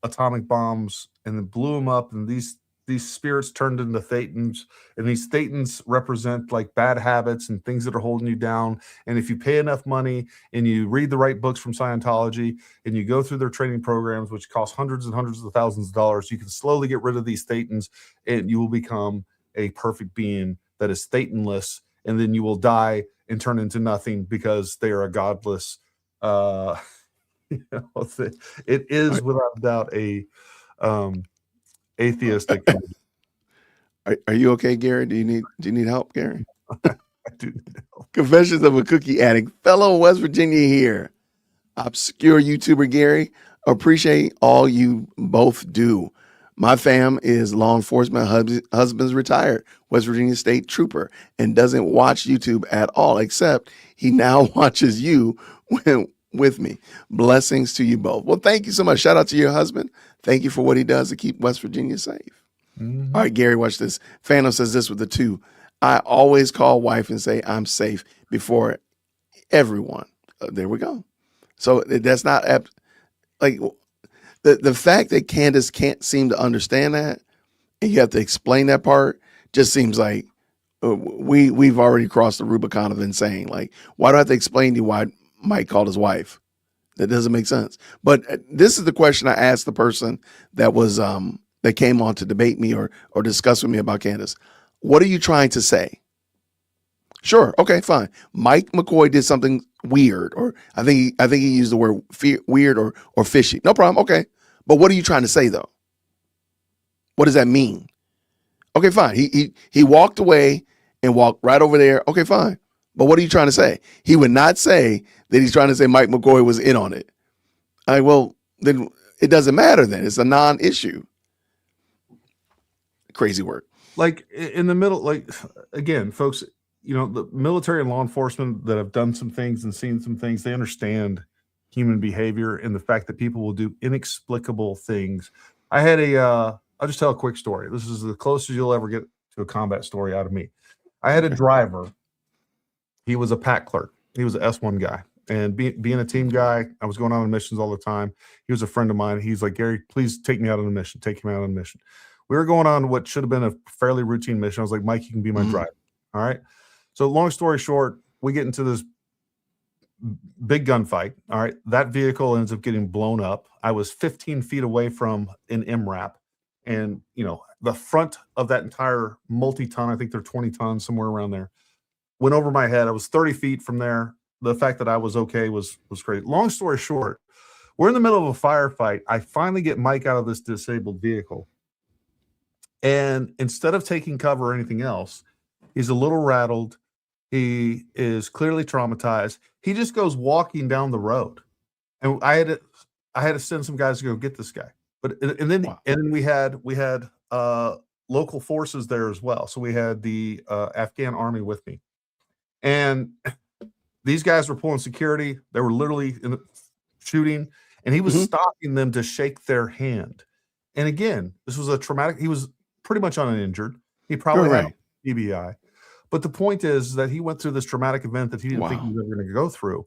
B: atomic bombs and then blew them up, and these spirits turned into thetans, and these thetans represent like bad habits and things that are holding you down. And if you pay enough money and you read the right books from Scientology and you go through their training programs, which cost hundreds and hundreds of thousands of dollars, you can slowly get rid of these thetans and you will become a perfect being that is thetanless, and then you will die and turn into nothing because they are a godless it is without doubt a atheistic.
A: Are you okay, Gary? Do you need help, Gary?
B: I do need help.
A: Confessions of a Cookie Addict. Fellow West Virginia here. Obscure YouTuber Gary. Appreciate all you both do. My fam is law enforcement. Husband's retired West Virginia State Trooper and doesn't watch YouTube at all, except he now watches you with me. Blessings to you both. Well, thank you so much. Shout out to your husband. Thank you for what he does to keep West Virginia safe.
B: Mm-hmm.
A: All right, Gary, watch this. Phantom says this with the 2. I always call wife and say I'm safe before everyone. There we go. So that's not like the fact that Candace can't seem to understand that, and you have to explain that part, just seems like we've already crossed the Rubicon of insane. Like, why do I have to explain to you why Mike called his wife? That doesn't make sense. But this is the question I asked the person that was that came on to debate me or discuss with me about Candace. What are you trying to say? Sure. Okay, fine. Mike McCoy did something weird, or I think he used the word weird or fishy. No problem. Okay. But what are you trying to say though? What does that mean? Okay, fine. He walked away and walked right over there. Okay, fine. But what are you trying to say? He would not say that he's trying to say Mike McCoy was in on it. Well, then it doesn't matter then. It's a non-issue. Crazy work.
B: Like in the middle, like again, folks, you know, the military and law enforcement that have done some things and seen some things, they understand human behavior and the fact that people will do inexplicable things. I'll just tell a quick story. This is the closest you'll ever get to a combat story out of me. I had a driver. He was a pack clerk. He was an S1 guy. And being a team guy, I was going on missions all the time. He was a friend of mine. He's like, Gary, please take me out on a mission. Take him out on a mission. We were going on what should have been a fairly routine mission. I was like, Mike, you can be my driver. All right. So long story short, we get into this big gunfight. All right. That vehicle ends up getting blown up. I was 15 feet away from an MRAP. And, you know, the front of that entire multi-ton, I think they're 20 tons, somewhere around there, went over my head. I was 30 feet from there. The fact that I was okay was great. Long story short, we're in the middle of a firefight. I finally get Mike out of this disabled vehicle. And instead of taking cover or anything else, he's a little rattled. He is clearly traumatized. He just goes walking down the road. And I had to send some guys to go get this guy. But and then we had local forces there as well. So we had the Afghan army with me. And these guys were pulling security. They were literally shooting, and he was stopping them to shake their hand. And again, this was a traumatic. He was pretty much uninjured. He probably had TBI. But the point is that he went through this traumatic event that he didn't think he was ever going to go through.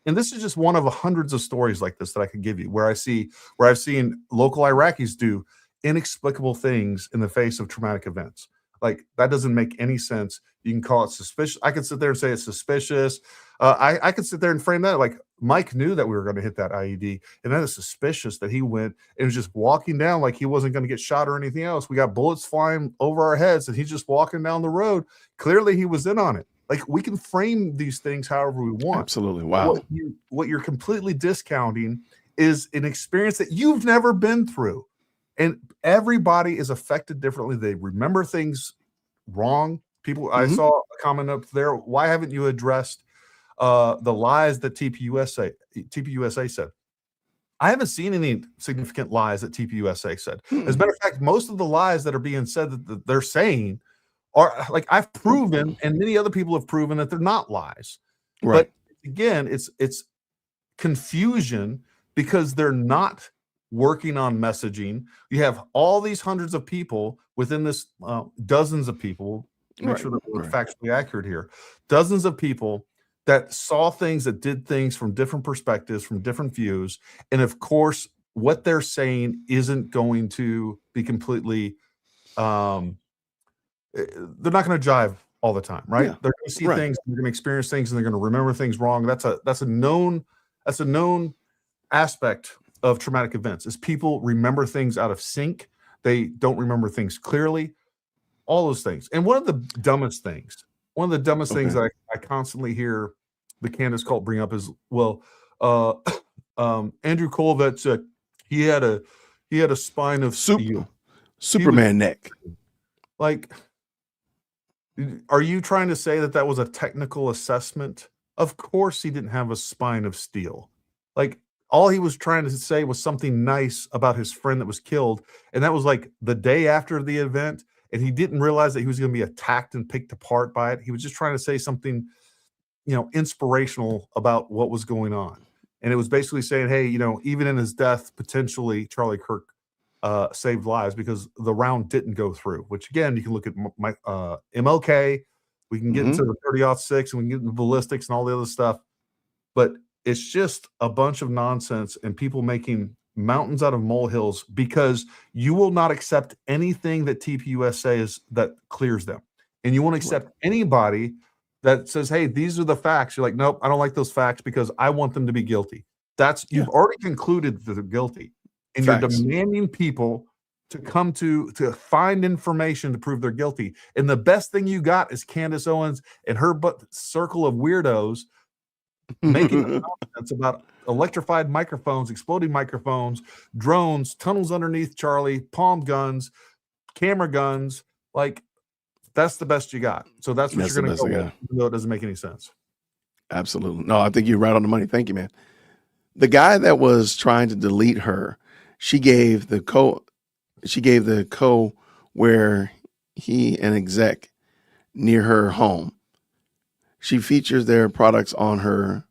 B: And this is just one of hundreds of stories like this that I could give you, where I've seen local Iraqis do inexplicable things in the face of traumatic events. Like, that doesn't make any sense. You can call it suspicious. I could sit there and say it's suspicious. I could sit there and frame that like Mike knew that we were going to hit that IED, and that is suspicious that he went and was just walking down like he wasn't going to get shot or anything else. We got bullets flying over our heads, and he's just walking down the road. Clearly, he was in on it. Like, we can frame these things however we want.
A: Absolutely. Wow.
B: What you're completely discounting is an experience that you've never been through. And everybody is affected differently. They remember things wrong. People, I saw a comment up there. Why haven't you addressed the lies that TPUSA said? I haven't seen any significant lies that TPUSA said. As a matter of fact, most of the lies that are being said that they're saying are, like, I've proven, and many other people have proven that they're not lies. Right. But again, it's confusion because they're not working on messaging. You have all these hundreds of people within this, dozens of people. Make sure that we're factually accurate here. Dozens of people that saw things, that did things from different perspectives, from different views. And of course, what they're saying isn't going to be completely, they're not going to jive all the time, right? Yeah. They're going to see things, they're going to experience things, and they're going to remember things wrong. That's a known aspect of traumatic events, is people remember things out of sync. They don't remember things clearly. All those things. And one of the dumbest things that I constantly hear the Candace cult bring up is, well, Andrew Colvett said he had a spine of
A: soup.
B: steel.
A: Superman neck.
B: Like, are you trying to say that that was a technical assessment? Of course he didn't have a spine of steel. Like, all he was trying to say was something nice about his friend that was killed, and that was like the day after the event, and he didn't realize that he was going to be attacked and picked apart by it. He was just trying to say something, inspirational about what was going on. And it was basically saying, hey, even in his death, potentially Charlie Kirk saved lives because the round didn't go through, which again, you can look at my MLK, we can get into the 30-06 and we can get into ballistics and all the other stuff, but it's just a bunch of nonsense and people making mountains out of molehills because you will not accept anything that TPUSA says that clears them. And you won't accept anybody that says, hey, these are the facts. You're like, nope, I don't like those facts because I want them to be guilty. You've already concluded that they're guilty. And you're demanding people to come to find information to prove they're guilty. And the best thing you got is Candace Owens and her circle of weirdos making nonsense about electrified microphones, exploding microphones, drones, tunnels underneath Charlie, palm guns, camera guns. Like, that's the best you got. So that's what you're going to go with, even though it doesn't make any sense.
A: Absolutely. No, I think you're right on the money. Thank you, man. The guy that was trying to delete her, she gave the code where he an exec near her home. She features their products on her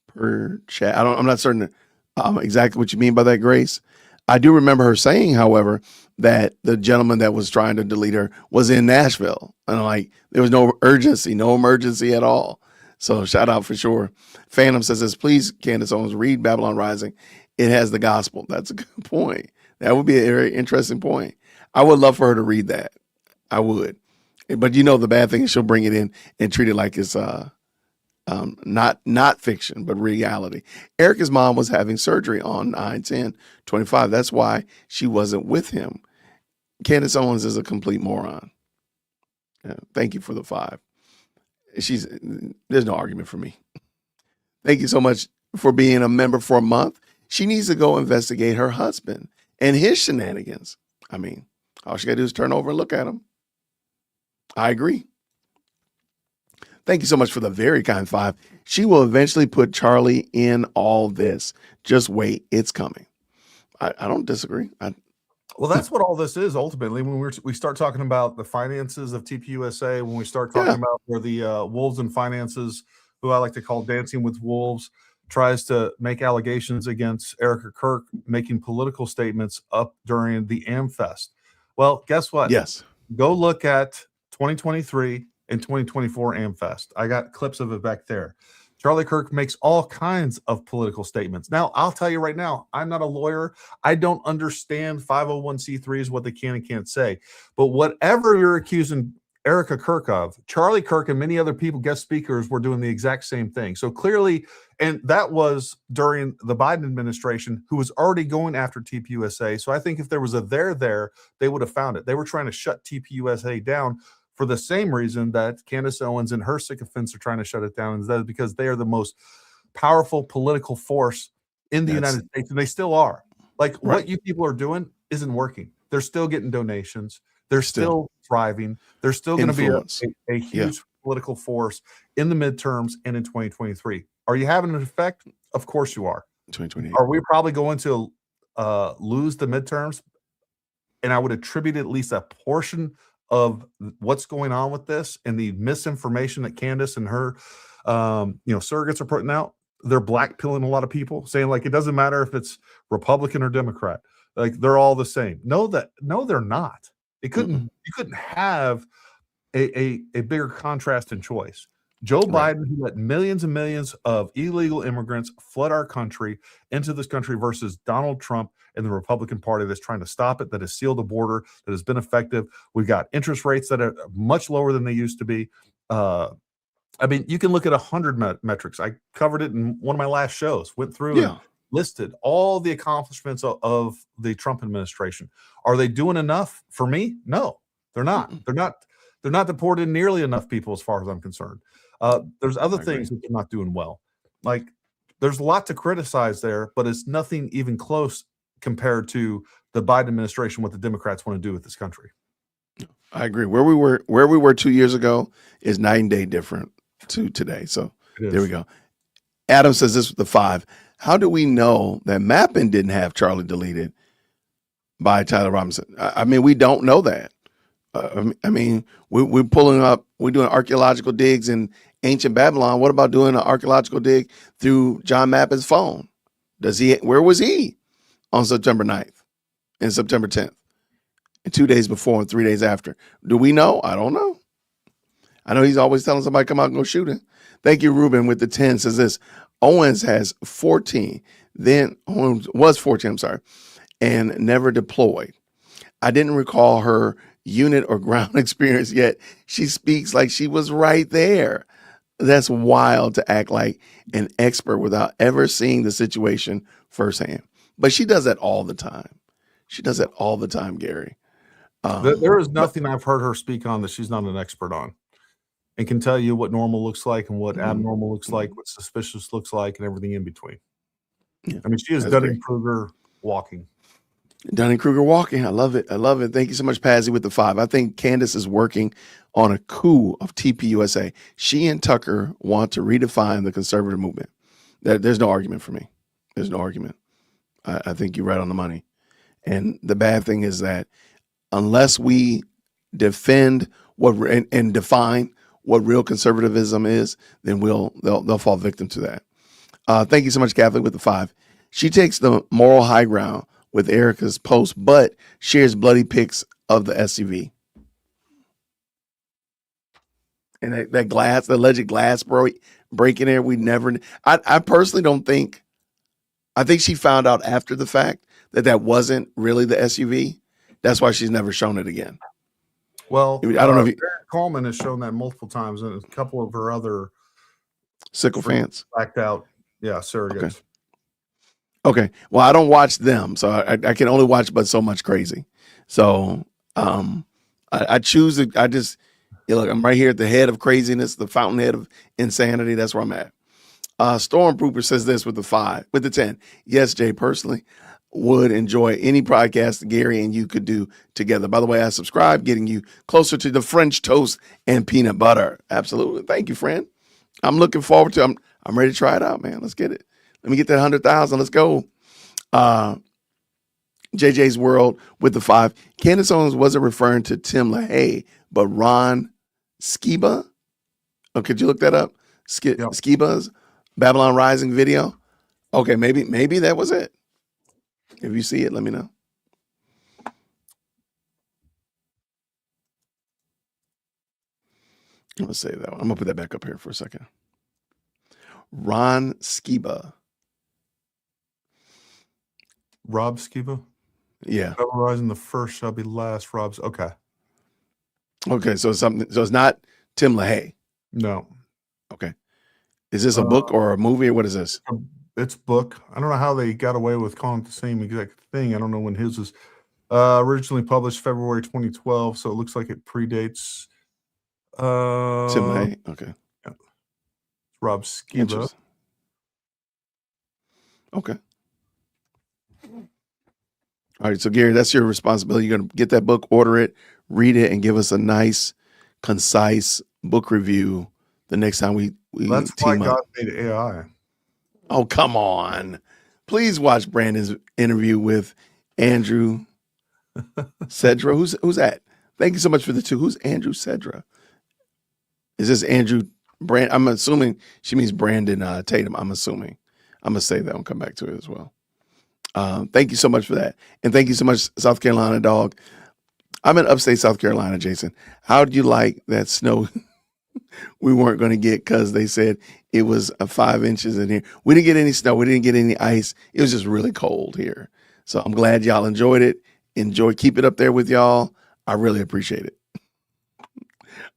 A: per chat. I'm not certain exactly what you mean by that, Grace. I do remember her saying, however, that the gentleman that was trying to delete her was in Nashville. And like, there was no urgency, no emergency at all. So shout out for sure. Phantom says, please, Candace Owens, read Babylon Rising. It has the gospel. That's a good point. That would be a very interesting point. I would love for her to read that. I would. But the bad thing is she'll bring it in and treat it like it's not fiction, but reality. Erica's mom was having surgery on 9/10/25. That's why she wasn't with him. Candace Owens is a complete moron. Thank you for the 5. There's no argument for me. Thank you so much for being a member for a month. She needs to go investigate her husband and his shenanigans. I mean, all she got to do is turn over and look at him. I agree. Thank you so much for the very kind 5. She will eventually put Charlie in all this. Just wait. It's coming. I don't disagree.
B: Well, that's what all this is ultimately. When we start talking about the finances of TPUSA, when we start talking about where the Wolves and Finances, who I like to call Dancing with Wolves, tries to make allegations against Erica Kirk, making political statements up during the AmFest. Well, guess what?
A: Yes.
B: Go look at 2023 and 2024 AmFest. I got clips of it back there. Charlie Kirk makes all kinds of political statements. Now, I'll tell you right now, I'm not a lawyer. I don't understand 501c3s, what they can and can't say. But whatever you're accusing Erica Kirk of, Charlie Kirk and many other people, guest speakers, were doing the exact same thing. So clearly, and that was during the Biden administration, who was already going after TPUSA. So I think if there was a there, they would have found it. They were trying to shut TPUSA down for the same reason that Candace Owens and her sycophants are trying to shut it down, and that is because they are the most powerful political force in the United States, and they still are. Like, what you people are doing isn't working. They're still getting donations. They're still thriving. They're still going to be a huge political force in the midterms and in 2023. Are you having an effect? Of course you are.
A: 2028.
B: Are we probably going to lose the midterms? And I would attribute at least a portion of what's going on with this and the misinformation that Candace and her surrogates are putting out. They're blackpilling a lot of people, saying like it doesn't matter if it's Republican or Democrat, like they're all the same. No, they're not. It couldn't you couldn't have a bigger contrast in choice. Joe Biden, who let millions and millions of illegal immigrants flood our country into this country, versus Donald Trump and the Republican Party that's trying to stop it, that has sealed the border, that has been effective. We've got interest rates that are much lower than they used to be. I mean, you can look at 100 metrics. I covered it in one of my last shows, went through and listed all the accomplishments of the Trump administration. Are they doing enough for me? No, they're not. They're not deporting nearly enough people as far as I'm concerned. There's other things that they're not doing well. Like, there's a lot to criticize there, but it's nothing even close compared to the Biden administration, what the Democrats want to do with this country.
A: I agree. Where we were 2 years ago is night and day different to today. So there we go. Adam says this with the 5. How do we know that Mappin didn't have Charlie deleted by Tyler Robinson? I mean, we don't know that. I mean, we're pulling up, we're doing archaeological digs in ancient Babylon. What about doing an archaeological dig through John Mappin's phone? Where was he on September 9th and September 10th? And 2 days before and 3 days after. Do we know? I don't know. I know he's always telling somebody come out and go shooting. Thank you, Ruben, with the 10 says this. Owens has 14. Then Owens was 14, I'm sorry, and never deployed. I didn't recall her unit or ground experience yet. She speaks like she was right there. That's wild to act like an expert without ever seeing the situation firsthand. But she does that all the time. She does that all the time, Gary.
B: There is nothing I've heard her speak on that she's not an expert on, and can tell you what normal looks like and what abnormal looks like, what suspicious looks like, and everything in between.
A: Yeah,
B: I mean, she is Dunning-Kruger walking.
A: Dunning-Kruger walking. I love it. I love it. Thank you so much, Pazzy, with the 5. I think Candace is working on a coup of TPUSA. She and Tucker want to redefine the conservative movement. There's no argument for me. There's no argument. I think you're right on the money. And the bad thing is that unless we defend and define what real conservatism is, then they'll fall victim to that. Thank you so much, Catholic, with the 5. She takes the moral high ground with Erica's post, but shares bloody pics of the SUV. And the alleged glass break in there, I personally don't think, I think she found out after the fact that wasn't really the SUV. That's why she's never shown it again.
B: Well,
A: I don't know if
B: Coleman has shown that multiple times, and a couple of her other
A: sycophants
B: blacked out. Yeah, surrogates.
A: Okay. Well, I don't watch them, so I can only watch but so much crazy. So I choose to. Look, I'm right here at the head of craziness, the fountainhead of insanity. That's where I'm at. Stormtrooper says this with the 10. Yes, Jay, personally would enjoy any podcast Gary and you could do together. By the way, I subscribe, getting you closer to the French toast and peanut butter. Absolutely. Thank you, friend. I'm looking forward to it. I'm ready to try it out, man. Let's get it. Let me get that 100,000. Let's go. JJ's World with the 5. Candace Owens wasn't referring to Tim LaHaye, but Ron Skiba. Oh, could you look that up? Skiba's Babylon Rising video. Okay, maybe that was it. If you see it, let me know. Let's save that one. I'm gonna put that back up here for a second. Ron Skiba.
B: Rob Skiba?
A: Yeah.
B: Rising the first shall be last. Rob's okay.
A: Okay, so it's not Tim LaHaye.
B: No.
A: Okay. Is this a book or a movie or what is this?
B: It's book. I don't know how they got away with calling it the same exact thing. I don't know when his was originally published February 2012, so it looks like it predates
A: Tim LaHaye. Okay.
B: Yeah. Rob Skiba.
A: Okay. All right, so Gary, that's your responsibility. You're going to get that book, order it, read it, and give us a nice, concise book review the next time we
B: That's
A: team
B: why
A: up.
B: God made AI.
A: Oh, come on. Please watch Brandon's interview with Andrew Cedra. Who's that? Thank you so much for the 2. Who's Andrew Cedra? Is this Andrew Brand? I'm assuming she means Brandon Tatum. I'm assuming. I'm going to say that and come back to it as well. Thank you so much for that. And thank you so much, South Carolina dog. I'm in upstate South Carolina, Jason. How do you like that snow we weren't going to get because they said it was 5 inches in here? We didn't get any snow. We didn't get any ice. It was just really cold here. So I'm glad y'all enjoyed it. Keep it up there with y'all. I really appreciate it.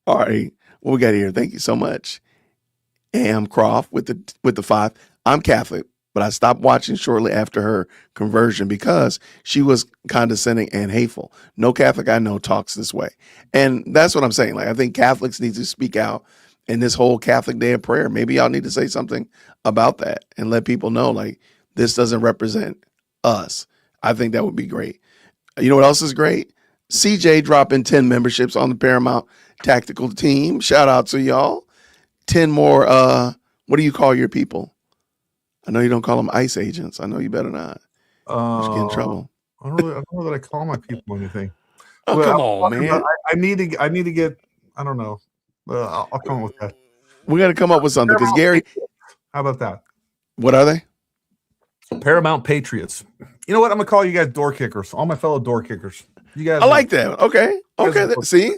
A: All right. What we got here? Thank you so much. Am Croft with the 5. I'm Catholic, but I stopped watching shortly after her conversion because she was condescending and hateful. No Catholic I know talks this way. And that's what I'm saying. Like, I think Catholics need to speak out in this whole Catholic Day of Prayer. Maybe y'all need to say something about that and let people know, like, this doesn't represent us. I think that would be great. You know what else is great? CJ dropping 10 memberships on the Paramount Tactical Team. Shout out to y'all. 10 more. What do you call your people? I know you don't call them ICE agents. I know you better not. Just get in trouble.
B: I don't know that I call my people anything.
A: Oh,
B: well,
A: come on, man.
B: I need to get. I don't know. I'll come up with that.
A: We got to come up with something because Gary.
B: How about that?
A: What are they?
B: Paramount Patriots. You know what? I'm gonna call you guys door kickers. All my fellow door kickers. You guys.
A: I like that. Okay. See,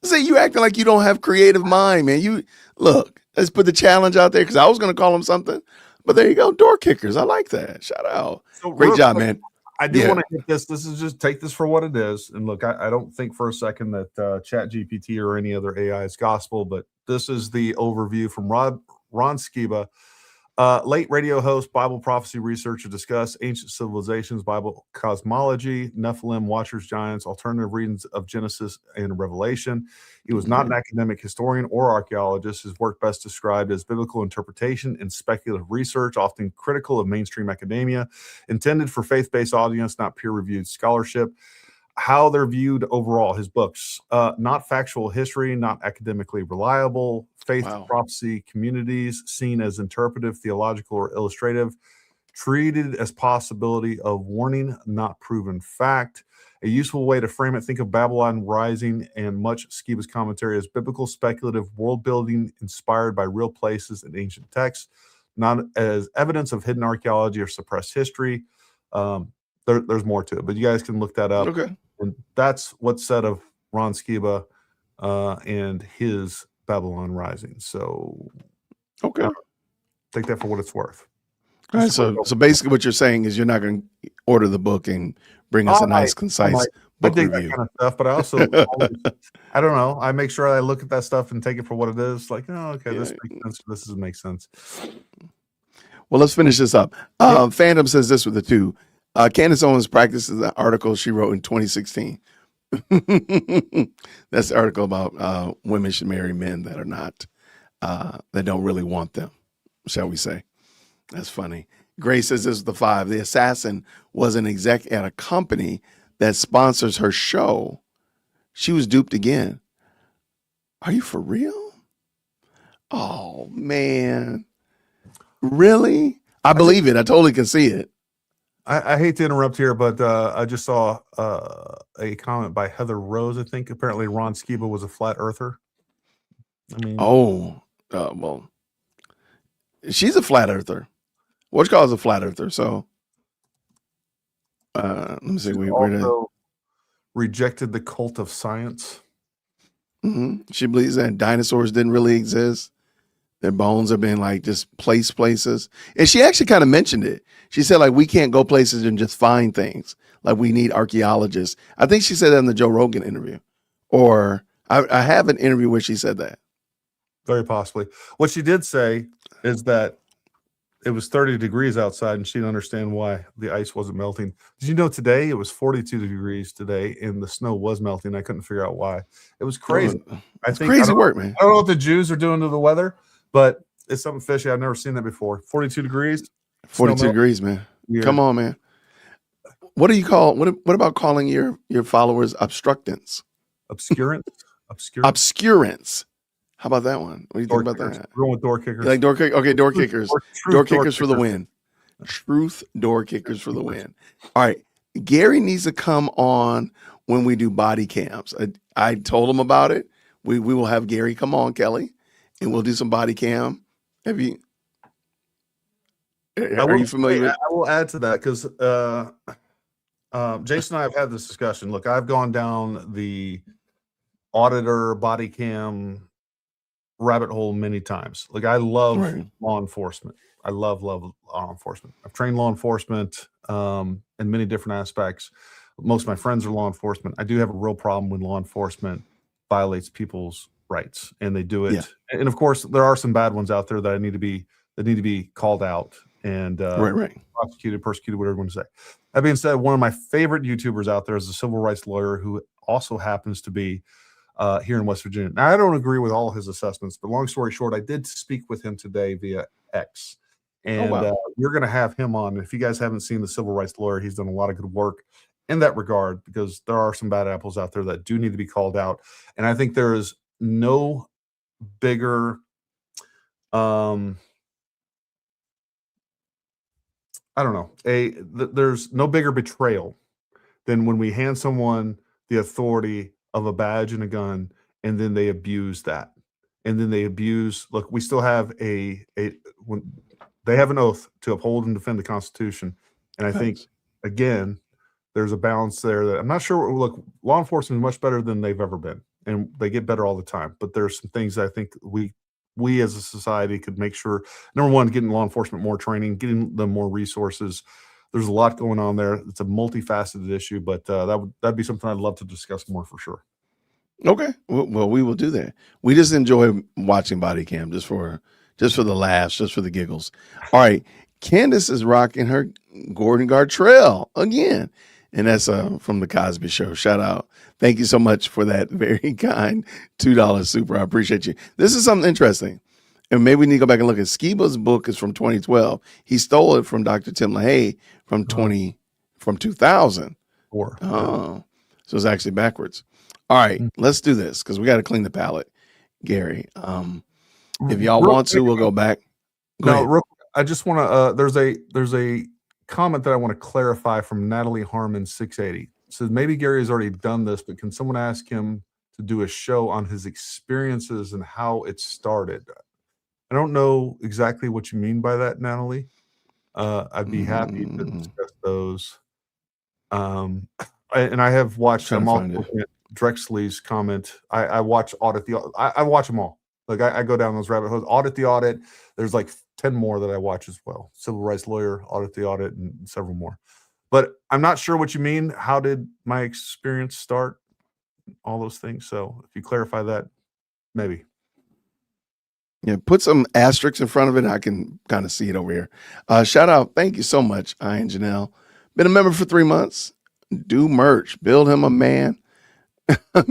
A: you acting like you don't have creative mind, man. You look. Let's put the challenge out there because I was gonna call them something, but there you go, door kickers. I like that. Shout out.
B: So
A: great job, man.
B: I do want to hit this. This is just take this for what it is. And look, I don't think for a second that Chat GPT or any other AI is gospel, but this is the overview from Ron Skiba, late radio host, Bible prophecy researcher, discuss ancient civilizations, Bible cosmology, Nephilim, Watchers, Giants, alternative readings of Genesis and Revelation. He was not an academic historian or archaeologist. His work best described as biblical interpretation and speculative research, often critical of mainstream academia, intended for faith-based audience, not peer-reviewed scholarship. How they're viewed overall, his books, not factual history, not academically reliable, faith, prophecy, communities, seen as interpretive, theological, or illustrative, treated as possibility of warning, not proven fact. A useful way to frame it, think of Babylon Rising and much Skiba's commentary as biblical speculative world building inspired by real places and ancient texts, not as evidence of hidden archaeology or suppressed history. There's more to it, but you guys can look that up.
A: Okay.
B: And that's what's said of Ron Skiba and his Babylon Rising. So,
A: okay,
B: take that for what it's worth.
A: All right. So basically, what you're saying is you're not going to order the book and bring us a nice, concise book review.
B: That kind of stuff, but I also, I don't know. I make sure I look at that stuff and take it for what it is. Like, oh, okay, this makes sense. This doesn't make sense.
A: Well, let's finish this up. Phantom says this with the two. Candace Owens practices an article she wrote in 2016. That's the article about women should marry men that are not, that don't really want them, shall we say. That's funny. Grace says this is the 5. The assassin was an exec at a company that sponsors her show. She was duped again. Are you for real? Oh, man. Really? I believe it. I totally can see it.
B: I hate to interrupt here, but I just saw a comment by Heather Rose. I think apparently Ron Skiba was a flat earther. I mean,
A: well, she's a flat earther. What calls a flat earther? So, let me see. We also
B: rejected the cult of science.
A: Mm-hmm. She believes that dinosaurs didn't really exist. Their bones are being like just placed places. And she actually kind of mentioned it. She said like, we can't go places and just find things. Like we need archaeologists. I think she said that in the Joe Rogan interview, or I have an interview where she said that.
B: Very possibly. What she did say is that it was 30 degrees outside and she didn't understand why the ice wasn't melting. Did you know today it was 42 degrees today and the snow was melting? I couldn't figure out why. It was crazy.
A: Crazy work, man.
B: I don't know what the Jews are doing to the weather, but it's something fishy. I've never seen that before. 42 degrees.
A: 42 degrees, man. Weird. Come on, man. What do you call, what about calling your followers obstructants?
B: Obscurants?
A: Obscurants. How about that one? What do you think about that?
B: We're going with door kickers.
A: You like door kickers? Okay, door kickers. Door kickers for the win. Truth door kickers for the win. All right. Gary needs to come on when we do body cams. I told him about it. We will have Gary come on, Kelly, and we'll do some body cam. Are you familiar with?
B: I will add to that because Jason and I have had this discussion. Look, I've gone down the auditor body cam rabbit hole many times. Like I love law enforcement. I love law enforcement. I've trained law enforcement in many different aspects. Most of my friends are law enforcement. I do have a real problem when law enforcement violates people's rights, and they do it. Yeah. And of course, there are some bad ones out there that need to be called out and prosecuted, persecuted, whatever you want to say. That being said, one of my favorite YouTubers out there is a civil rights lawyer who also happens to be here in West Virginia. Now, I don't agree with all his assessments, but long story short, I did speak with him today via X. And we're going to have him on. If you guys haven't seen the civil rights lawyer, he's done a lot of good work. in that regard, because there are some bad apples out there that do need to be called out. And I think there is no bigger, I don't know, there's no bigger betrayal than when we hand someone the authority of a badge and a gun, and then they abuse that. And then they abuse, look, we still have when they have an oath to uphold and defend the Constitution. And I think, again, there's a balance there that I'm not sure. Look, law enforcement is much better than they've ever been, and they get better all the time. But there's some things I think we as a society could make sure. Number one, getting law enforcement more training, getting them more resources. There's a lot going on there. It's a multifaceted issue, but that'd be something I'd love to discuss more for sure.
A: Okay, well, we will do that. We just enjoy watching body cam just for the laughs, just for the giggles. All right, Candace is rocking her Gordon Gartrell again, and that's from the Cosby Show. Shout out! Thank you so much for that very kind $2 super. I appreciate you. This is something interesting, and maybe we need to go back and look at Skiba's book. Is from 2012. He stole it from Dr. Tim LaHaye from 2000. Oh, so it's actually backwards. All right, let's do this because we got to clean the palate, Gary. If y'all want to, we'll go back.
B: I just want to. There's a comment that I want to clarify from Natalie Harmon 680. It says maybe Gary has already done this, but can someone ask him to do a show on his experiences and how it started? I don't know exactly what you mean by that, Natalie. I'd be happy to discuss those. And I have watched them all. Drexley's comment. I watch Audit the. I watch them all. Like I go down those rabbit holes. Audit the Audit. There's like 10 more that I watch as well. Civil Rights Lawyer, Audit the Audit, and several more. But I'm not sure what you mean. How did my experience start? All those things. So if you clarify that, maybe.
A: Yeah, put some asterisks in front of it. I can kind of see it over here. Shout out. Thank you so much, Ian Janelle. Been a member for 3 months. Do merch. Build him a man.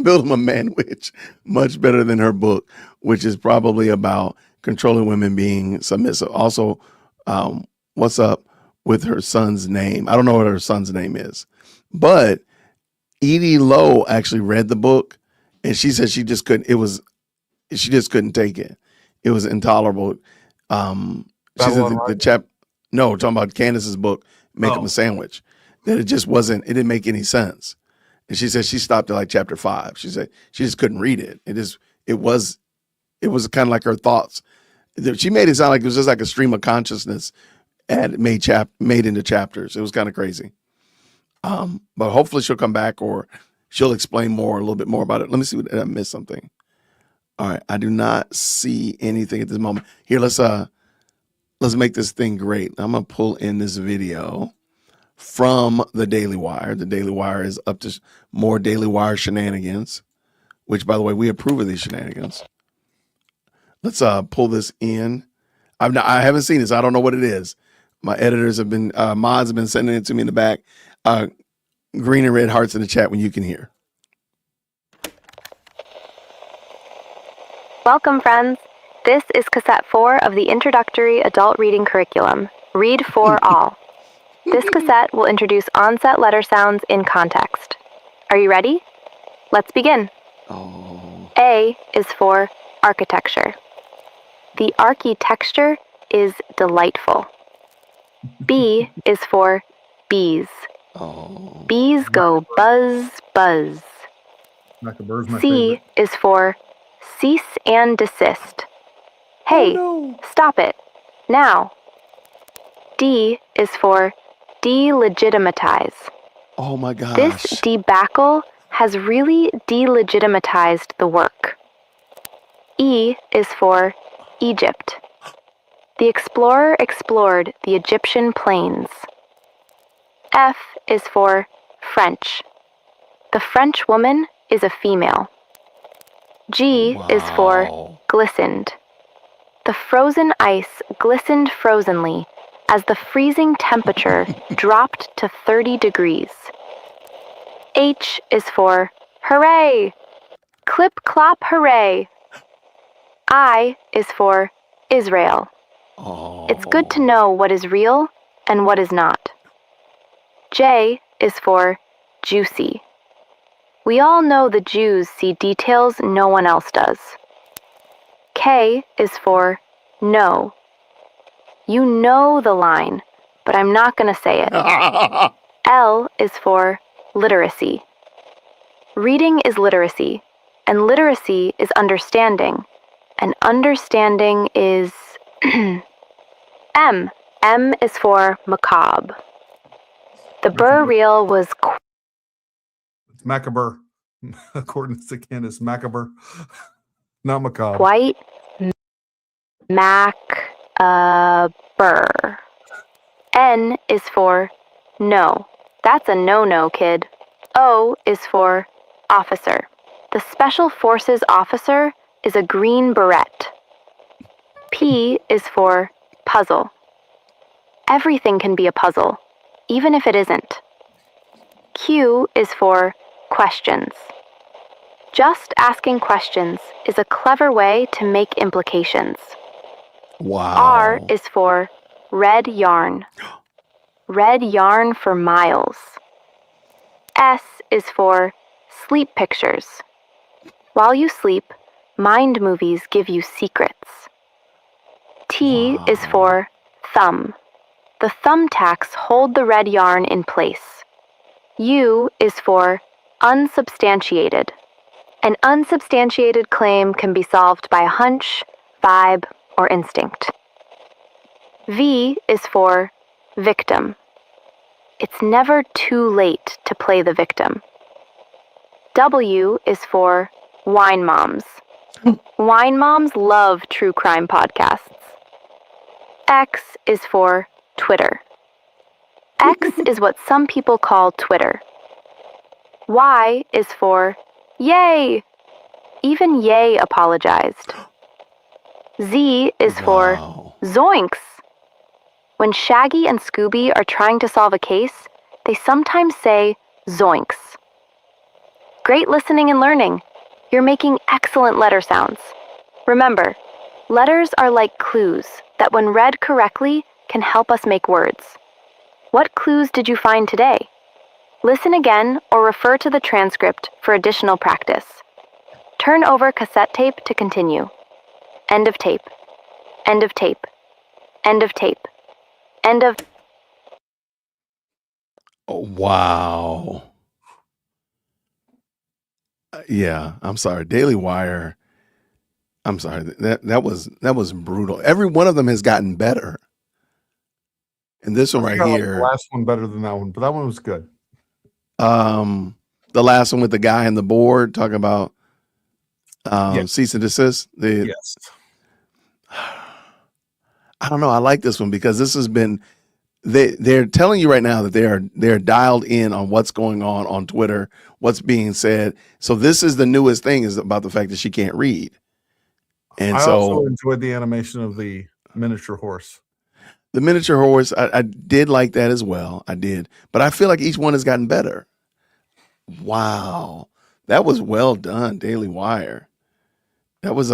A: Build him a man-witch. Much better than her book, which is probably about controlling women being submissive. Also, what's up with her son's name? I don't know what her son's name is, but Edie Lowe actually read the book, and she said she just couldn't take it. It was intolerable. She said talking about Candace's book, Make Him a Sandwich, that it just wasn't, it didn't make any sense. And she said she stopped at like chapter 5. She said she just couldn't read it. It was kind of like her thoughts. She made it sound like it was just like a stream of consciousness made into chapters. It was kind of crazy. But hopefully she'll come back or she'll explain a little bit more about it. Let me see, did I miss something? All right, I do not see anything at this moment. Here, let's make this thing great. I'm gonna pull in this video from the Daily Wire. The Daily Wire is up to more Daily Wire shenanigans, which, by the way, we approve of these shenanigans. Let's pull this in. I haven't seen this. I don't know what it is. My editors have been, mods have been sending it to me in the back. Green and red hearts in the chat when you can hear.
I: Welcome, friends. This is cassette 4 of the introductory adult reading curriculum, Read for All. This cassette will introduce onset letter sounds in context. Are you ready? Let's begin. A is for architecture. The architecture is delightful. B is for bees. Bees go buzz, buzz. C is for cease and desist. Hey, stop it. Now. D is for delegitimize.
A: Oh my gosh.
I: This debacle has really delegitimatized the work. E is for Egypt. The explorer explored the Egyptian plains. F is for French. The French woman is a female. G is for glistened. The frozen ice glistened frozenly as the freezing temperature dropped to 30 degrees. H is for hooray! Clip clop hooray! I is for Israel. It's good to know what is real and what is not. J is for juicy. We all know the Jews see details no one else does. K is for no. You know the line, but I'm not going to say it. L is for literacy. Reading is literacy, and literacy is understanding, and understanding is M. M is for macabre. The Burr reel was
B: Macabre, according to Candace, macabre, not macabre.
I: quite Burr. N is for no. That's a no-no, kid. O is for officer. The Special Forces officer is a green beret. P is for puzzle. Everything can be a puzzle, even if it isn't. Q is for questions. Just asking questions is a clever way to make implications.
A: Wow.
I: R is for red yarn. Red yarn for miles. S is for sleep pictures. While you sleep, mind movies give you secrets. T is for thumb. The thumbtacks hold the red yarn in place. U is for unsubstantiated. An unsubstantiated claim can be solved by a hunch, vibe, or instinct. V is for victim. It's never too late to play the victim. W is for wine moms. Wine moms love true crime podcasts. X is for Twitter. X is what some people call Twitter. Y is for yay. Even Yay apologized. Z is for zoinks. When Shaggy and Scooby are trying to solve a case, they sometimes say zoinks. Great listening and learning. You're making excellent letter sounds. Remember, letters are like clues that when read correctly can help us make words. What clues did you find today? Listen again or refer to the transcript for additional practice. Turn over cassette tape to continue. End of tape. End of tape. End of tape. End of...
A: Oh, wow. Yeah, I'm sorry. Daily Wire. I'm sorry. That was brutal. Every one of them has gotten better. And this one right here.
B: The last one better than that one, but that one was good.
A: The last one with the guy on the board talking about cease and desist.
B: Yes.
A: I don't know. I like this one because this has been they're telling you right now that they're dialed in on what's going on Twitter, what's being said. So this is the newest thing is about the fact that she can't read. And
B: I
A: so
B: also enjoyed the animation of the miniature horse.
A: The miniature horse, I did like that as well. I did. But I feel like each one has gotten better. Wow. That was well done, Daily Wire. That was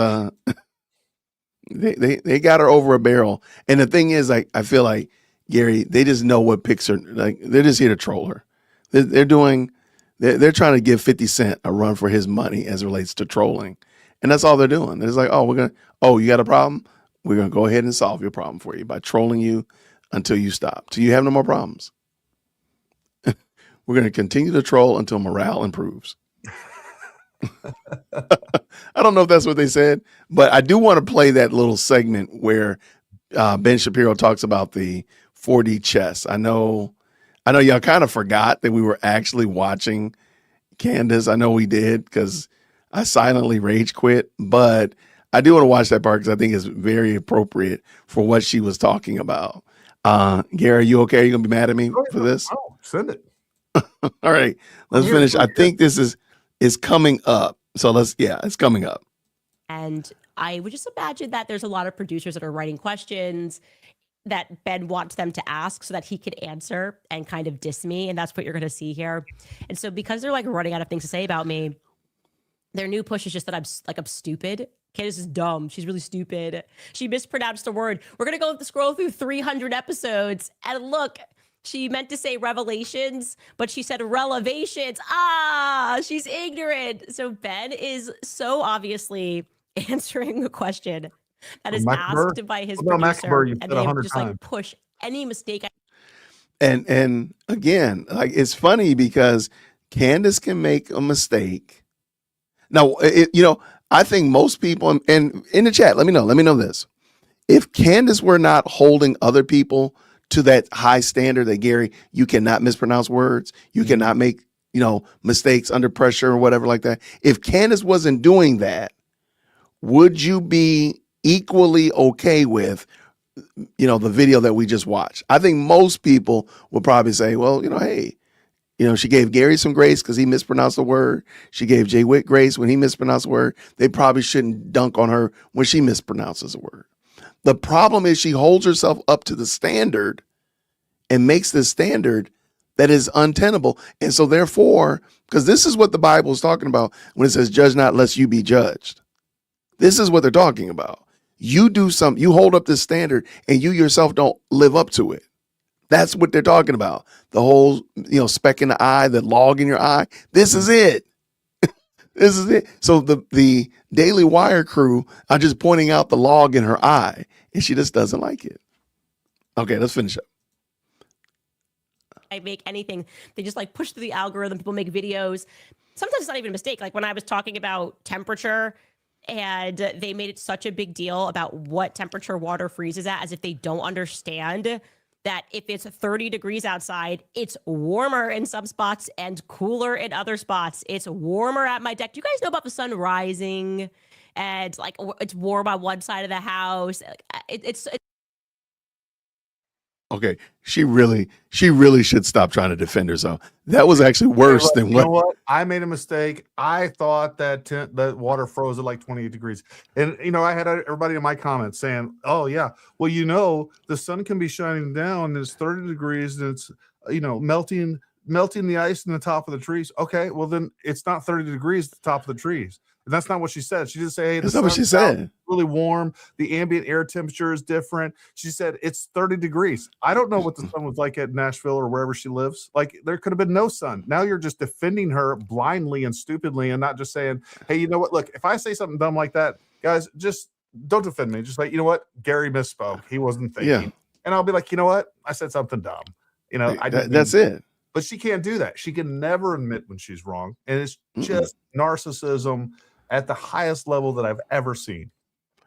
A: they got her over a barrel. And the thing is, like, I feel like, Gary, they just know what picks her. Like, they're just here to troll her. They're trying to give 50 Cent a run for his money as it relates to trolling. And that's all they're doing. They're just like, you got a problem? We're going to go ahead and solve your problem for you by trolling you until you stop, till you have no more problems. We're going to continue to troll until morale improves. I don't know if that's what they said, but I do want to play that little segment where Ben Shapiro talks about the 4D chess. I know y'all kind of forgot that we were actually watching Candace. I know we did because I silently rage quit, but I do want to watch that part because I think it's very appropriate for what she was talking about. Gary, are you okay? Are you going to be mad at me for this?
B: Oh, send it.
A: All right, let's finish. I think this is coming up. So it's coming up.
G: And I would just imagine that there's a lot of producers that are writing questions that Ben wants them to ask so that he could answer and kind of diss me. And that's what you're going to see here. And so because they're like running out of things to say about me, their new push is just that I'm stupid. Candace is dumb. She's really stupid. She mispronounced a word. We're going to scroll through 300 episodes. And look, She meant to say revelations, but she said relevations. She's ignorant. So Ben is so obviously answering a question that is asked by his producer,
B: you
G: and
B: said
G: they
B: 100
G: just
B: times.
G: like push any mistake.
A: And again, like it's funny because Candace can make a mistake. Now, I think most people, and in the chat, let me know this. If Candace were not holding other people to that high standard that Gary, you cannot mispronounce words, you cannot make, mistakes under pressure or whatever like that. If Candace wasn't doing that, would you be equally okay with the video that we just watched? I think most people would probably say, well, hey, she gave Gary some grace because he mispronounced a word. She gave Jay Witt grace when he mispronounced a word. They probably shouldn't dunk on her when she mispronounces a word. The problem is she holds herself up to the standard and makes this standard that is untenable. And so therefore, because this is what the Bible is talking about when it says, judge not lest you be judged. This is what they're talking about. You do something, you hold up this standard and you yourself don't live up to it. That's what they're talking about. The whole, speck in the eye, the log in your eye. This is it. This is it. So the Daily Wire crew are just pointing out the log in her eye, and she just doesn't like it. Okay, let's finish up.
G: I make anything. They just like push through the algorithm. People make videos. Sometimes it's not even a mistake. Like when I was talking about temperature, and they made it such a big deal about what temperature water freezes at, as if they don't understand that if it's 30 degrees outside, it's warmer in some spots and cooler in other spots. It's warmer at my deck. Do you guys know about the sun rising? And like it's warm on one side of the house. It's
A: Okay, she really should stop trying to defend herself. That was actually worse than
B: you know what? I made a mistake. I thought that that water froze at like 28 degrees. And, I had everybody in my comments saying, oh, yeah, well, the sun can be shining down and it's 30 degrees and it's, melting the ice in the top of the trees. Okay, well, then it's not 30 degrees at the top of the trees. And that's not what she said. She didn't say, hey,
A: that's not what she said.
B: Really warm. The ambient air temperature is different. She said it's 30 degrees. I don't know what the sun was like at Nashville or wherever she lives. Like there could have been no sun. Now you're just defending her blindly and stupidly and not just saying, hey, you know what? Look, if I say something dumb like that, guys, just don't defend me. Just like, you know what? Gary misspoke. He wasn't thinking.
A: Yeah.
B: And I'll be like, you know what? I said something dumb.
A: That's it.
B: But she can't do that. She can never admit when she's wrong. And it's just narcissism at the highest level that I've ever seen.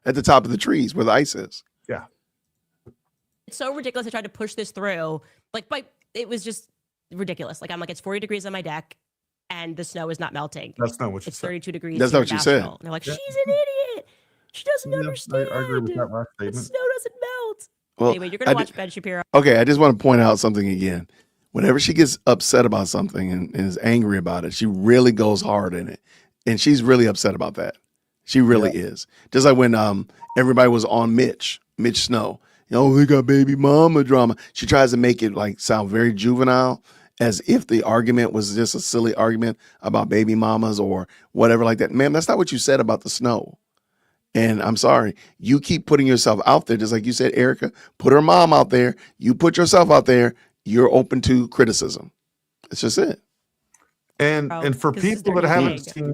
A: At the top of the trees where the ice is.
B: Yeah.
G: It's so ridiculous. I tried to push this through. It was just ridiculous. Like, I'm like, it's 40 degrees on my deck and the snow is not melting.
B: That's not what you
G: It's
B: said.
G: 32 degrees.
A: That's not what you said.
G: And they're like, she's an idiot. She doesn't understand.
B: I agree with that last
G: The
B: statement.
G: snow doesn't melt.
A: Well,
G: Anyway, you're going to watch Ben Shapiro.
A: Okay, I just want to point out something again. Whenever she gets upset about something and is angry about it, she really goes hard in it. And she's really upset about that. She really is. Just like when everybody was on Mitch Snow. They got baby mama drama. She tries to make it like sound very juvenile, as if the argument was just a silly argument about baby mamas or whatever like that. Ma'am, that's not what you said about the snow. And I'm sorry, you keep putting yourself out there, just like you said, Erica, put her mom out there. You put yourself out there. You're open to criticism. It's just it.
B: And for people that haven't seen,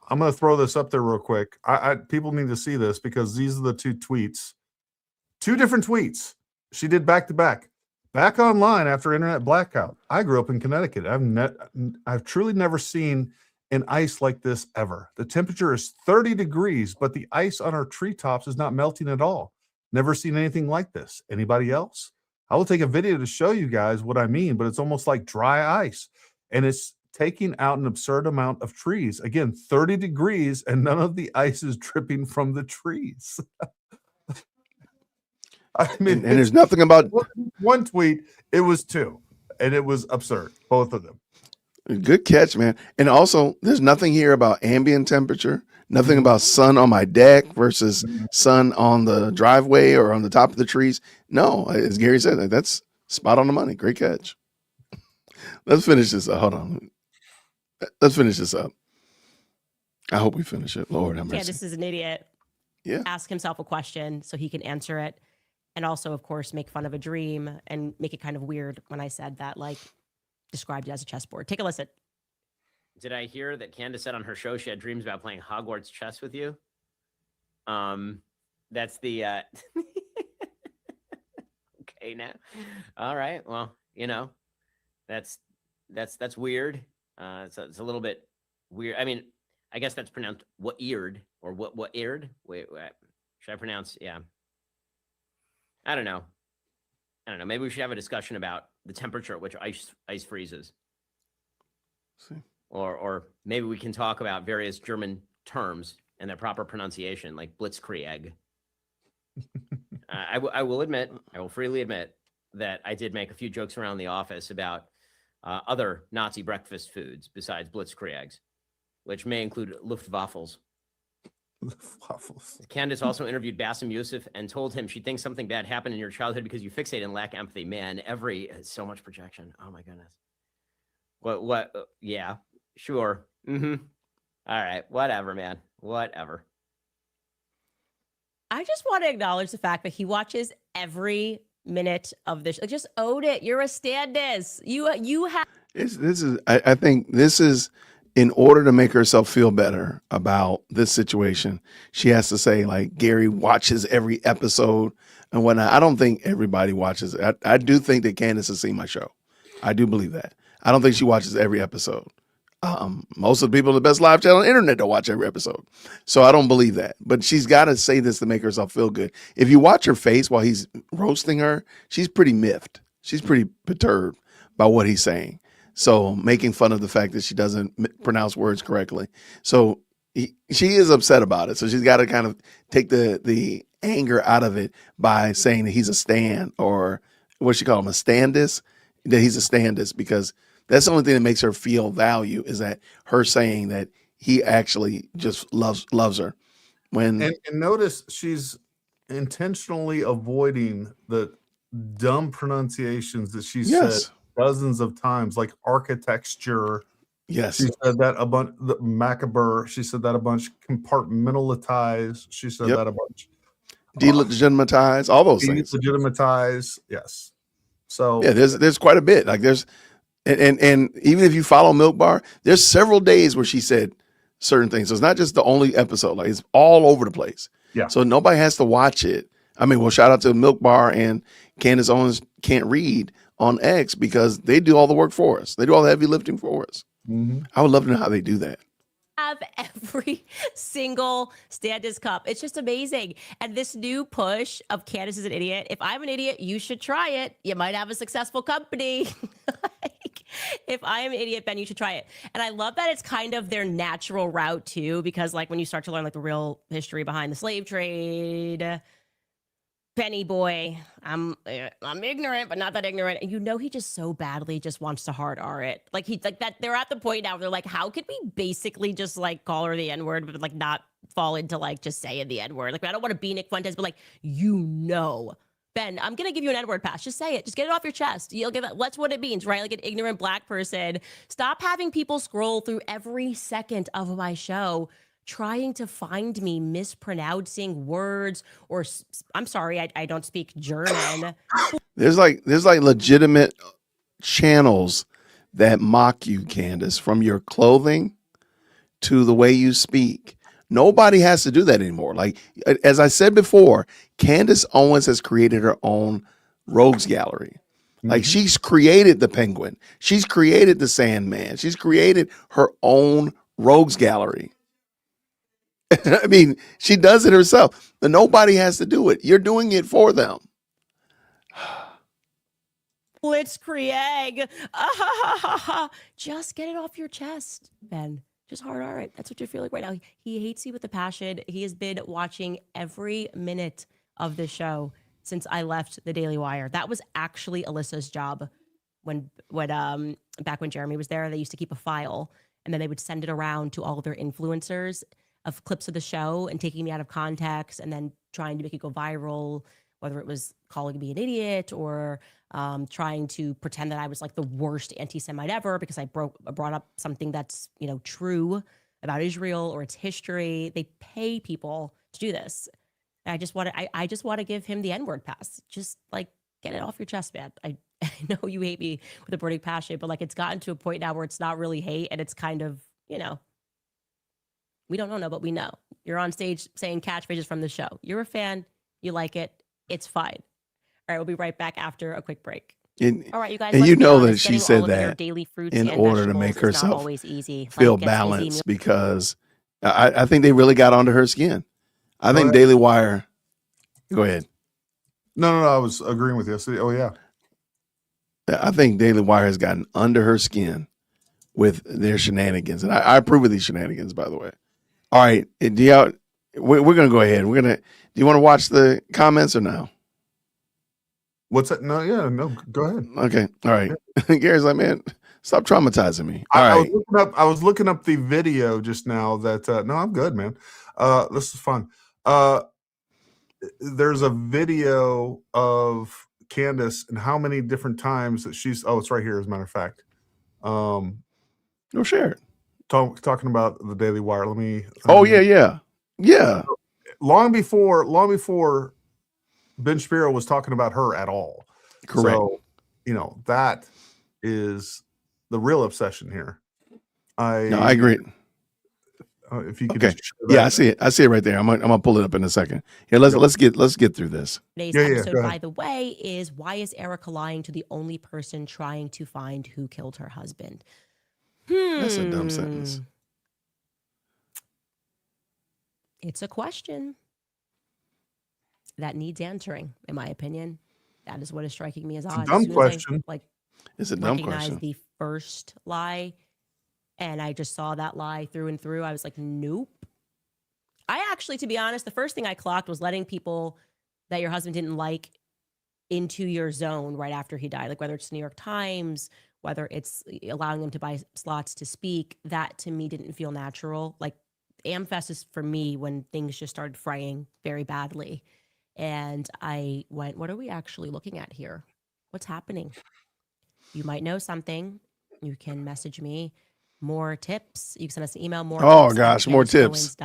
B: I'm going to throw this up there real quick. People need to see this because these are the two tweets, two different tweets she did back to back. Back online after internet blackout. I grew up in Connecticut. I've truly never seen an ice like this ever. The temperature is 30 degrees, but the ice on our treetops is not melting at all. Never seen anything like this. Anybody else? I will take a video to show you guys what I mean, but it's almost like dry ice. And it's taking out an absurd amount of trees. Again, 30 degrees and none of the ice is dripping from the trees. I mean,
A: and there's nothing about
B: one tweet, it was two, and it was absurd, both of them.
A: Good catch, man. And also, there's nothing here about ambient temperature, nothing about sun on my deck versus sun on the driveway or on the top of the trees. No, as Gary said, that's spot on the money. Great catch. Let's finish this up. Hold on. Let's finish this up. I hope we finish it. Lord have mercy.
G: Yeah, this is an idiot.
A: Yeah.
G: Ask himself a question so he can answer it. and also, of course, make fun of a dream and make it kind of weird when I said that, like, described it as a chessboard. Take a listen.
J: Did I hear that Candace said on her show she had dreams about playing Hogwarts chess with you? That's the okay now. All right. Well, you know, that's weird. It's a little bit weird. I mean, I guess that's pronounced what eared or what eared. Wait, should I pronounce? Yeah. I don't know. Maybe we should have a discussion about the temperature at which ice freezes.
A: See.
J: Or maybe we can talk about various German terms and their proper pronunciation, like Blitzkrieg. I will freely admit that I did make a few jokes around the office about other Nazi breakfast foods besides Blitzkriegs, which may include Luftwaffles.
B: Waffles.
J: Candace also interviewed Bassem Youssef and told him she thinks something bad happened in your childhood because you fixate and lack empathy. Man, so much projection. Oh my goodness. What? Yeah, sure. Mm-hmm. All right. Whatever, man. Whatever.
G: I just want to acknowledge the fact that he watches every minute of this. Like, just own it. You're a Candace. You have.
A: I think this is in order to make herself feel better about this situation. She has to say, like, Gary watches every episode and whatnot. I don't think everybody watches it. I do think that Candace has seen my show. I do believe that. I don't think she watches every episode. Most of the people on the best live channel on the internet don't watch every episode. So I don't believe that. But she's got to say this to make herself feel good. If you watch her face while he's roasting her, she's pretty miffed. She's pretty perturbed by what he's saying. So making fun of the fact that she doesn't pronounce words correctly. So she is upset about it. So she's got to kind of take the anger out of it by saying that he's a stan, or what she call him, a standis, that he's a standis, because that's the only thing that makes her feel value, is that her saying that he actually just loves her. And
B: notice she's intentionally avoiding the dumb pronunciations that she said dozens of times, like architecture.
A: Yes.
B: She said that a bunch. The macabre. She said that a bunch. Compartmentalize. She said that a bunch.
A: Delegitimize, all those things.
B: Delegitimize. Yes. So
A: yeah, there's quite a bit. Like there's, and even if you follow Milk Bar, there's several days where she said certain things. So it's not just the only episode. Like, it's all over the place.
B: Yeah.
A: So nobody has to watch it. I mean, well, shout out to Milk Bar and Candace Owens Can't Read on X, because they do all the work for us. They do all the heavy lifting for us.
B: Mm-hmm.
A: I would love to know how they do that.
G: Have every single Standis cup. It's just amazing. And this new push of Candace is an idiot. If I'm an idiot, you should try it. You might have a successful company. Like, if I am an idiot, Ben, you should try it. And I love that it's kind of their natural route too, because like when you start to learn like the real history behind the slave trade, Penny boy, I'm ignorant, but not that ignorant. And you know, he just so badly just wants to hard R it. Like that. They're at the point now where they're like, how could we basically just like call her the N-word, but like not fall into like just saying the N-word? Like, I don't want to be Nick Fuentes, but like, Ben, I'm gonna give you an N-word pass. Just say it. Just get it off your chest. You'll get it. That's what it means, right? Like an ignorant black person. Stop having people scroll through every second of my show trying to find me mispronouncing words, or I'm sorry, I don't speak German.
A: There's like legitimate channels that mock you, Candace, from your clothing to the way you speak. Nobody has to do that anymore. Like, as I said before, Candace Owens has created her own rogues gallery. Like, she's created the Penguin. She's created the Sandman. She's created her own rogues gallery. I mean, she does it herself. But nobody has to do it. You're doing it for them.
G: Blitzkrieg. Just get it off your chest, Ben. Just hard R it. That's what you're feeling right now. He hates you with a passion. He has been watching every minute of the show since I left the Daily Wire. That was actually Alyssa's job when back when Jeremy was there. They used to keep a file, and then they would send it around to all of their influencers of clips of the show and taking me out of context and then trying to make it go viral, whether it was calling me an idiot or trying to pretend that I was like the worst anti-Semite ever because I brought up something that's, you know, true about Israel or its history. They pay people to do this. I just want to I just want to give him the N-word pass. Just like get it off your chest, man. I know you hate me with a burning passion, but like it's gotten to a point now where it's not really hate and it's kind of, you know, we don't know, but we know. You're on stage saying catchphrases from the show. You're a fan, you like it, it's fine. All right, we'll be right back after a quick break. All right, you guys.
A: And you know that
G: honest,
A: she
G: getting
A: said
G: all of your
A: that
G: daily fruits
A: in
G: and
A: order to make
G: vegetables is not
A: herself
G: always easy.
A: feel
G: Life gets busy.
A: balanced, because I think they really got under her skin. I think
B: ahead.
A: Daily Wire. Go ahead.
B: No, I was agreeing with you. Oh yeah.
A: I think Daily Wire has gotten under her skin with their shenanigans, and I approve of these shenanigans, by the way. All right, we're gonna go ahead. Do you want to watch the comments or no?
B: What's that? No, yeah, no. Go ahead.
A: Okay, all right. Gary's like, man, stop traumatizing me. All right.
B: I was looking up the video just now. That no, I'm good, man. This is fun. There's a video of Candace and how many different times that she's. Oh, it's right here. As a matter of fact.
A: Go share it.
B: Talking about the Daily Wire. Let me.
A: Oh yeah.
B: Long before Ben Shapiro was talking about her at all.
A: Correct.
B: So, that is the real obsession here.
A: I agree.
B: If you could,
A: okay. Yeah, I see it. I see it right there. I'm gonna pull it up in a second. Yeah, let's get through this.
G: Today's episode, by the way, is why is Erica lying to the only person trying to find who killed her husband?
A: That's a dumb sentence.
G: It's a question that needs answering, in my opinion. That is what is striking me as odd.
B: It's a dumb question.
A: It's a dumb
G: recognize
A: question.
G: The first lie, and I just saw that lie through and through. I was like, nope. I actually, to be honest, the first thing I clocked was letting people that your husband didn't like into your zone right after he died. Like whether it's New York Times, whether it's allowing them to buy slots to speak, that to me didn't feel natural. Like AmFest is for me when things just started fraying very badly. And I went, what are we actually looking at here? What's happening? You might know something. You can message me more tips. You can send us an email. More
A: tips more tips.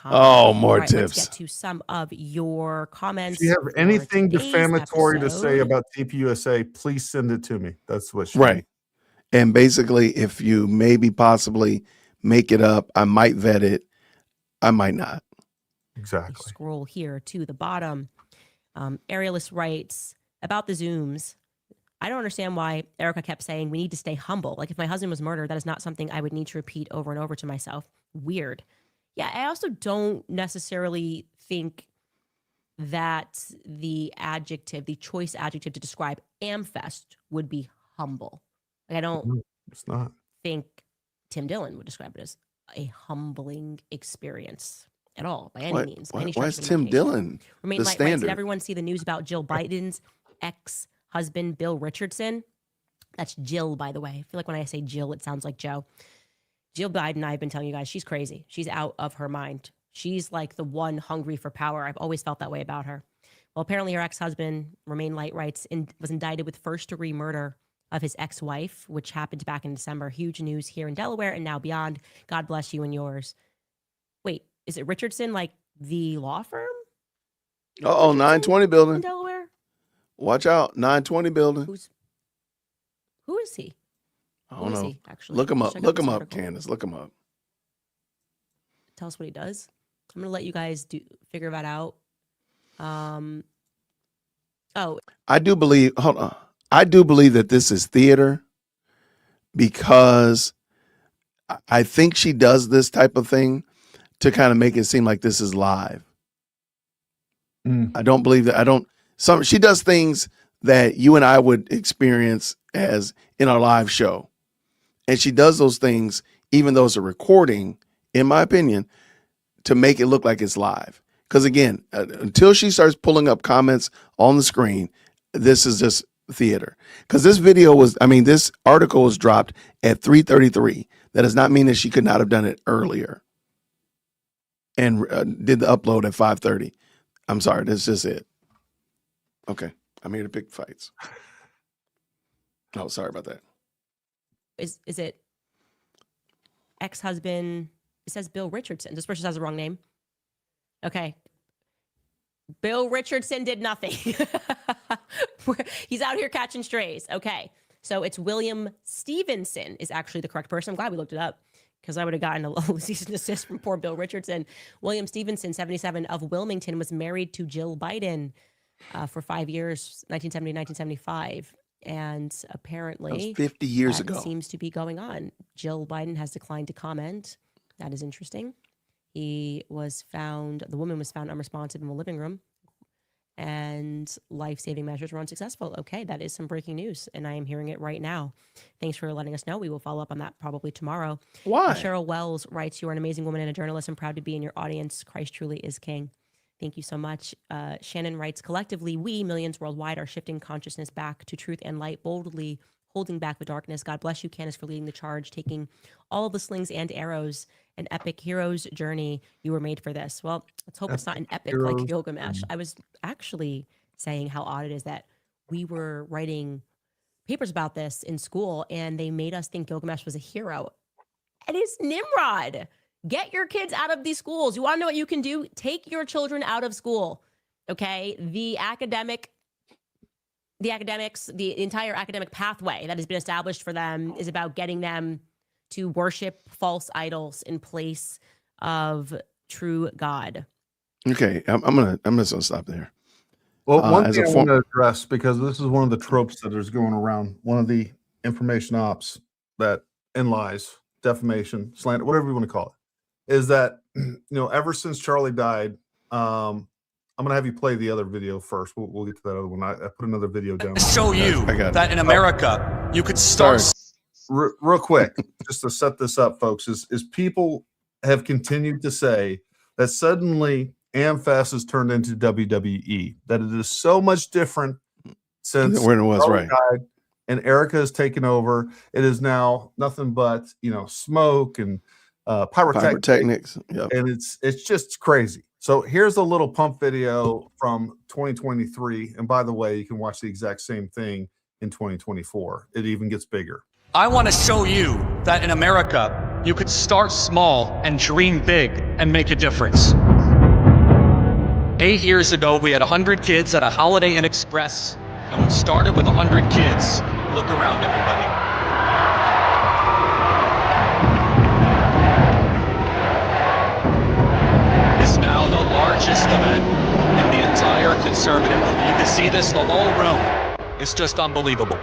A: More tips.
G: Let's get to some of your comments.
B: If you have anything defamatory to say about TPUSA, please send it to me. That's what she
A: right. And basically, if you maybe possibly make it up, I might vet it. I might not.
B: Exactly.
G: Scroll here to the bottom. Aerialist writes about the Zooms. I don't understand why Erica kept saying we need to stay humble. Like if my husband was murdered, that is not something I would need to repeat over and over to myself. Weird. Yeah, I also don't necessarily think that the choice adjective to describe AmFest would be humble. Like I don't
B: it's not.
G: think Tim Dillon would describe it as a humbling experience at all, by any means.
A: Why is Tim Dillon
G: Remain
A: the
G: light
A: standard?
G: Writes, did everyone see the news about Jill Biden's ex-husband, Bill Richardson? That's Jill, by the way. I feel like when I say Jill, it sounds like Joe. Jill Biden, I've been telling you guys, she's crazy. She's out of her mind. She's like the one hungry for power. I've always felt that way about her. Well, apparently her ex-husband, Remain Light writes, was indicted with first-degree murder of his ex-wife, which happened back in December. Huge news here in Delaware and now beyond. God bless you and yours. Wait, is it Richardson, like the law firm?
A: 920 building.
G: In Delaware?
A: Watch out, 920 building.
G: Who is he?
A: I don't know.
G: Actually,
A: look him up. Look him up, Candace. Look him up.
G: Tell us what he does. I'm gonna let you guys figure that out.
A: I do believe. Hold on. I do believe that this is theater because I think she does this type of thing to kind of make it seem like this is live. I don't believe that. She does things that you and I would experience as in our live show. And she does those things, even though it's a recording, in my opinion, to make it look like it's live. Because again, until she starts pulling up comments on the screen, this is just theater. Because this article was dropped at 3:33. That does not mean that she could not have done it earlier and did the upload at 5:30. I'm sorry, that's just it. Okay, I'm here to pick fights. Oh, sorry about that.
G: Is it ex-husband? It says Bill Richardson. This person has the wrong name. Okay. Bill Richardson did nothing. He's out here catching strays. Okay. So it's William Stevenson is actually the correct person. I'm glad we looked it up because I would have gotten a cease and desist from poor Bill Richardson. William Stevenson, 77, of Wilmington, was married to Jill Biden for 5 years, 1970 to 1975. And apparently,
A: that was 50 years ago.
G: Seems to be going on. Jill Biden has declined to comment. That is interesting. The woman was found unresponsive in the living room, and life-saving measures were unsuccessful. Okay, that is some breaking news, and I am hearing it right now. Thanks for letting us know. We will follow up on that probably tomorrow.
A: Why?
G: And Cheryl Wells writes, "You are an amazing woman and a journalist. I'm proud to be in your audience. Christ truly is king." Thank you so much. Shannon writes, "Collectively, we, millions worldwide, are shifting consciousness back to truth and light, boldly holding back the darkness. God bless you, Candace, for leading the charge, taking all of the slings and arrows, an epic hero's journey. You were made for this." Well, let's hope it's not an epic like Gilgamesh. I was actually saying how odd it is that we were writing papers about this in school, and they made us think Gilgamesh was a hero. It is Nimrod. Get your kids out of these schools. You want to know what you can do? Take your children out of school. Okay. The academics, the entire academic pathway that has been established for them is about getting them to worship false idols in place of true God.
A: Okay. I'm just gonna stop there.
B: Well, one thing I want to address, because this is one of the tropes that is going around, one of the information ops that in lies, defamation, slander, whatever you want to call it, is that, ever since Charlie died, I'm going to have you play the other video first. We'll get to that other one. I put another video down.
K: Show you that in America, you could start.
B: Real quick, just to set this up, folks, is people have continued to say that suddenly AmFest has turned into WWE, that it is so much different since
A: when it was
B: Charlie died and Erica has taken over. It is now nothing but, smoke and pyrotechnics.
A: Yep.
B: And it's just crazy. So here's a little pump video from 2023. And by the way, you can watch the exact same thing in 2024. It even gets bigger.
K: I want to show you that in America, you could start small and dream big and make a difference. 8 years ago, we had 100 kids at a Holiday Inn Express, and we started with 100 kids. Look around, everybody. It's now the largest event in the entire conservative. You can see this, the whole room. It's just unbelievable.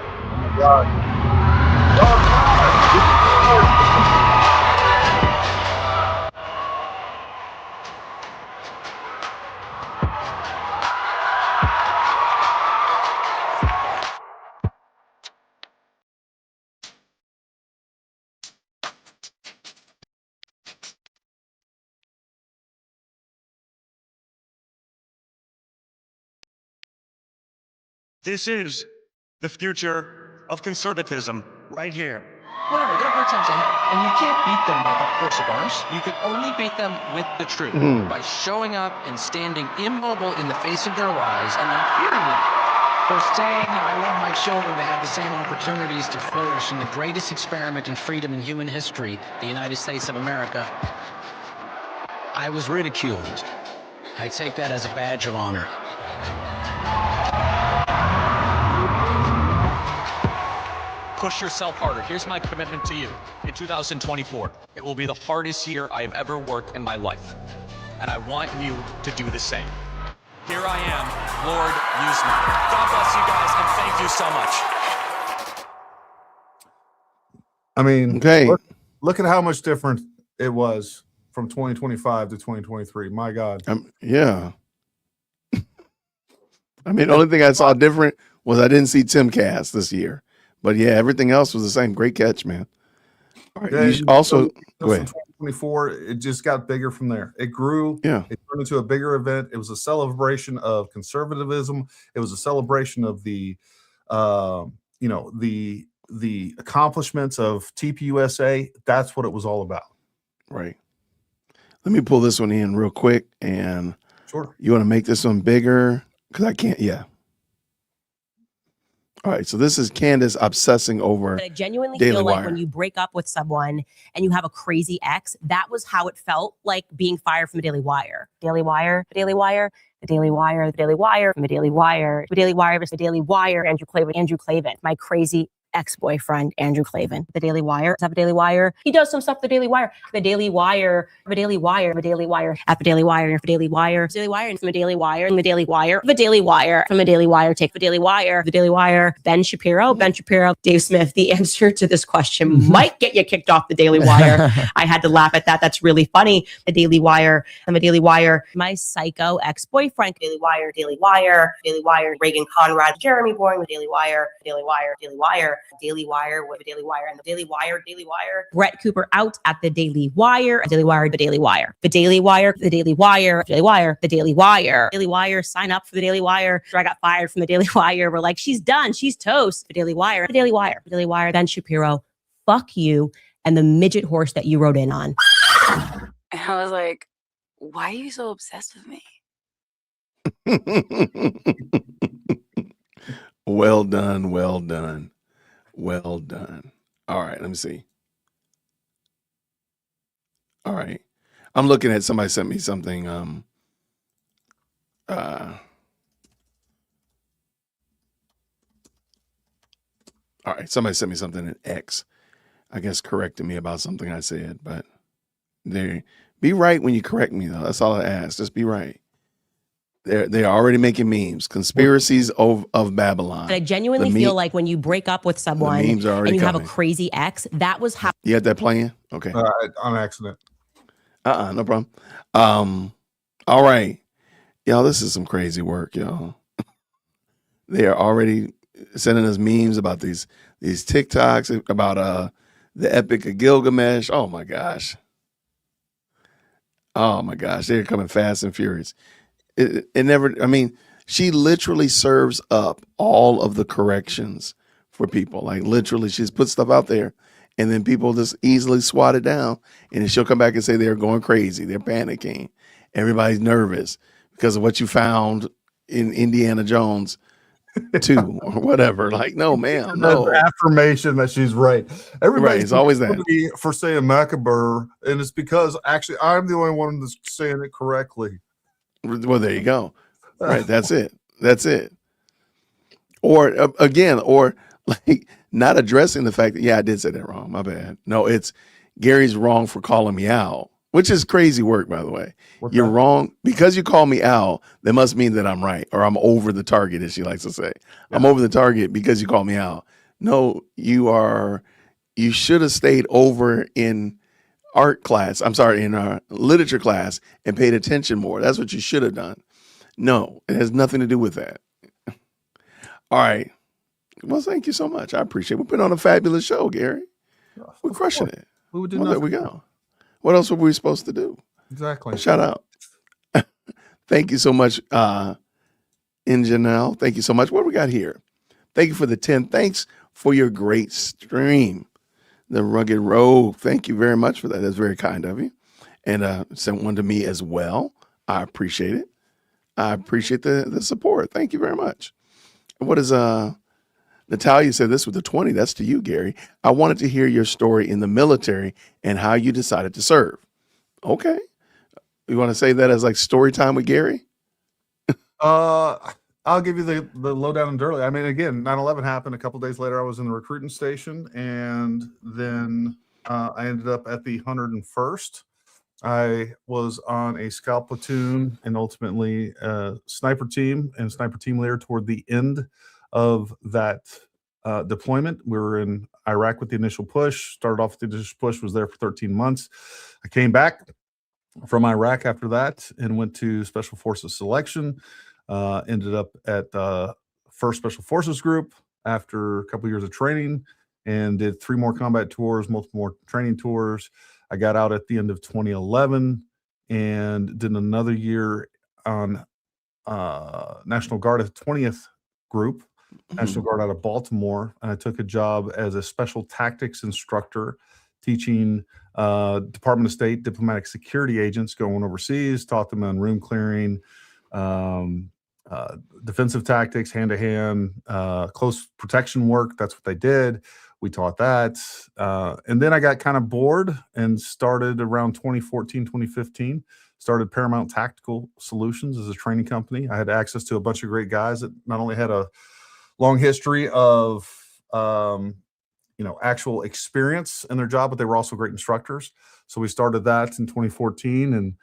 K: This is the future of conservatism right here.
L: Whatever, they're pretending, and you can't beat them by the force of arms. You can only beat them with the truth, by showing up and standing immobile in the face of their lies and then fearing them. For saying, I want my children to have the same opportunities to flourish in the greatest experiment in freedom in human history, the United States of America. I was ridiculed. I take that as a badge of honor.
K: Push yourself harder. Here's my commitment to you. In 2024, it will be the hardest year I've ever worked in my life. And I want you to do the same. Here I am, Lord, use me. God bless you guys, and thank you so much.
B: I mean,
A: okay.
B: Look at how much different it was from 2025 to 2023. My God.
A: Yeah. I mean, the only thing I saw different was I didn't see Tim Cass this year. But yeah, everything else was the same. Great catch, man. All right.
B: Yeah,
A: also,
B: go ahead. 2024, it just got bigger from there. It grew.
A: Yeah.
B: It turned into a bigger event. It was a celebration of conservatism. It was a celebration of the accomplishments of TPUSA. That's what it was all about.
A: Right. Let me pull this one in real quick. And
B: sure.
A: You want to make this one bigger? Because I can't. Yeah. All right, so this is Candace obsessing over
G: But I genuinely
A: Daily
G: feel like
A: Wire.
G: when you break up with someone and you have a crazy ex, that was how it felt like being fired from the Daily Wire. Daily Wire. The Daily Wire, the Daily Wire, the Daily Wire, the Daily Wire, the Daily Wire, Andrew Klavan, my crazy ex-boyfriend, Andrew Klavan. The Daily Wire, the Daily Wire. He does some stuff for the Daily Wire. The Daily Wire, the Daily Wire, the Daily Wire, at the Daily Wire, the Daily Wire, the Daily Wire, and from the Daily Wire, and the Daily Wire, the Daily Wire, from the Daily Wire, take the Daily Wire, the Daily Wire, Ben Shapiro, Dave Smith. The answer to this question might get you kicked off the Daily Wire. I had to laugh at that. That's really funny. The Daily Wire, and the Daily Wire, my psycho ex-boyfriend, Daily Wire, Daily Wire, Daily Wire, Reagan Conrad, Jeremy Boring, the Daily Wire, Daily Wire, Daily Wire, Daily Wire, with the Daily Wire, and the Daily Wire, Brett Cooper out at the Daily Wire, Daily Wire, the Daily Wire, the Daily Wire, the Daily Wire, Daily Wire, the Daily Wire, Daily Wire, sign up for the Daily Wire. I got fired from the Daily Wire. We're like, she's done, she's toast. The Daily Wire, the Daily Wire, the Daily Wire, Ben Shapiro, fuck you, and the midget horse that you rode in on.
M: And I was like, why are you so obsessed with me?
A: Well done, well done, well done. All right, let me see. All right. I'm looking at somebody sent me something. All right, somebody sent me something in X. I guess correcting me about something I said, but be right when you correct me though. That's all I ask. Just be right. They're already making memes, conspiracies of Babylon.
G: And I genuinely feel like when you break up with someone and you have a crazy ex, that was how.
A: You had that playing? Okay.
B: On accident.
A: No problem. All right. Y'all, this is some crazy work, y'all. They are already sending us memes about these TikToks about the Epic of Gilgamesh. Oh my gosh. Oh my gosh. They're coming fast and furious. It never, I mean, she literally serves up all of the corrections for people. Like literally, she's put stuff out there and then people just easily swat it down. And then she'll come back and say they're going crazy. They're panicking. Everybody's nervous because of what you found in Indiana Jones 2 or whatever. Like, no, ma'am, no.
B: Affirmation that she's right. Everybody's
A: right, always that.
B: For saying Macabre, and it's because actually I'm the only one that's saying it correctly.
A: Well, there you go. Right. That's it. That's it. Or again, or like not addressing the fact that, yeah, I did say that wrong. My bad. No, it's Gary's wrong for calling me out, which is crazy work, by the way. You're wrong because you call me out. That must mean that I'm right or I'm over the target, as she likes to say. Yeah. I'm over the target because you call me out. No, you should have stayed over in art class, in our literature class and paid attention more. That's what you should have done. No, it has nothing to do with that. All right. Well, thank you so much. I appreciate it. We've been on a fabulous show, Gary. We're crushing it.
B: We would do
A: well, there we go. What else were we supposed to do?
B: Exactly.
A: Shout out. Thank you so much, Janelle. Thank you so much. What do we got here? Thank you for the 10. Thanks for your great stream. The Rugged Rogue. Thank you very much for that. That's very kind of you. And sent one to me as well. I appreciate it. I appreciate the support. Thank you very much. What is Natalia said this with the 20. That's to you, Gary. I wanted to hear your story in the military and how you decided to serve. Okay. You want to say that as like story time with Gary?
B: I'll give you the lowdown and dirty. I mean, again, 9/11 happened. A couple days later, I was in the recruiting station, and then I ended up at the 101st. I was on a scout platoon and ultimately sniper team and sniper team leader toward the end of that deployment. We were in Iraq with the initial push. Started off with the initial push. Was there for 13 months. I came back from Iraq after that and went to Special Forces selection. Ended up at the 1st Special Forces Group after a couple of years of training and did 3 more combat tours, multiple more training tours. I got out at the end of 2011 and did another year on National Guard at the 20th Group, National Guard out of Baltimore. And I took a job as a special tactics instructor teaching Department of State diplomatic security agents going overseas, taught them on room clearing, defensive tactics, hand-to-hand, close protection work. That's what they did. We taught that. And then I got kind of bored and started around 2014, 2015, started Paramount Tactical Solutions as a training company. I had access to a bunch of great guys that not only had a long history of actual experience in their job, but they were also great instructors. So we started that in 2014, and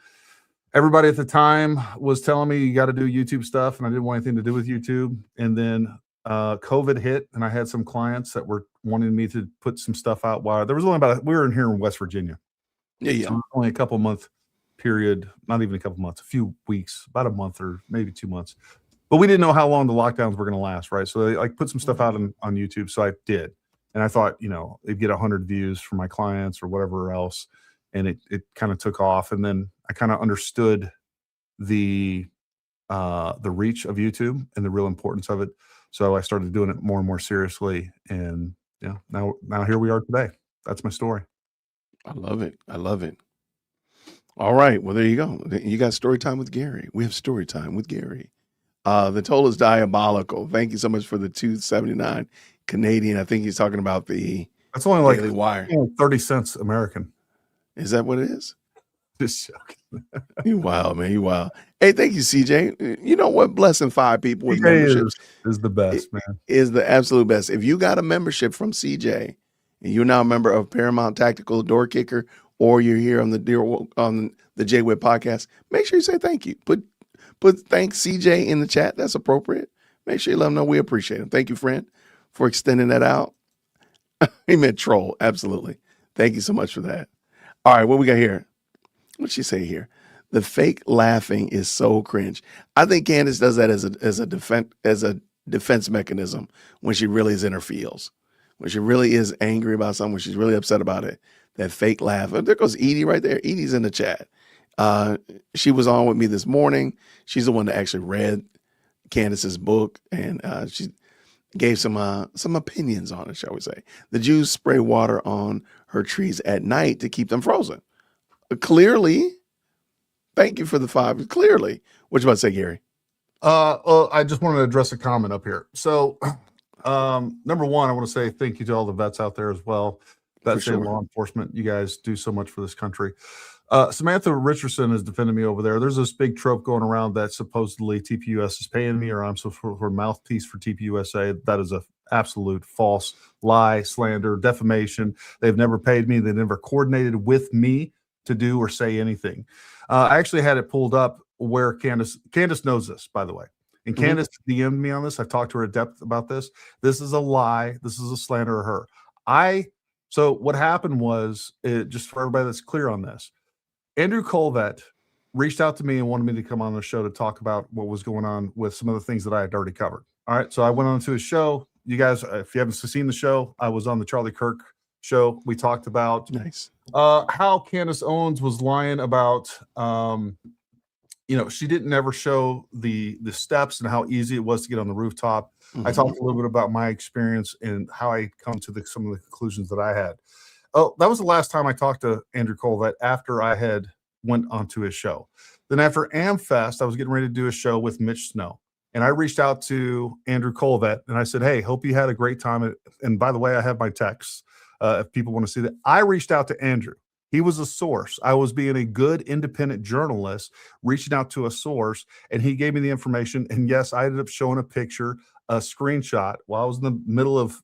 B: everybody at the time was telling me you got to do YouTube stuff, and I didn't want anything to do with YouTube. And then COVID hit, and I had some clients that were wanting me to put some stuff out. While there was only we were in here in West Virginia.
A: Yeah.
B: So only a couple month period, not even a couple months, a few weeks, about a month or maybe 2 months. But we didn't know how long the lockdowns were going to last, right? So they like put some stuff out on YouTube. So I did. And I thought, it'd get 100 views for my clients or whatever else. And it kind of took off. And then I kind of understood the reach of YouTube and the real importance of it. So I started doing it more and more seriously. And now here we are today. That's my story.
A: I love it. I love it. All right. Well, there you go. You got story time with Gary. We have story time with Gary. The total is diabolical. Thank you so much for the $2.79 Canadian. I think he's talking about
B: that's only like
A: Daily Wire.
B: 30 cents American.
A: Is that what it is?
B: Just joking.
A: You wild, man. You wild. Hey, thank you, CJ. You know what? Blessing 5 people with memberships
B: is the best, man.
A: Is the absolute best. If you got a membership from CJ and you're now a member of Paramount Tactical Door Kicker, or you're here on the Jay Whip podcast, make sure you say thank you. Put thanks CJ in the chat. That's appropriate. Make sure you let him know we appreciate him. Thank you, friend, for extending that out. He meant troll. Absolutely. Thank you so much for that. All right, what we got here? What'd she say here? The fake laughing is so cringe. I think Candace does that as a defense mechanism when she really is in her feels. When she really is angry about something, when she's really upset about it. That fake laugh. There goes Edie right there. Edie's in the chat. She was on with me this morning. She's the one that actually read Candace's book, and she gave some opinions on it, shall we say. The Jews spray water on her trees at night to keep them frozen. Clearly, thank you for the 5. Clearly. What you about to say, Gary?
B: Well, I just wanted to address a comment up here. So, number one, I want to say thank you to all the vets out there as well. Vets and law enforcement. You guys do so much for this country. Samantha Richardson has defended me over there. There's this big trope going around that supposedly TPUS is paying me, or I'm for mouthpiece for TPUSA. That is a absolute false lie, slander, defamation. They've never paid me. They never coordinated with me to do or say anything. I actually had it pulled up where Candace knows this, by the way. And Candace DM'd me on this. I've talked to her at depth about this. This is a lie. This is a slander of her. So what happened was, just for everybody that's clear on this, Andrew Colvett reached out to me and wanted me to come on the show to talk about what was going on with some of the things that I had already covered. All right. So I went on to his show. You guys, if you haven't seen the show, I was on the Charlie Kirk show. We talked about how Candace Owens was lying about, she didn't never show the steps and how easy it was to get on the rooftop. I talked a little bit about my experience and how I come to some of the conclusions that I had. Oh, that was the last time I talked to Andrew Colvett after I had went onto his show. Then after AmFest, I was getting ready to do a show with Mitch Snow. And I reached out to Andrew Colvett and I said, hey, hope you had a great time. And by the way, I have my texts if people want to see that. I reached out to Andrew. He was a source. I was being a good independent journalist, reaching out to a source, and he gave me the information. And yes, I ended up showing a picture, a screenshot while I was in the middle of,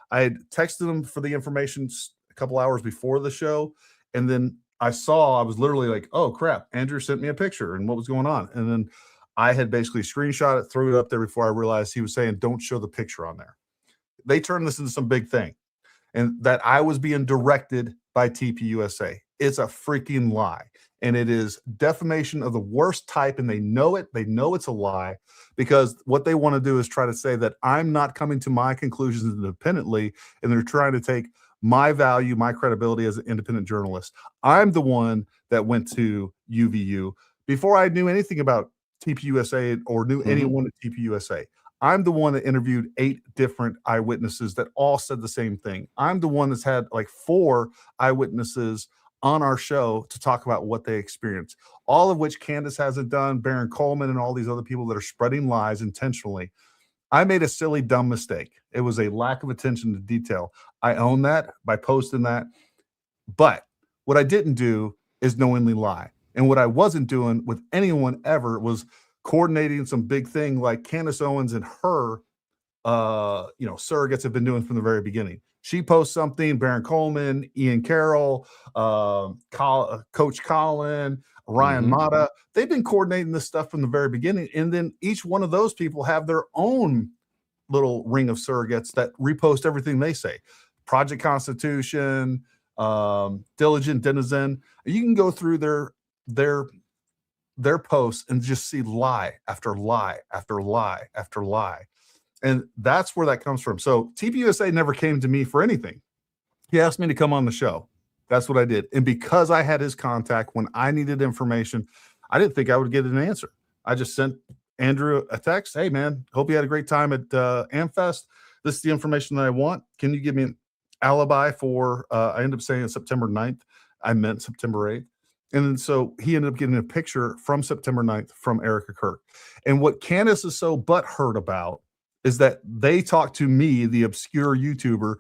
B: I had texted him for the information a couple hours before the show. And then I was literally like, oh crap, Andrew sent me a picture and what was going on. And then I had basically screenshot it, threw it up there before I realized he was saying, don't show the picture on there. They turned this into some big thing. And that I was being directed by TPUSA. It's a freaking lie. And it is defamation of the worst type. And they know it. They know it's a lie because what they want to do is try to say that I'm not coming to my conclusions independently. And they're trying to take my value, my credibility as an independent journalist. I'm the one that went to UVU before I knew anything about TPUSA or knew anyone at TPUSA. I'm the one that interviewed 8 different eyewitnesses that all said the same thing. I'm the one that's had like 4 eyewitnesses on our show to talk about what they experienced, all of which Candace hasn't done, Baron Coleman and all these other people that are spreading lies intentionally. I made a silly, dumb mistake. It was a lack of attention to detail. I own that by posting that. But what I didn't do is knowingly lie. And what I wasn't doing with anyone ever was coordinating some big thing like Candace Owens and her, surrogates have been doing from the very beginning. She posts something, Baron Coleman, Ian Carroll, Coach Colin, Ryan Mata. They've been coordinating this stuff from the very beginning. And then each one of those people have their own little ring of surrogates that repost everything they say. Project Constitution, Diligent Denizen. You can go through their posts and just see lie after lie after lie after lie. And that's where that comes from. So TPUSA never came to me for anything. He asked me to come on the show. That's what I did. And because I had his contact when I needed information, I didn't think I would get an answer. I just sent Andrew a text. Hey, man, hope you had a great time at AmFest. This is the information that I want. Can you give me an alibi for, I ended up saying September 9th. I meant September 8th. And then so he ended up getting a picture from September 9th from Erica Kirk. And what Candace is so butthurt about is that they talked to me, the obscure YouTuber.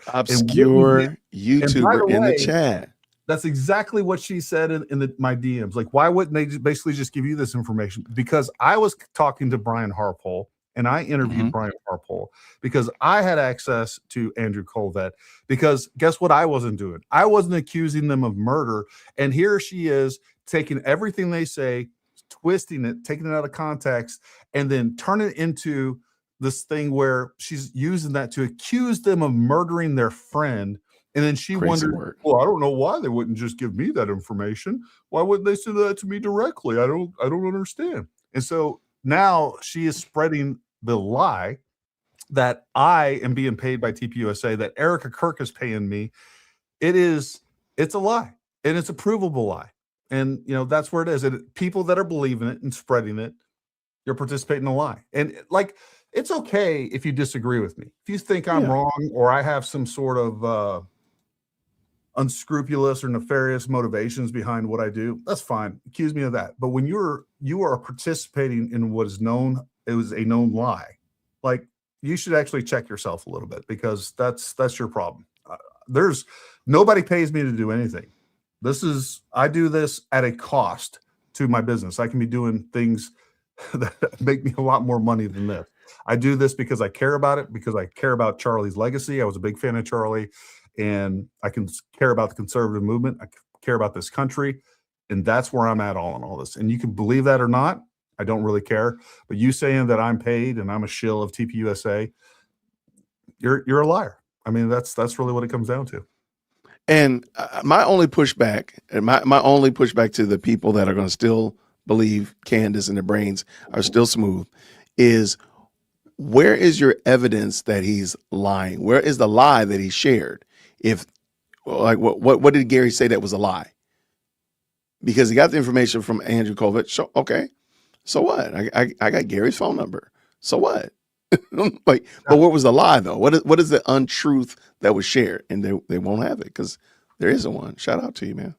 A: YouTuber in the chat.
B: That's exactly what she said in my DMs. Like, why wouldn't they basically just give you this information? Because I was talking to Brian Harpole, and I interviewed Brian Harpole because I had access to Andrew Colvett. Because guess what I wasn't doing? I wasn't accusing them of murder. And here she is taking everything they say, twisting it, taking it out of context, and then turning it into this thing where she's using that to accuse them of murdering their friend. And then she wondered, well, I don't know why they wouldn't just give me that information. Why wouldn't they send that to me directly? I don't understand. And so now she is spreading the lie that I am being paid by TPUSA, that Erica Kirk is paying me. It's a lie, and it's a provable lie. And that's where it is. And people that are believing it and spreading it, you're participating in a lie. And it's okay if you disagree with me. If you think I'm wrong or I have some sort of unscrupulous or nefarious motivations behind what I do, that's fine. Accuse me of that. But when you are participating in what is known, it was a known lie. Like, you should actually check yourself a little bit, because that's your problem. There's nobody pays me to do anything. I do this at a cost to my business. I can be doing things that make me a lot more money than this. I do this because I care about it, because I care about Charlie's legacy. I was a big fan of Charlie, and I can care about the conservative movement. I care about this country, and that's where I'm at all in all this. And you can believe that or not, I don't really care. But you saying that I'm paid and I'm a shill of TPUSA, you're a liar. I mean, that's really what it comes down to.
A: And my only pushback to the people that are going to still believe Candace and their brains are still smooth is, where is your evidence that he's lying? Where is the lie that he shared? If, like, what did Gary say that was a lie? Because he got the information from Andrew Colvett. So, okay, so what? I got Gary's phone number. So what? Like, but what was the lie though? What is the untruth that was shared? And they won't have it because there isn't one. Shout out to you, man.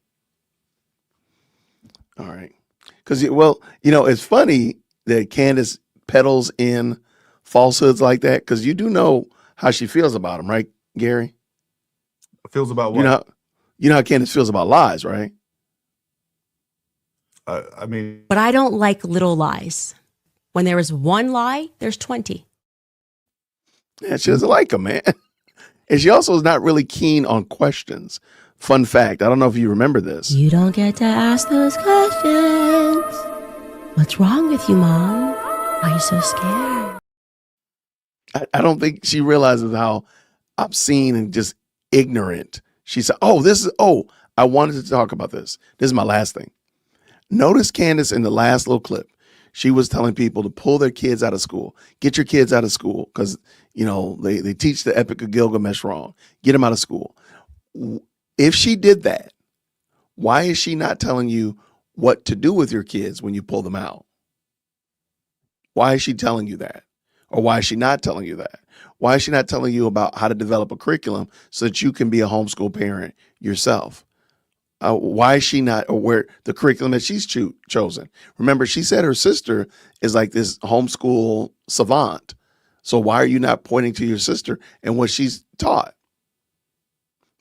A: All right. Because, it's funny that Candace peddles in falsehoods like that, because you do know how she feels about them, right, Gary?
B: Feels about what?
A: You know how Candace feels about lies, right?
B: I mean,
G: But I don't like little lies. When there is one lie, there's 20.
A: Yeah, she doesn't like them, man. And she also is not really keen on questions. Fun fact, I don't know if you remember this.
G: You don't get to ask those questions. What's wrong with you, Mom? Why are you so scared?
A: I don't think she realizes how obscene and just ignorant she said. I wanted to talk about this. This is my last thing. Notice Candace in the last little clip. She was telling people to pull their kids out of school. Get your kids out of school because, they teach the Epic of Gilgamesh wrong. Get them out of school. If she did that, why is she not telling you what to do with your kids when you pull them out? Why is she telling you that? Or why is she not telling you that? Why is she not telling you about how to develop a curriculum so that you can be a homeschool parent yourself? Why is she not aware the curriculum that she's chosen? Remember, she said her sister is like this homeschool savant. So why are you not pointing to your sister and what she's taught?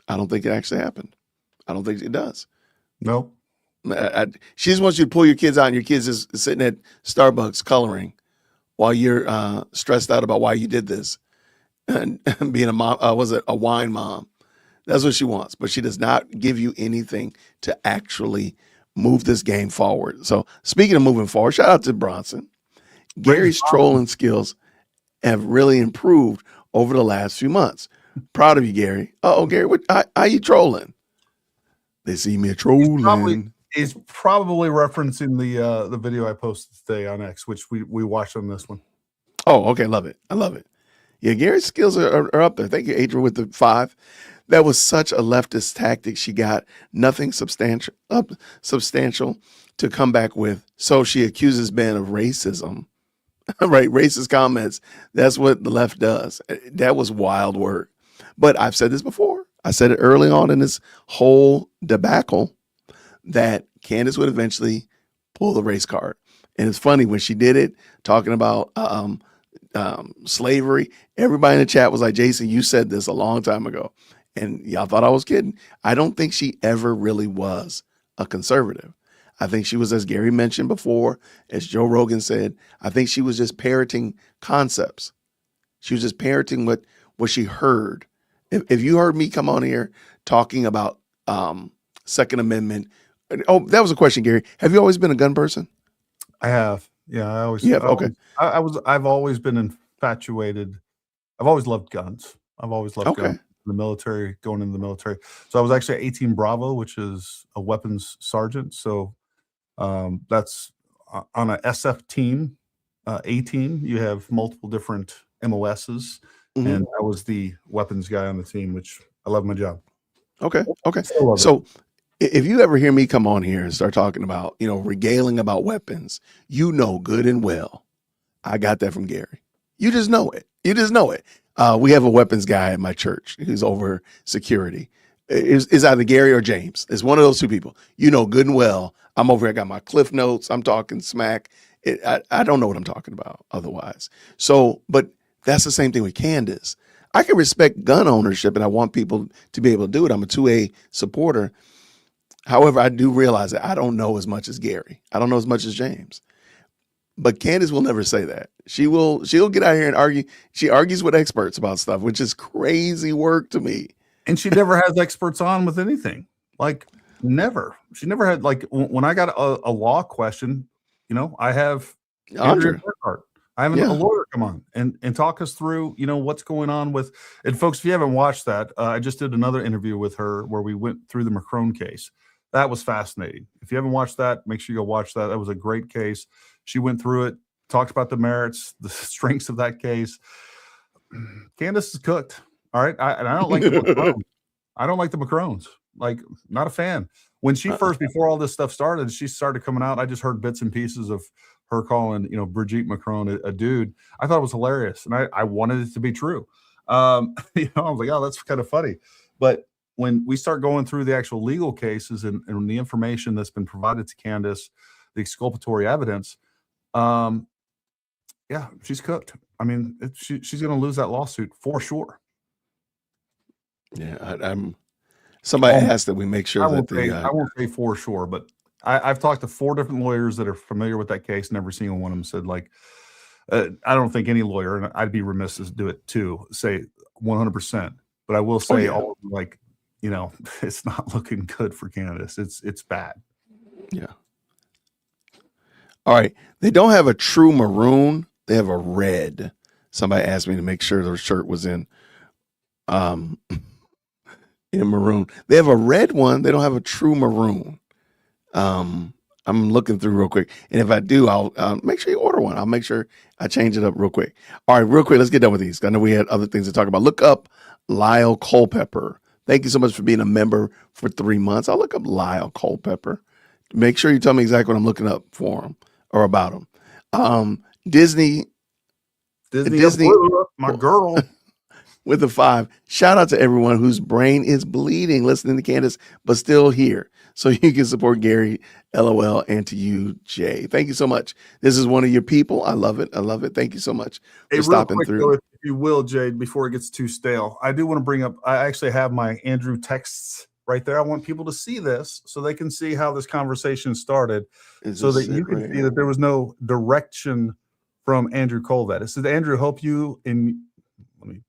A: I don't think it actually happened. I don't think it does.
B: No.
A: She just wants you to pull your kids out, and your kids is sitting at Starbucks coloring while you're stressed out about why you did this and being a mom. Was it a wine mom? That's what she wants, but she does not give you anything to actually move this game forward. So speaking of moving forward, shout out to Bronson. Gary's trolling skills have really improved over the last few months. Proud of you, Gary. Oh, Gary, how you trolling? They see me trolling.
B: He's probably referencing the video I posted today on X, which we watched on this one.
A: Oh, okay. Love it. I love it. Yeah, Gary's skills are up there. Thank you, Adrian, with the 5. That was such a leftist tactic. She got nothing substantial to come back with. So she accuses Ben of racism, right? Racist comments. That's what the left does. That was wild work. But I've said this before. I said it early on in this whole debacle that Candace would eventually pull the race card. And it's funny when she did it, talking about slavery. Everybody in the chat was like, Jason, you said this a long time ago. And y'all thought I was kidding. I don't think she ever really was a conservative. I think she was, as Gary mentioned before, as Joe Rogan said, I think she was just parroting concepts. She was just parroting what she heard. If you heard me come on here talking about Second Amendment, oh, that was a question, Gary. Have you always been a gun person?
B: I have. Yeah, I always.
A: Yeah. Okay.
B: I've always been infatuated. I've always loved guns. I've always loved guns. The military, going into the military. So I was actually at 18 Bravo, which is a weapons sergeant. So that's on a SF team, A team. You have multiple different MOSs, and I was the weapons guy on the team, which I love my job.
A: Okay. So if you ever hear me come on here and start talking about, regaling about weapons, good and well, I got that from Gary. You just know it. We have a weapons guy at my church who's over security. It's either Gary or James. It's one of those two people. Good and well, I'm over here. I got my cliff notes. I'm talking smack. I don't know what I'm talking about otherwise. So, but that's the same thing with Candace. I can respect gun ownership and I want people to be able to do it. I'm a 2A supporter. However, I do realize that I don't know as much as Gary. I don't know as much as James. But Candace will never say that. She'll get out here and argue. She argues with experts about stuff, which is crazy work to me.
B: And she never has experts on with anything. Like never. She never had, like, when I got a law question, I have Andrea Burkhart. I have a lawyer come on and talk us through, what's going on with, and folks, if you haven't watched that, I just did another interview with her where we went through the Macron case. That was fascinating. If you haven't watched that, make sure you go watch that. That was a great case. She went through it, talked about the merits, the strengths of that case. Candace is cooked. All right. I don't like the Macron. I don't like the Macrons. Like, not a fan. When she first, before all this stuff started, she started coming out. I just heard bits and pieces of her calling, Brigitte Macron a dude. I thought it was hilarious. And I wanted it to be true. I was like, oh, that's kind of funny. But when we start going through the actual legal cases and the information that's been provided to Candace, the exculpatory evidence, she's cooked. I mean, she's going to lose that lawsuit for sure.
A: Yeah, somebody asked that we make sure that
B: I won't say for sure, but I've talked to 4 different lawyers that are familiar with that case, and every single one of them said, like, I don't think any lawyer, and I'd be remiss to do it too, say 100%. But I will say, it's not looking good for Candace. It's bad.
A: Yeah. All right. They don't have a true maroon. They have a red. Somebody asked me to make sure their shirt was in maroon. They have a red one. They don't have a true maroon. I'm looking through real quick. And if I do, I'll make sure you order one. I'll make sure I change it up real quick. All right, real quick. Let's get done with these. I know we had other things to talk about. Look up Lyle Culpepper. Thank you so much for being a member for 3 months. I'll look up Lyle Culpepper. Make sure you tell me exactly what I'm looking up for him or about him. Disney,
B: my girl.
A: With a 5. Shout out to everyone whose brain is bleeding listening to Candace, but still here. So you can support Gary, LOL, and to you, Jay. Thank you so much. This is one of your people. I love it. Thank you so much for stopping through.
B: Though, if you will, Jade, before it gets too stale, I do want to bring up, I actually have my Andrew texts right there. I want people to see this so they can see how this conversation started, so that you can see that there was no direction from Andrew Colvett. It said, Andrew, hope you in.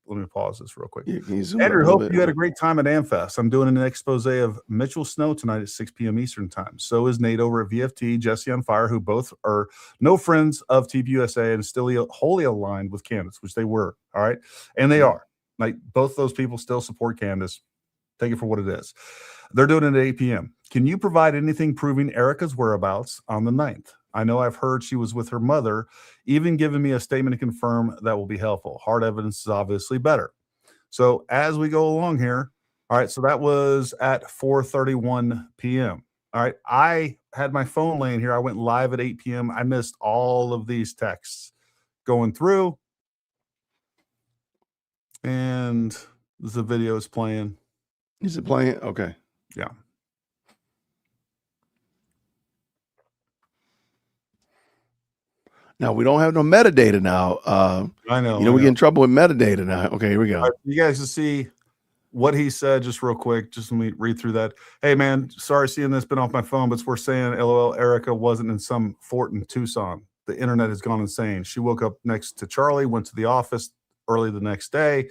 B: Let me pause this real quick. Andrew, hope you had a great time at AmFest. I'm doing an expose of Mitchell Snow tonight at 6 p.m. Eastern time. So is Nate over at VFT, Jesse on Fire, who both are no friends of TPUSA and still wholly aligned with Candace, which they were. All right. And they are. Like, both those people still support Candace. Take it for what it is. They're doing it at 8 p.m. Can you provide anything proving Erica's whereabouts on the 9th? I know I've heard she was with her mother, even giving me a statement to confirm that will be helpful. Hard evidence is obviously better. So as we go along here, all right, so that was at 4:31 p.m. All right, I had my phone laying here. I went live at 8 p.m. I missed all of these texts going through. And the video is playing.
A: Is it playing? Okay.
B: Yeah.
A: Now we don't have no metadata now.
B: I know.
A: We get in trouble with metadata now. Okay, here we go.
B: You guys can see what he said just real quick. Just let me read through that. Hey, man, sorry seeing this. Been off my phone, but it's worth saying. LOL, Erica wasn't in some fort in Tucson. The internet has gone insane. She woke up next to Charlie, went to the office early the next day,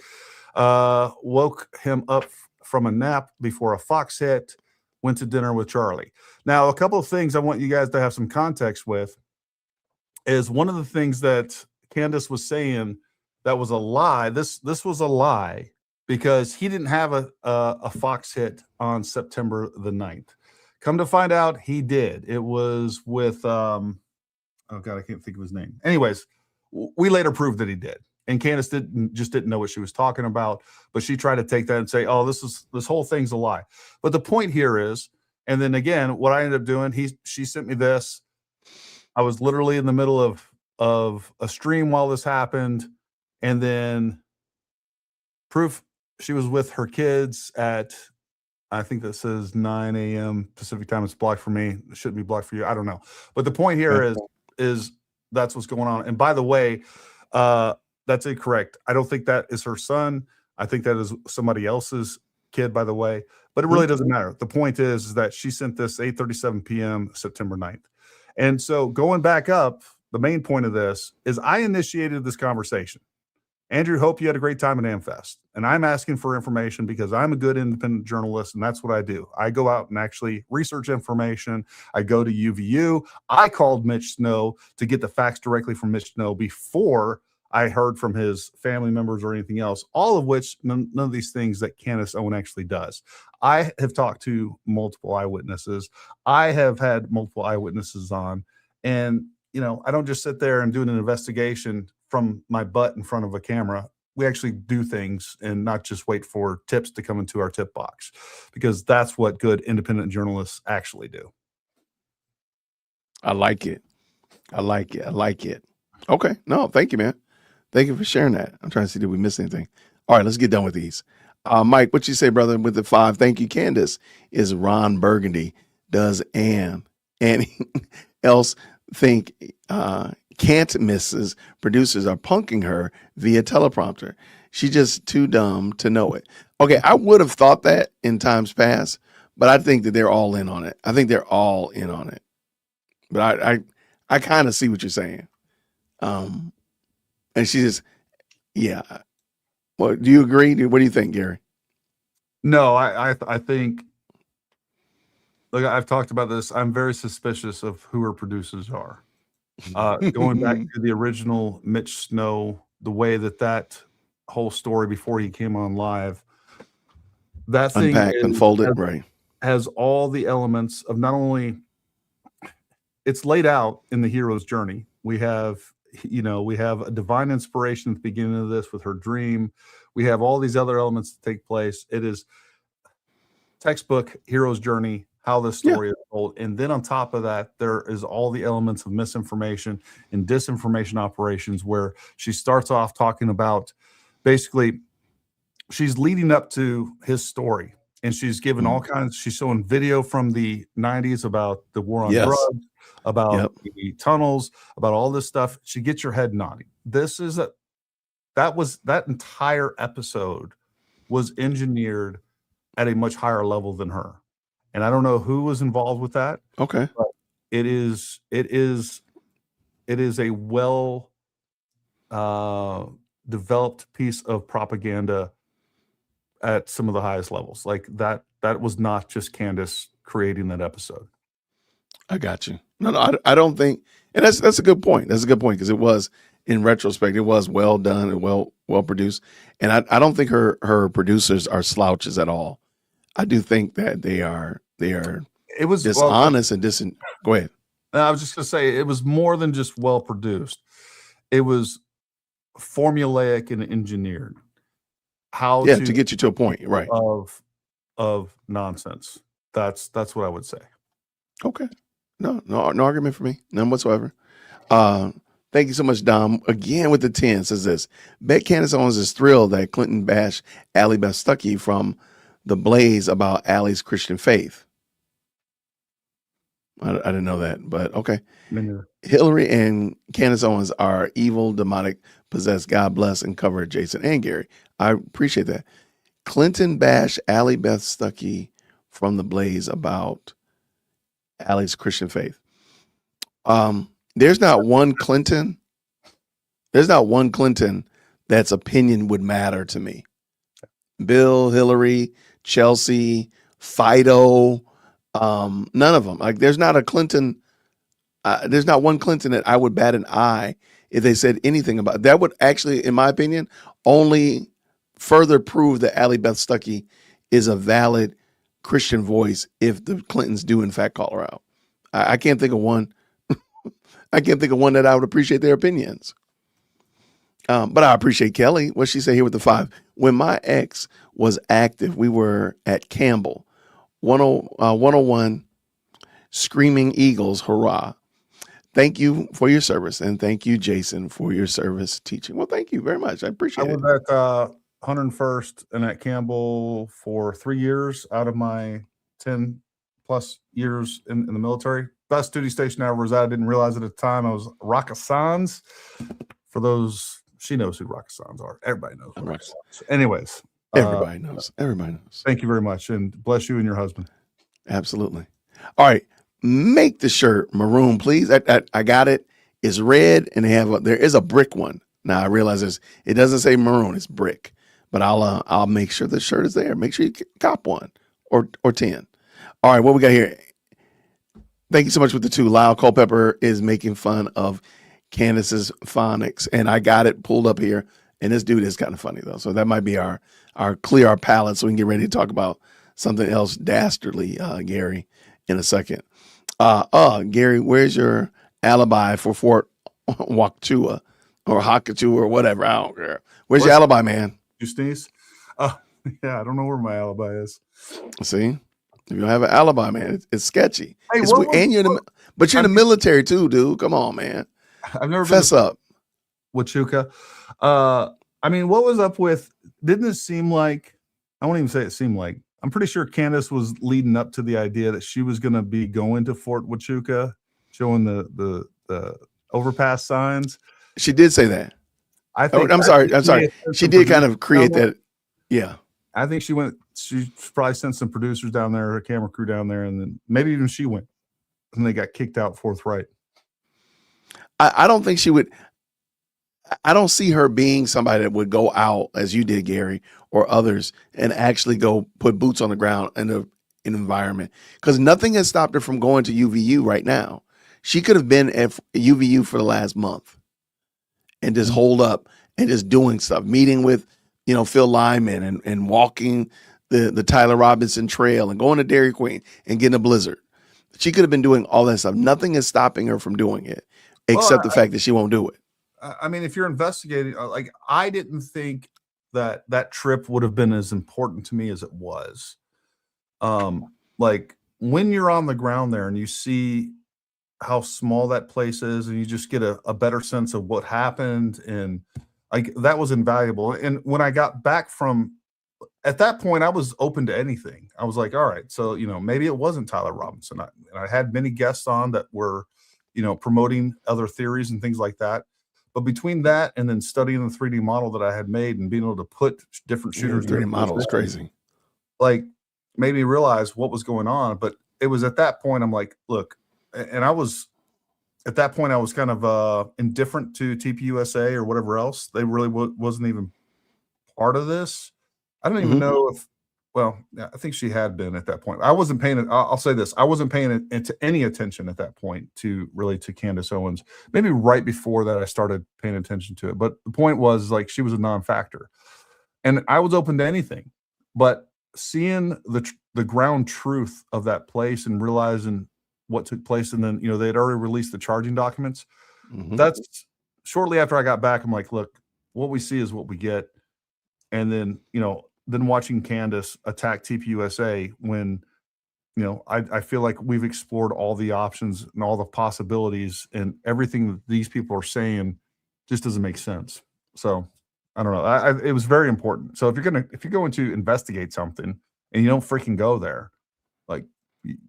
B: woke him up from a nap before a fox hit, went to dinner with Charlie. Now, a couple of things I want you guys to have some context with is one of the things that Candace was saying that was a lie. This was a lie because he didn't have a fox hit on September the 9th. Come to find out, he did. It was with oh God, I can't think of his name. Anyways, we later proved that he did. And Candace didn't know what she was talking about, but she tried to take that and say, "Oh, this whole thing's a lie." But the point here is, and then again, what I ended up doing, she sent me this. I was literally in the middle of a stream while this happened, and then proof she was with her kids at, I think that says 9 a.m. Pacific time. It's blocked for me. It shouldn't be blocked for you. I don't know. But the point here is that's what's going on. And by the way, that's incorrect. I don't think that is her son. I think that is somebody else's kid, by the way. But it really doesn't matter. The point is that she sent this 8:37 p.m. September 9th. And so going back up, the main point of this is I initiated this conversation. Andrew, hope you had a great time at AmFest. And I'm asking for information because I'm a good independent journalist, and that's what I do. I go out and actually research information. I go to UVU. I called Mitch Snow to get the facts directly from Mitch Snow before I heard from his family members or anything else, all of which none of these things that Candace Owens actually does. I have talked to multiple eyewitnesses. I have had multiple eyewitnesses on, and I don't just sit there and do an investigation from my butt in front of a camera. We actually do things and not just wait for tips to come into our tip box, because that's what good independent journalists actually do.
A: I like it. I like it. I like it. Okay. No, thank you, man. Thank you for sharing that. I'm trying to see, did we miss anything? All right, let's get done with these. Mike, what you say, brother, with the 5? Thank you, Candace. Is Ron Burgundy. Does Annie else think can't misses producers are punking her via teleprompter? She's just too dumb to know it. Okay, I would have thought that in times past, but I think that they're all in on it. I think they're all in on it. But I kind of see what you're saying. And she just, yeah. Well, do you agree? What do you think, Gary?
B: No, I think, look, I've talked about this. I'm very suspicious of who her producers are. Going back to the original Mitch Snow, the way that whole story before he came on live, that thing
A: unfolded, right,
B: has all the elements of not only, it's laid out in the hero's journey. We have a divine inspiration at the beginning of this with her dream. We have all these other elements that take place. It is textbook hero's journey, how this story is told. And then on top of that, there is all the elements of misinformation and disinformation operations, where she starts off talking about, basically, she's leading up to his story. And she's given all kinds, she's showing video from the 90s about the war on drugs, about the tunnels, about all this stuff. She gets your head nodding. That entire episode was engineered at a much higher level than her. And I don't know who was involved with that.
A: Okay.
B: But it is a well developed piece of propaganda at some of the highest levels. Like that was not just Candace creating that episode.
A: I got you. No, I don't think, and that's a good point. That's a good point because it was, in retrospect, it was well done and well produced. And I don't think her producers are slouches at all. I do think that they are
B: It was
A: dishonest and Go ahead.
B: I was just gonna say it was more than just well produced. It was formulaic and engineered. How
A: to get you to a point, right?
B: Of nonsense. That's what I would say.
A: Okay. No argument for me. None whatsoever. Thank you so much, Dom. Again with the 10 says this. Bet Candace Owens is thrilled that Clinton bashed Allie Beth Stuckey from the Blaze about Allie's Christian faith. I didn't know that, but okay. Hillary and Candace Owens are evil, demonic, possessed. God bless and cover Jason and Gary. I appreciate that. Clinton bashed Allie Beth Stuckey from the Blaze about Allie's Christian faith. There's not one Clinton that's opinion would matter to me. Bill, Hillary, Chelsea, Fido, none of them. Like there's not a Clinton. There's not one Clinton that I would bat an eye if they said anything about it. That would actually, in my opinion, only further prove that Allie Beth Stuckey is a valid Christian voice if the Clintons do in fact call her out. I can't think of one. I can't think of one that I would appreciate their opinions. But I appreciate Kelly. What's she say here with the 5? When my ex was active, we were at Campbell, 101, Screaming Eagles, hurrah. Thank you for your service. And thank you, Jason, for your service teaching. Well, thank you very much. I appreciate it.
B: I was at 101st and at Campbell for 3 years out of my 10 plus years in the military. Best duty station I was at. I didn't realize it at the time. I was Rakasans. For those, she knows who Rakasans are. Everybody knows. Rakasans. Anyways.
A: Everybody knows. Everybody knows.
B: Thank you very much. And bless you and your husband.
A: Absolutely. All right. Make the shirt maroon, please. I got it. It's red, and there is a brick one. Now I realize it doesn't say maroon, it's brick. But I'll make sure the shirt is there. Make sure you cop one or 10. All right, what we got here? Thank you so much with the 2. Lyle Culpepper is making fun of Candace's phonics, and I got it pulled up here. And this dude is kind of funny though, so that might be our clear our palate so we can get ready to talk about something else dastardly, Gary, in a second. Gary, where's your alibi for Fort Waktua or Hakatu or whatever? I don't care. Where's your alibi, man?
B: You sneeze? Yeah, I don't know where my alibi is.
A: See, if you don't have an alibi, man, it's sketchy.
B: Hey,
A: you're in the military too, dude. Come on, man.
B: I've never
A: fess up.
B: Huachuca. I mean, what was up with? Didn't it seem like? I won't even say it seemed like. I'm pretty sure Candace was leading up to the idea that she was going to be going to Fort Huachuca, showing the overpass signs.
A: She did say that. I'm sorry. She did kind of create that. Yeah.
B: I think she went. She probably sent some producers down there, her camera crew down there, and then maybe even she went, and they got kicked out forthright.
A: I don't think she would. I don't see her being somebody that would go out as you did, Gary, or others, and actually go put boots on the ground in an environment. Because nothing has stopped her from going to UVU right now. She could have been at UVU for the last month and just hold up and just doing stuff, meeting with, Phil Lyman and walking the Tyler Robinson Trail and going to Dairy Queen and getting a blizzard. She could have been doing all that stuff. Nothing is stopping her from doing it, except the fact that she won't do it.
B: I mean, if you're investigating, I didn't think that trip would have been as important to me as it was. Like when you're on the ground there and you see how small that place is and you just get a better sense of what happened, and that was invaluable. And when I got back at that point, I was open to anything. I was like, all right, so, maybe it wasn't Tyler Robinson. I had many guests on that were, promoting other theories and things like that. But between that and then studying the 3D model that I had made and being able to put different shooters,
A: 3D model is crazy.
B: Like made me realize what was going on. But it was at that point I'm like, look, and I was at that point I was kind of indifferent to TPUSA or whatever else. They really wasn't even part of this. I don't even know if, well, I think she had been at that point. I wasn't paying, I'll say this, I wasn't paying any attention at that point to Candace Owens. Maybe right before that I started paying attention to it. But the point was, like, she was a non-factor. And I was open to anything. But seeing the ground truth of that place and realizing what took place, and then, they had already released the charging documents. That's shortly after I got back. I'm like, look, what we see is what we get. And then, then watching Candace attack TPUSA when, I feel like we've explored all the options and all the possibilities, and everything that these people are saying just doesn't make sense. So I don't know. It was very important. So if you're going to investigate something and you don't freaking go there, like,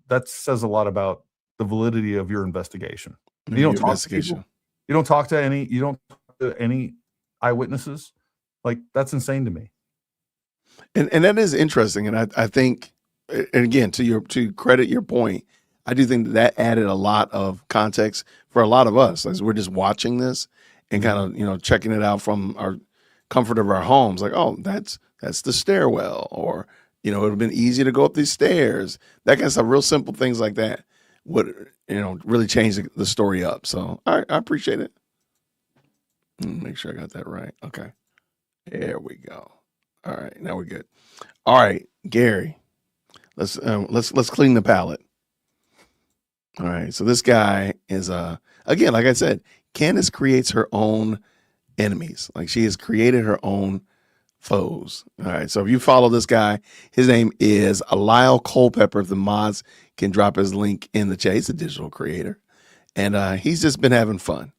B: that says a lot about the validity of your investigation. You don't talk to people. You don't talk to any eyewitnesses. Like, that's insane to me.
A: And that is interesting. And I think, and again, to credit your point, I do think that added a lot of context for a lot of us as we're just watching this and kind of, checking it out from our comfort of our homes. Like, oh, that's the stairwell, or, it would have been easy to go up these stairs. That kind of stuff, real simple things like that would, really change the story up. So I appreciate it. Make sure I got that right. Okay. There we go. All right, now we're good. All right, Gary, let's clean the palate. All right, so this guy is again, like I said, Candace creates her own enemies. Like, she has created her own foes. All right, so if you follow this guy, his name is Lyle Culpepper. If the mods can drop his link in the chat, he's a digital creator, and he's just been having fun.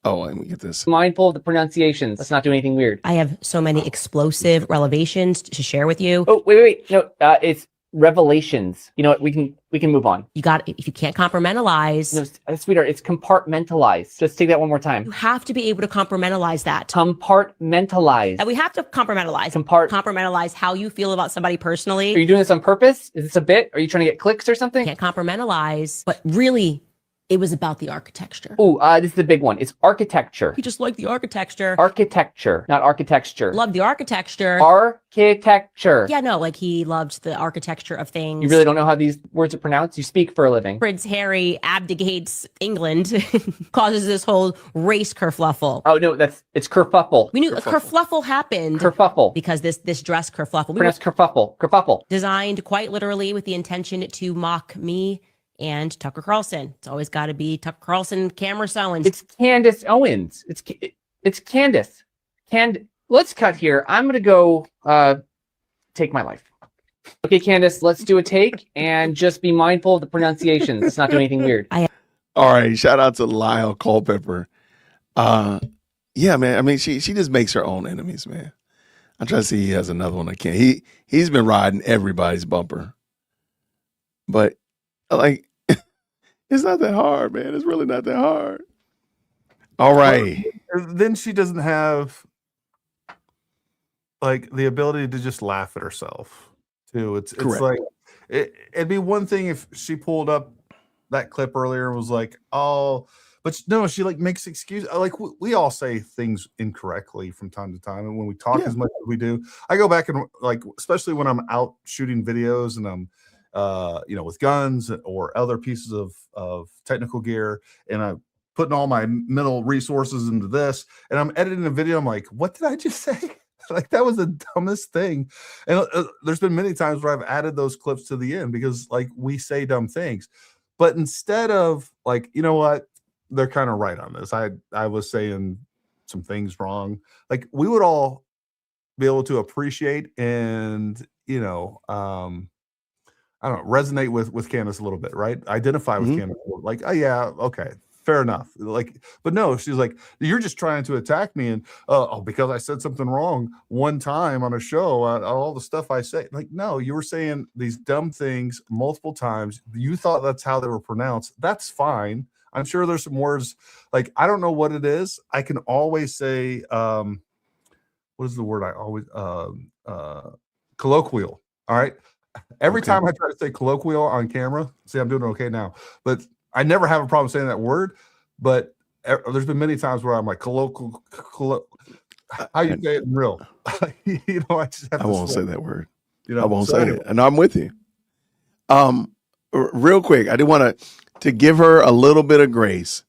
A: Oh, let me get this.
N: Mindful of the pronunciations. Let's not do anything weird.
G: I have so many explosive revelations to share with you.
N: Oh, wait. No, it's revelations. You know what? We can move on.
G: If you can't compartmentalize.
N: No, sweetheart, it's compartmentalized. Just take that one more time.
G: You have to be able to compartmentalize that.
N: Compartmentalize.
G: And we have to compartmentalize. Compartmentalize how you feel about somebody personally.
N: Are you doing this on purpose? Is this a bit? Are you trying to get clicks or something?
G: Can't compartmentalize. But really, it was about the architecture.
N: Oh, this is the big one. It's architecture.
G: You just like the architecture.
N: Architecture, not architecture.
G: Love the architecture.
N: Architecture.
G: Yeah, no, like he loved the architecture of things.
N: You really don't know how these words are pronounced? You speak for a living.
G: Prince Harry abdicates England, causes this whole race kerfluffle.
N: Oh, no, it's kerfuffle.
G: We knew a kerfluffle happened.
N: Kerfuffle.
G: Because this dress kerfluffle.
N: Pronounced kerfuffle. Kerfuffle.
G: Designed quite literally with the intention to mock me and Tucker Carlson. It's always got to be Tucker Carlson, Candace Owens.
N: It's Candace Owens. It's Candace. Let's cut here. I'm gonna go take my life. Okay, Candace, let's do a take and just be mindful of the pronunciations. Let's not do anything weird.
A: All right, shout out to Lyle Culpepper. Yeah, man. I mean, she just makes her own enemies, man. I'm trying to see he has another one. I can't. He's been riding everybody's bumper, but like, it's not that hard, man. It's really not that hard. All right.
B: Then she doesn't have like the ability to just laugh at herself too. It's like it'd be one thing if she pulled up that clip earlier and was like, oh, but no, she like makes excuses. Like we all say things incorrectly from time to time, and when we talk as much as we do, I go back and, like, especially when I'm out shooting videos and I'm with guns or other pieces of technical gear, and I'm putting all my mental resources into this, and I'm editing a video. I'm like, what did I just say? Like, that was the dumbest thing. And there's been many times where I've added those clips to the end because, like, we say dumb things. But instead of, like, you know what, they're kind of right on this. I was saying some things wrong. Like, we would all be able to appreciate and, I don't know, resonate with Candace a little bit, right? Identify with Candace, like, oh yeah, okay, fair enough. Like, but no, she's like, you're just trying to attack me, and because I said something wrong one time on a show, all the stuff I say. Like, no, you were saying these dumb things multiple times. You thought that's how they were pronounced. That's fine. I'm sure there's some words, like, I don't know what it is. I can always say, what is the word I always colloquial. All right. Every
A: Okay.
B: time I try to say colloquial on camera, see, I'm doing okay now, but I never have a problem saying that word. But there's been many times where I'm like colloquial. How you say it in real? You know, I just have
A: I
B: to
A: won't
B: slip.
A: say that word.
B: You know,
A: I won't
B: so
A: say
B: anyway.
A: it. And I'm with you. Real quick, I did want to give her a little bit of grace.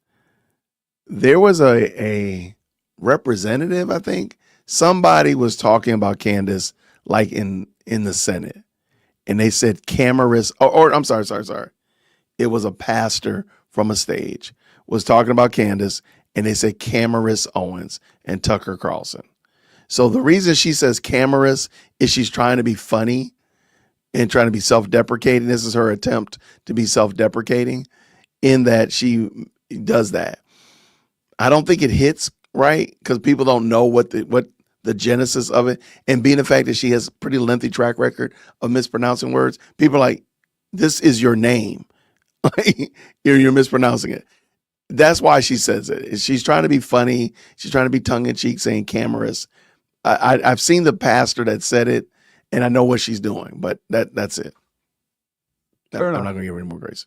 A: There was a representative, I think. Somebody was talking about Candace like in the Senate. And they said Cameras, or I'm sorry. It was a pastor from a stage was talking about Candace, and they said Cameras Owens and Tucker Carlson. So the reason she says Cameras is she's trying to be funny and trying to be self-deprecating. This is her attempt to be self-deprecating in that she does that. I don't think it hits right because people don't know what the genesis of it, and being the fact that she has a pretty lengthy track record of mispronouncing words, people are like, this is your name. You're mispronouncing it. That's why she says it. She's trying to be funny. She's trying to be tongue-in-cheek saying cameras. I've seen the pastor that said it, and I know what she's doing, but that's it. I'm not going to give her any more grace.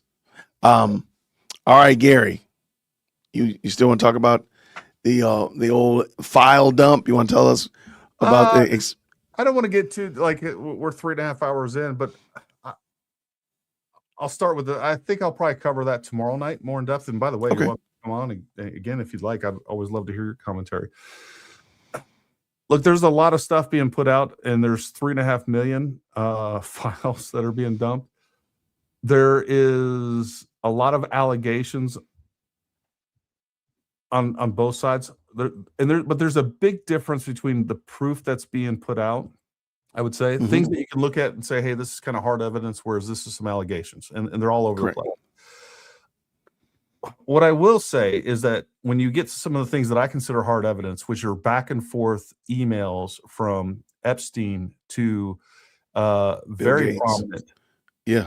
A: All right, Gary, you still want to talk about the old file dump? You want to tell us about the?
B: I don't want to get too like we're 3.5 hours in, but I'll start with I think I'll probably cover that tomorrow night more in depth. And by the way, you're welcome to come on again if you'd like. I'd always love to hear your commentary. Look, there's a lot of stuff being put out, and there's 3.5 million files that are being dumped. There is a lot of allegations on both sides. But there's a big difference between the proof that's being put out. I would say things that you can look at and say, hey, this is kind of hard evidence, whereas this is some allegations, and they're all over the place. What I will say is that when you get to some of the things that I consider hard evidence, which are back and forth emails from Epstein to very prominent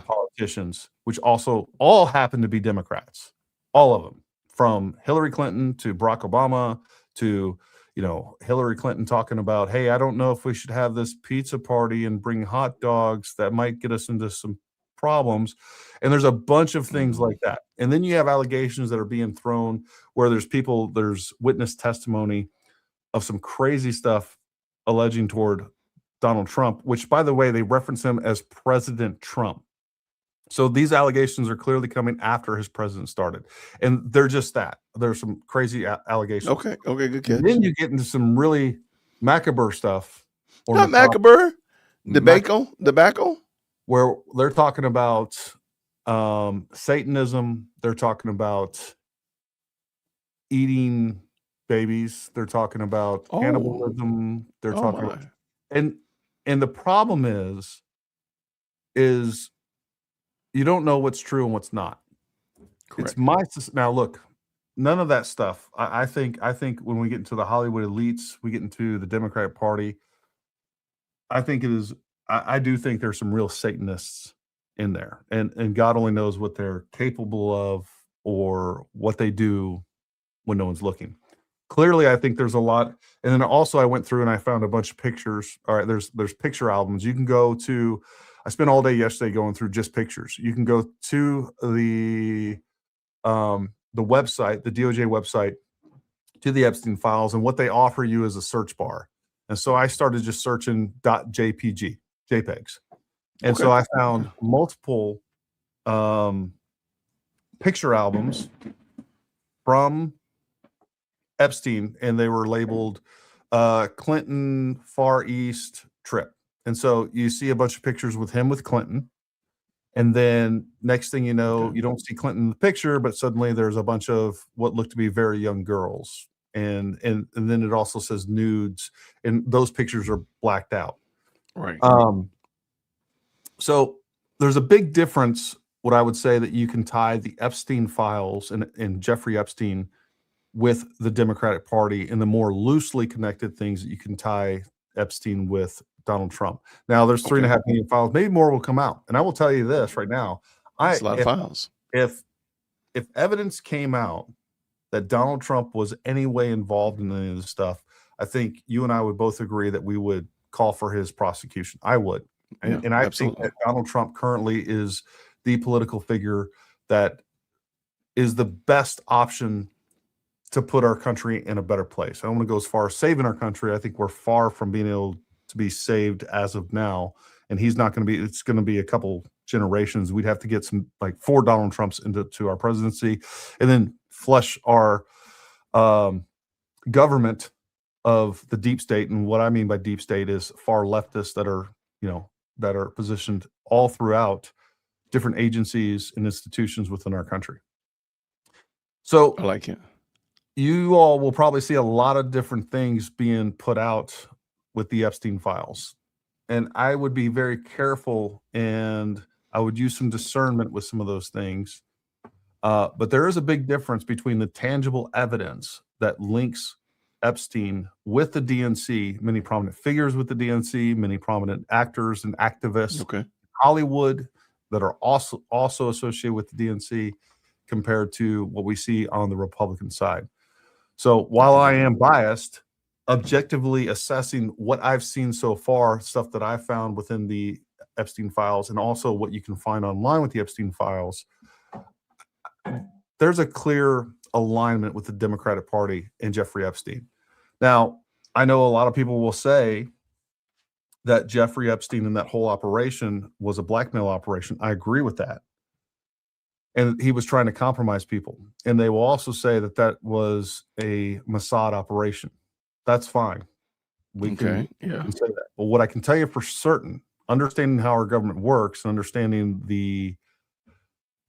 B: politicians, which also all happen to be Democrats, all of them, from Hillary Clinton to Barack Obama to Hillary Clinton talking about, hey, I don't know if we should have this pizza party and bring hot dogs that might get us into some problems. And there's a bunch of things like that. And then you have allegations that are being thrown where there's witness testimony of some crazy stuff alleging toward Donald Trump, which, by the way, they reference him as President Trump. So these allegations are clearly coming after his president started. And they're just that. There's some crazy allegations.
A: Okay, good catch.
B: And then you get into some really macabre stuff.
A: Not macabre. Tobacco?
B: Where they're talking about Satanism. They're talking about eating babies. They're talking about cannibalism. They're talking about, and the problem is you don't know what's true and what's not. Correct. Now look, none of that stuff. I think when we get into the Hollywood elites, we get into the Democratic Party. I think it is. I do think there's some real Satanists in there, and God only knows what they're capable of or what they do when no one's looking. Clearly, I think there's a lot. And then also, I went through and I found a bunch of pictures. All right, there's picture albums. You can go to. I spent all day yesterday going through just pictures. You can go to the website, the DOJ website, to the Epstein files, and what they offer you is a search bar. And so I started just searching .jpg, JPEGs. And so I found multiple picture albums from Epstein, and they were labeled Clinton Far East trip. And so you see a bunch of pictures with him with Clinton. And then next thing you know, you don't see Clinton in the picture, but suddenly there's a bunch of what look to be very young girls. And then it also says nudes, and those pictures are blacked out.
A: Right.
B: So there's a big difference, what I would say, that you can tie the Epstein files and Jeffrey Epstein with the Democratic Party, and the more loosely connected things that you can tie Epstein with Donald Trump. Now there's 3.5 million files. Maybe more will come out. And I will tell you this right now.
A: That's a lot of files.
B: If evidence came out that Donald Trump was any way involved in any of this stuff, I think you and I would both agree that we would call for his prosecution. I would. And I think that Donald Trump currently is the political figure that is the best option to put our country in a better place. I don't want to go as far as saving our country. I think we're far from being able to be saved as of now. And he's not going to be, it's going to be a couple generations. We'd have to get some, like 4 Donald Trumps into our presidency, and then flush our government of the deep state. And what I mean by deep state is far leftists that are, that are positioned all throughout different agencies and institutions within our country. So
A: I like it.
B: You all will probably see a lot of different things being put out with the Epstein files. And I would be very careful, and I would use some discernment with some of those things. But there is a big difference between the tangible evidence that links Epstein with the DNC, many prominent figures with the DNC, many prominent actors and activists in Hollywood that are also associated with the DNC, compared to what we see on the Republican side. So while I am biased, objectively assessing what I've seen so far, stuff that I found within the Epstein files, and also what you can find online with the Epstein files, there's a clear alignment with the Democratic Party and Jeffrey Epstein. Now, I know a lot of people will say that Jeffrey Epstein and that whole operation was a blackmail operation. I agree with that. And he was trying to compromise people. And they will also say that that was a Mossad operation. That's fine. We can say that. But what I can tell you for certain, understanding how our government works and understanding the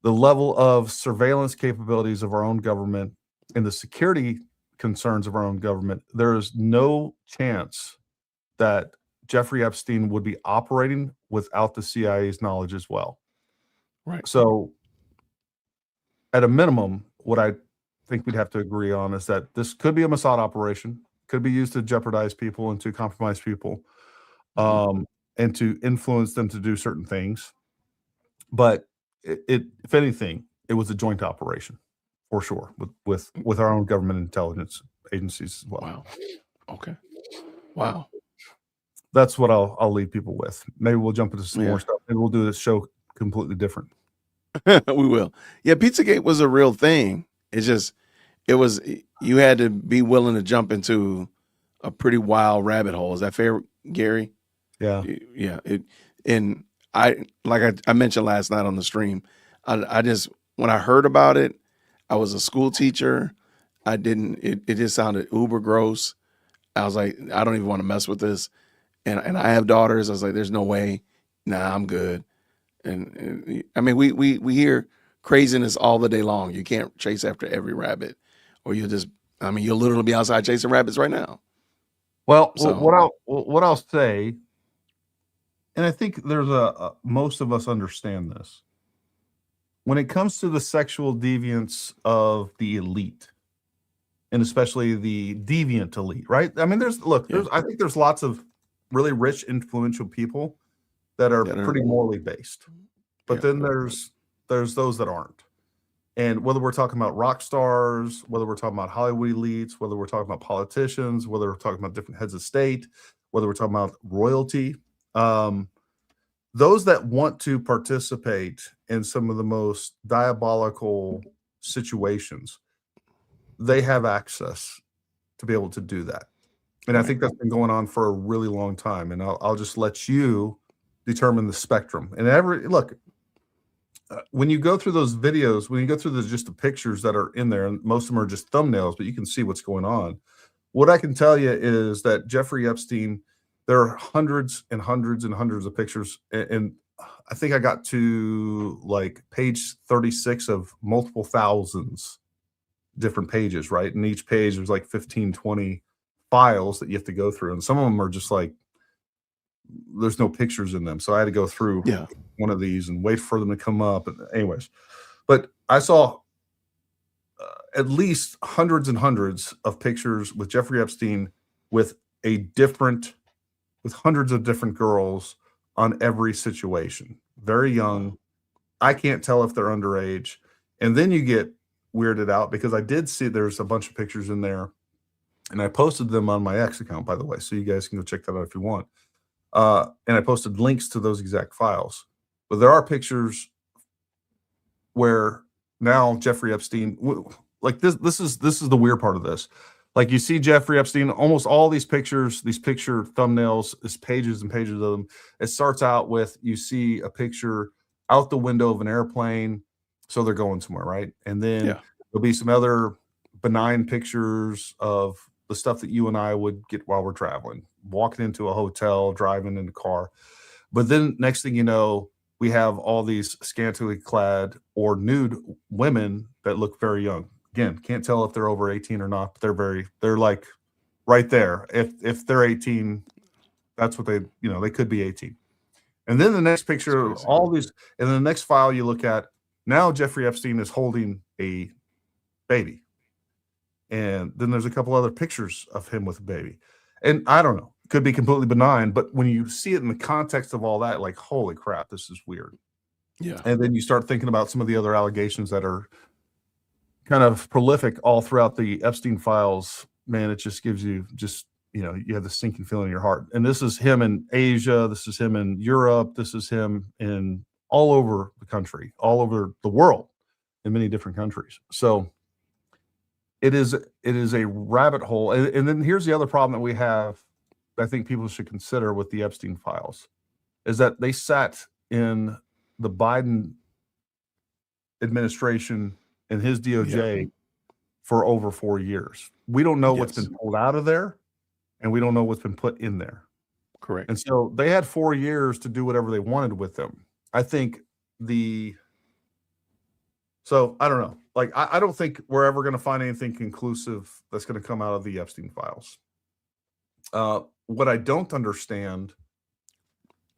B: level of surveillance capabilities of our own government and the security concerns of our own government, there is no chance that Jeffrey Epstein would be operating without the CIA's knowledge as well.
A: Right.
B: So at a minimum, what I think we'd have to agree on is that this could be a Mossad operation, could be used to jeopardize people and to compromise people, and to influence them to do certain things. But if anything, it was a joint operation for sure with our own government intelligence agencies as well.
A: Wow. Okay. Wow.
B: That's what I'll leave people with. Maybe we'll jump into some more stuff. Maybe we'll do this show completely different.
A: We will. Yeah, Pizzagate was a real thing. It's just, you had to be willing to jump into a pretty wild rabbit hole. Is that fair, Gary?
B: Yeah.
A: Yeah. And I mentioned last night on the stream, I just, when I heard about it, I was a school teacher. It just sounded uber gross. I was like, I don't even want to mess with this. And I have daughters. I was like, there's no way. Nah, I'm good. And I mean, we hear craziness all the day long. You can't chase after every rabbit, or you'll literally be outside chasing rabbits right now.
B: Well, what I'll say, and I think there's most of us understand this. When it comes to the sexual deviance of the elite, and especially the deviant elite, right? I mean, I think there's lots of really rich, influential people that are pretty morally based, but then there's those that aren't. And whether we're talking about rock stars, whether we're talking about Hollywood elites, whether we're talking about politicians, whether we're talking about different heads of state, whether we're talking about royalty, those that want to participate in some of the most diabolical situations, they have access to be able to do that. And I think that's been going on for a really long time. And I'll just let you determine the spectrum. And when you go through those videos, when you go through just the pictures that are in there, and most of them are just thumbnails, but you can see what's going on. What I can tell you is that Jeffrey Epstein, there are hundreds and hundreds and hundreds of pictures. And I think I got to like page 36 of multiple thousands different pages, right? And each page there's like 15, 20 files that you have to go through. And some of them are just like, there's no pictures in them. So I had to go through one of these and wait for them to come up. Anyways, but I saw at least hundreds and hundreds of pictures with Jeffrey Epstein with hundreds of different girls on every situation. Very young. I can't tell if they're underage. And then you get weirded out because I did see there's a bunch of pictures in there, and I posted them on my X account, by the way, so you guys can go check that out if you want. and I posted links to those exact files. But there are pictures where now Jeffrey Epstein, like this is the weird part of this. Like you see Jeffrey Epstein, almost all these pictures, these picture thumbnails, is pages and pages of them. It starts out with, you see a picture out the window of an airplane, so they're going somewhere, right? And then there'll be some other benign pictures of the stuff that you and I would get while we're traveling, walking into a hotel, driving in a car. But then next thing you know, we have all these scantily clad or nude women that look very young. Again, can't tell if they're over 18 or not, but they're like right there. If they're 18, that's what they could be 18. And then the next picture, all these, and then the next file you look at, now Jeffrey Epstein is holding a baby. And then there's a couple other pictures of him with a baby. And I don't know, could be completely benign, but when you see it in the context of all that, like, holy crap, this is weird.
A: Yeah.
B: And then you start thinking about some of the other allegations that are kind of prolific all throughout the Epstein files. Man, it just gives you you have the sinking feeling in your heart. And this is him in Asia. This is him in Europe. This is him in all over the country, all over the world, in many different countries. So it is a rabbit hole. And then here's the other problem that we have that I think people should consider with the Epstein files, is that they sat in the Biden administration and his DOJ for over 4 years. We don't know what's been pulled out of there, and we don't know what's been put in there.
A: Correct.
B: And so they had 4 years to do whatever they wanted with them. I think so I don't know. Like, I don't think we're ever going to find anything conclusive that's going to come out of the Epstein files. What I don't understand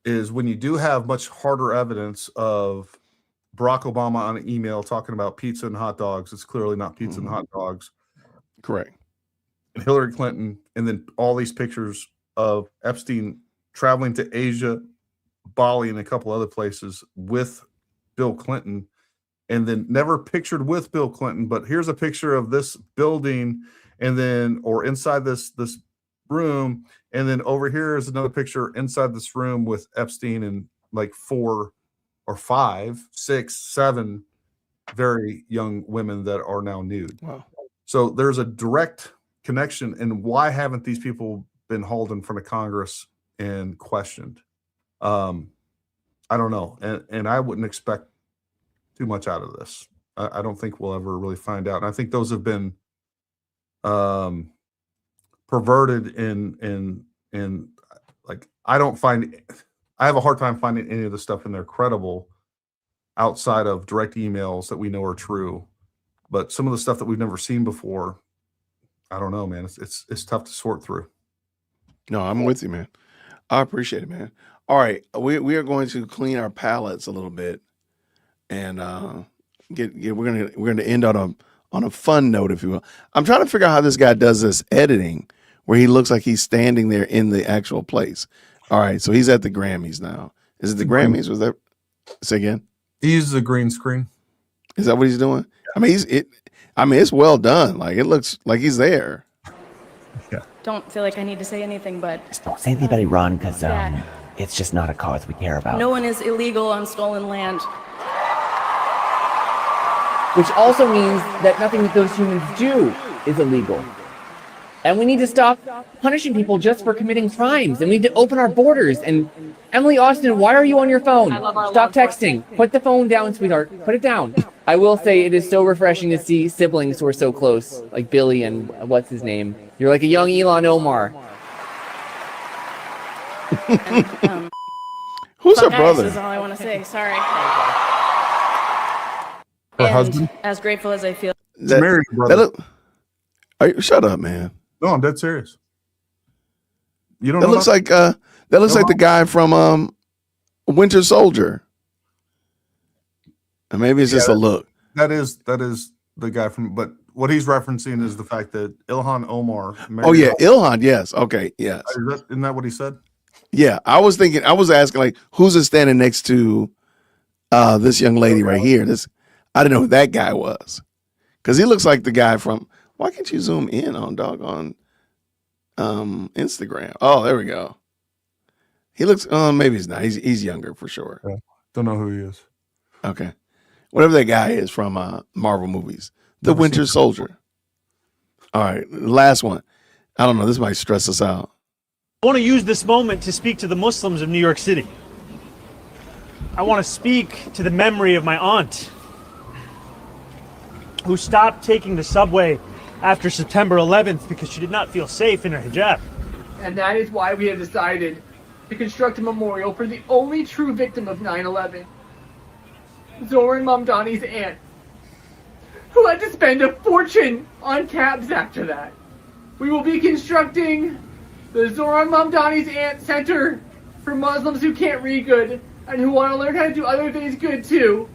B: is when you do have much harder evidence of Barack Obama on an email talking about pizza and hot dogs, it's clearly not pizza and hot dogs.
A: Correct.
B: And Hillary Clinton, and then all these pictures of Epstein traveling to Asia, Bali, and a couple other places with Bill Clinton, and then never pictured with Bill Clinton, but here's a picture of this building, and then, or inside this room, and then over here is another picture inside this room with Epstein and like 4 or 5, 6, 7 very young women that are now nude.
A: Wow.
B: So there's a direct connection. And why haven't these people been hauled in front of Congress and questioned? I don't know. And I wouldn't expect too much out of this. I don't think we'll ever really find out. And I think those have been perverted in like, I have a hard time finding any of the stuff in there credible outside of direct emails that we know are true. But some of the stuff that we've never seen before, I don't know, man. It's tough to sort through.
A: No, I'm with you, man. I appreciate it, man. All right, we are going to clean our palates a little bit, and we're gonna end on a fun note, if you will. I'm trying to figure out how this guy does this editing, where he looks like he's standing there in the actual place. All right, so he's at the Grammys now. Is it the Grammys? Was that? Say again.
B: He uses a green screen.
A: Is that what he's doing? I mean, it's well done. Like, it looks like he's there.
B: Yeah.
O: Don't feel like I need to say anything, but
P: Just don't say anything about Iran, because it's just not a cause we care about.
O: no one is illegal on stolen land.
N: Which also means that nothing that those humans do is illegal. And we need to stop punishing people just for committing crimes. And we need to open our borders. And Emily Austin, why are you on your phone? Stop texting. Put the phone down, sweetheart. Put it down. I will say it is so refreshing to see siblings who are so close, like Billy and what's his name. You're like a young Elon Omar.
A: Who's her
O: Guys,
A: brother?
O: is all I want to say. Sorry.
B: Her
O: And
B: husband?
O: as grateful as I feel.
B: Married brother.
A: Shut up, man.
B: No, I'm dead serious. You don't
A: That
B: know
A: looks
B: about
A: like the guy from Winter Soldier. Or maybe it's just a look.
B: That is the guy from, but what he's referencing is the fact that Ilhan Omar.
A: Oh yeah, Ilhan. Yes. Okay. Yes.
B: Isn't that what he said?
A: Yeah. I was asking, like, who's it standing next to this young lady right here? I didn't know who that guy was, because he looks like the guy from. Why can't you zoom in on doggone Instagram? Oh, there we go. He looks. Maybe he's not. He's younger for sure.
B: Yeah. Don't know who he is.
A: Okay, whatever that guy is from Marvel movies, the
B: Never
A: Winter
B: seen
A: Soldier. All right, last one. I don't know. This might stress us out.
Q: I want to use this moment to speak to the Muslims of New York City. I want to speak to the memory of my aunt, who stopped taking the subway after September 11th because she did not feel safe in her hijab.
R: And that is why we have decided to construct a memorial for the only true victim of 9/11, Zoran Mamdani's aunt, who had to spend a fortune on cabs after that. We will be constructing the Zoran Mamdani's Aunt Center for Muslims who can't read good and who want to learn how to do other things good too.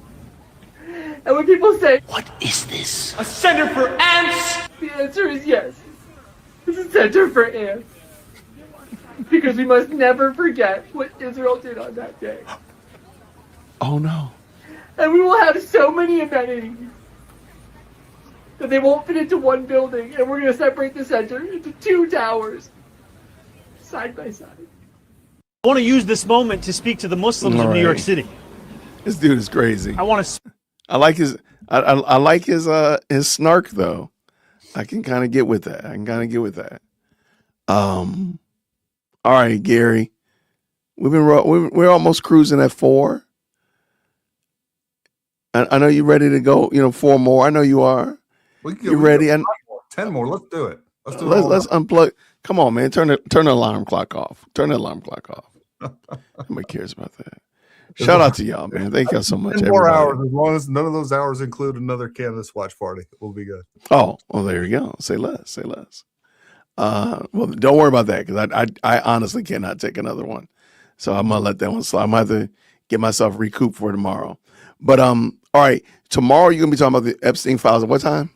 R: And when people say, "What is this? A center for ants?" The answer is yes. It's a center for ants. Because we must never forget what Israel did on that day.
A: Oh no.
R: And we will have so many amenities that they won't fit into one building, and we're going to separate the center into 2 towers, side by side.
Q: I want to use this moment to speak to the Muslims of New York City.
A: This dude is crazy.
Q: I want to.
A: I like his. I like his snark though. I can kind of get with that. All right, Gary. We're almost cruising at 4. I know you're ready to go. 4 more. I know you are. You ready?
B: 10 more. Let's do it.
A: Let's unplug. Come on, man. Turn the alarm clock off. Nobody cares about that. Shout out to y'all, man. Thank y'all so much.
B: 10 more
A: everybody.
B: hours, as long as none of those hours include another Candace watch party. We'll be good.
A: Oh, well, there you go. Say less. Well, don't worry about that because I honestly cannot take another one. So I'm gonna let that one slide. I'm gonna have to get myself recouped for tomorrow. But all right, tomorrow you're gonna be talking about the Epstein files at what time?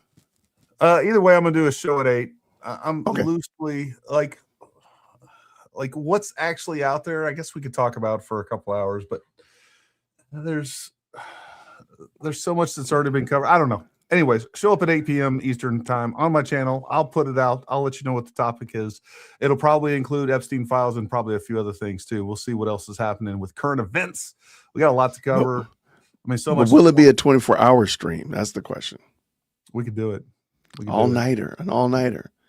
B: Either way, I'm gonna do a show at 8. I'm loosely like what's actually out there. I guess we could talk about for a couple hours, but there's so much that's already been covered. I don't know. Anyways, show up at 8 p.m. Eastern time on my channel. I'll put it out. I'll let you know what the topic is. It'll probably include Epstein files and probably a few other things too. We'll see what else is happening with current events. We got a lot to cover. I mean, so much.
A: Will it be a 24-hour stream? That's the question.
B: We could do it.
A: An all-nighter.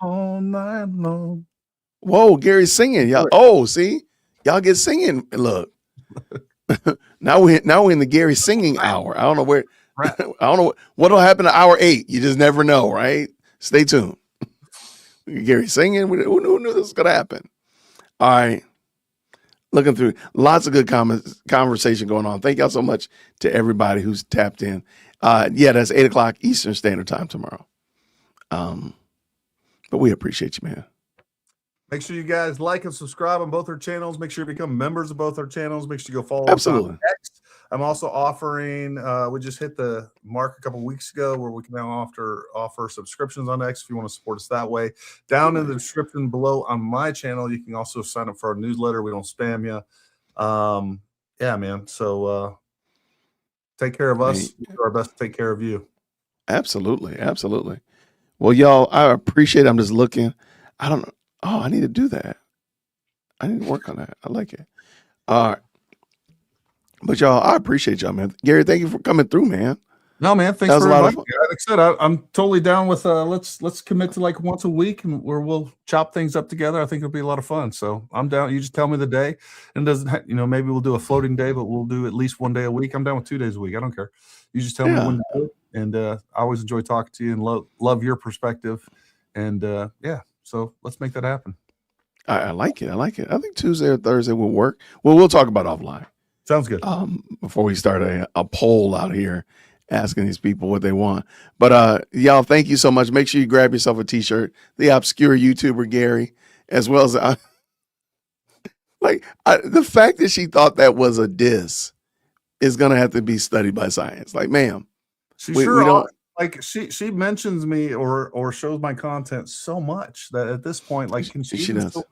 B: All night long.
A: Whoa, Gary's singing. Y'all, see? Y'all get singing. Look. now we're in the Gary singing hour. I don't know where. I don't know what'll happen to hour 8. You just never know, right? Stay tuned. Gary singing. Who knew this was gonna happen? All right. Looking through lots of good conversation going on. Thank y'all so much to everybody who's tapped in. That's 8 o'clock Eastern Standard Time tomorrow. But we appreciate you, man.
B: Make sure you guys like and subscribe on both our channels. Make sure you become members of both our channels. Make sure you go follow us on X. I'm also offering, we just hit the mark a couple weeks ago where we can now offer subscriptions on X if you want to support us that way. Down in the description below on my channel, you can also sign up for our newsletter. We don't spam you. Yeah, man. So take care of us. We'll do our best to take care of you.
A: Absolutely. Well, y'all, I appreciate it. I'm just looking. I don't know. Oh, I need to do that. I need to work on that. I like it. All right. But y'all, I appreciate y'all, man. Gary, thank you for coming through, man.
B: No, man. Thanks for inviting me. Like I said, I'm totally down with let's commit to like once a week and where we'll chop things up together. I think it'll be a lot of fun. So I'm down. You just tell me the day, and maybe we'll do a floating day, but we'll do at least one day a week. I'm down with 2 days a week. I don't care. You just tell me when to do it. And I always enjoy talking to you and love your perspective. And so let's make that happen.
A: I like it. I think Tuesday or Thursday will work. Well, we'll talk about offline.
B: Sounds good.
A: Before we start a poll out here asking these people what they want. But y'all, thank you so much. Make sure you grab yourself a t-shirt. The obscure YouTuber Gary, as well as the fact that she thought that was a diss is gonna have to be studied by science. Like, ma'am,
B: we don't like she mentions me or shows my content so much that at this point, like, can she still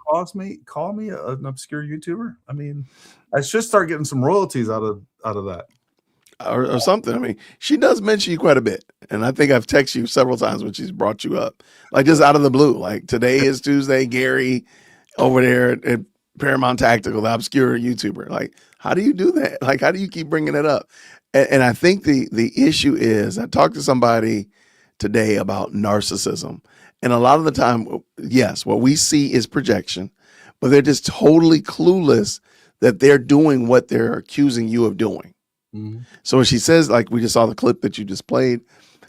B: call me an obscure YouTuber? I mean, I should start getting some royalties out of that.
A: Or something. I mean, she does mention you quite a bit. And I think I've texted you several times when she's brought you up. Like, just out of the blue. Like, today is Tuesday, Gary over there at Paramount Tactical, the obscure YouTuber. Like, how do you do that? Like, how do you keep bringing it up? And I think the issue is, I talked to somebody today about narcissism. And a lot of the time, yes, what we see is projection, but they're just totally clueless that they're doing what they're accusing you of doing.
B: Mm-hmm.
A: So when she says, like we just saw the clip that you just played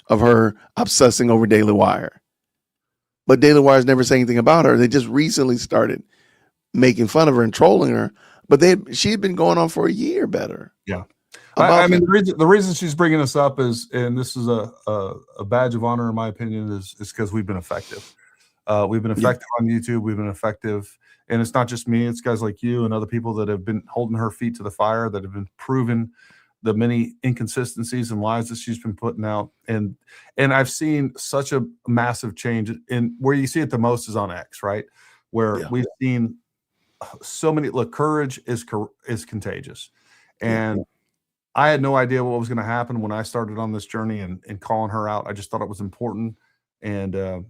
A: of her obsessing over Daily Wire, but Daily Wire's never saying anything about her. They just recently started making fun of her and trolling her, but she had been going on for a year better.
B: Yeah. I mean, the reason she's bringing us up is, and this is a badge of honor in my opinion, is because we've been effective. We've been effective on YouTube. We've been effective, and it's not just me. It's guys like you and other people that have been holding her feet to the fire, that have been proven the many inconsistencies and lies that she's been putting out. And I've seen such a massive change. And where you see it the most is on X, right? Where we've seen so many. Look, courage is contagious, and I had no idea what was going to happen when I started on this journey and calling her out. I just thought it was important. And, I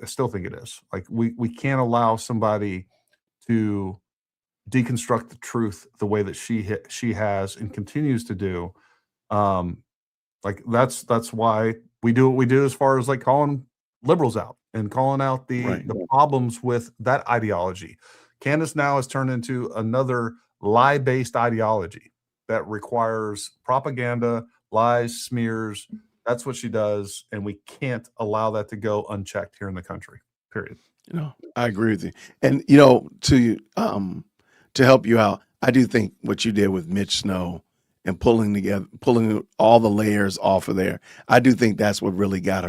B: still think it is. Like, we can't allow somebody to deconstruct the truth the way that she has and continues to do. Like, that's why we do what we do, as far as like calling liberals out and calling out the problems with that ideology. Candace now has turned into another lie-based ideology that requires propaganda, lies, smears. That's what she does, and we can't allow that to go unchecked here in the country. Period.
A: I agree with you. And to help you out, I do think what you did with Mitch Snow and pulling all the layers off of there, I do think that's what really got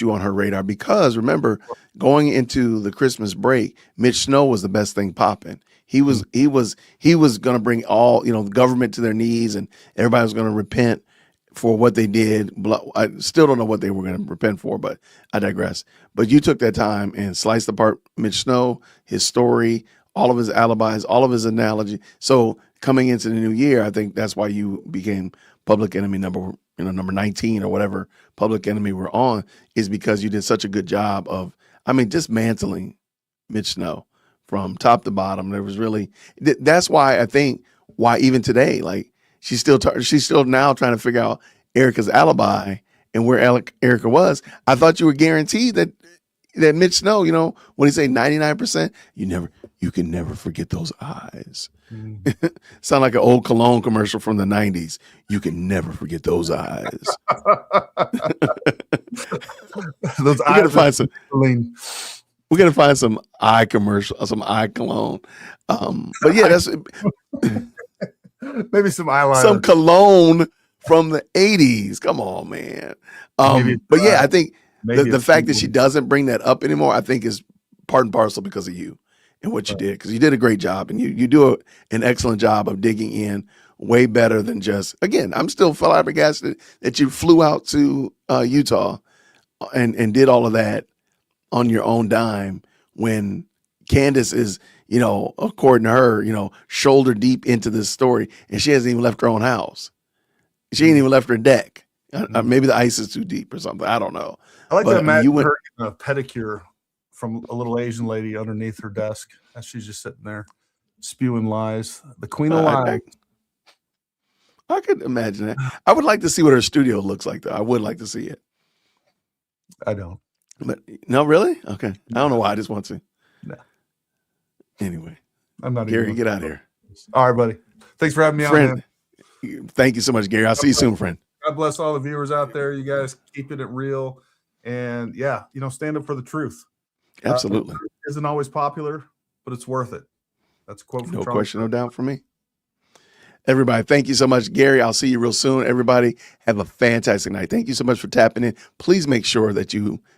A: you on her radar. Because remember, going into the Christmas break, Mitch Snow was the best thing popping. He was going to bring all, the government to their knees, and everybody was going to repent for what they did. I still don't know what they were going to repent for, but I digress. But you took that time and sliced apart Mitch Snow, his story, all of his alibis, all of his analogy. So coming into the new year, I think that's why you became public enemy number 19 or whatever public enemy we're on, is because you did such a good job of, dismantling Mitch Snow from top to bottom. There was really, that's why I think why even today, like she's still now trying to figure out Erica's alibi and where Erica was. I thought you were guaranteed that Mitch Snow, when he say 99%, you can never forget those eyes. Sound like an old cologne commercial from the 90s. You can never forget those eyes.
B: Those
A: We're gonna find some.
B: Lean.
A: We're gonna find some eye commercial, some eye cologne. But yeah, that's
B: maybe some eyeliner,
A: some cologne from the 80s. Come on, man. But yeah, I think the fact that she doesn't bring that up anymore, I think is part and parcel because of you and what you did. Because you did a great job, and you do an excellent job of digging in, way better than just. Again, I'm still flabbergasted that you flew out to Utah and did all of that on your own dime, when Candace is, according to her, shoulder deep into this story, and she hasn't even left her own house. She ain't even left her deck. Maybe the ice is too deep or something. I don't know.
B: I like to imagine her getting a pedicure from a little Asian lady underneath her desk as she's just sitting there spewing lies. The queen of lies.
A: I could imagine that. I would like to see what her studio looks like, though. I would like to see it.
B: I don't.
A: But no, really? Okay. I don't know why. I just want to.
B: No.
A: Anyway,
B: I'm not.
A: Gary, get out of here.
B: All right, buddy. Thanks for having me
A: on.
B: Man.
A: Thank you so much, Gary. I'll see you soon, friend.
B: God bless all the viewers out there. You guys keeping it real, and stand up for the truth.
A: Absolutely.
B: Truth isn't always popular, but it's worth it. That's a quote from
A: No
B: Trump.
A: question, no doubt for me. Everybody, thank you so much, Gary. I'll see you real soon. Everybody, have a fantastic night. Thank you so much for tapping in. Please make sure that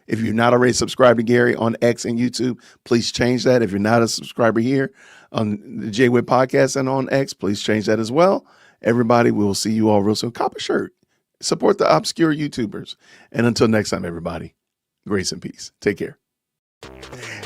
A: if you're not already subscribed to Gary on X and YouTube, please change that. If you're not a subscriber here on the J-Wit Podcast and on X, please change that as well. Everybody, we'll see you all real soon. Cop a shirt. Support the obscure YouTubers. And until next time, everybody, grace and peace. Take care.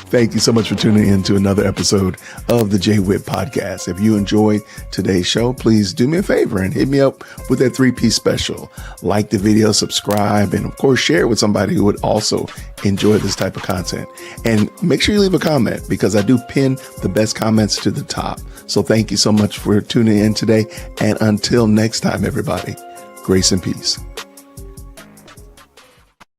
A: Thank you so much for tuning in to another episode of the Jay Witt Podcast. If you enjoyed today's show, please do me a favor and hit me up with that 3-piece special. Like the video, subscribe, and of course, share it with somebody who would also enjoy this type of content. And make sure you leave a comment because I do pin the best comments to the top. So thank you so much for tuning in today. And until next time, everybody, grace and peace.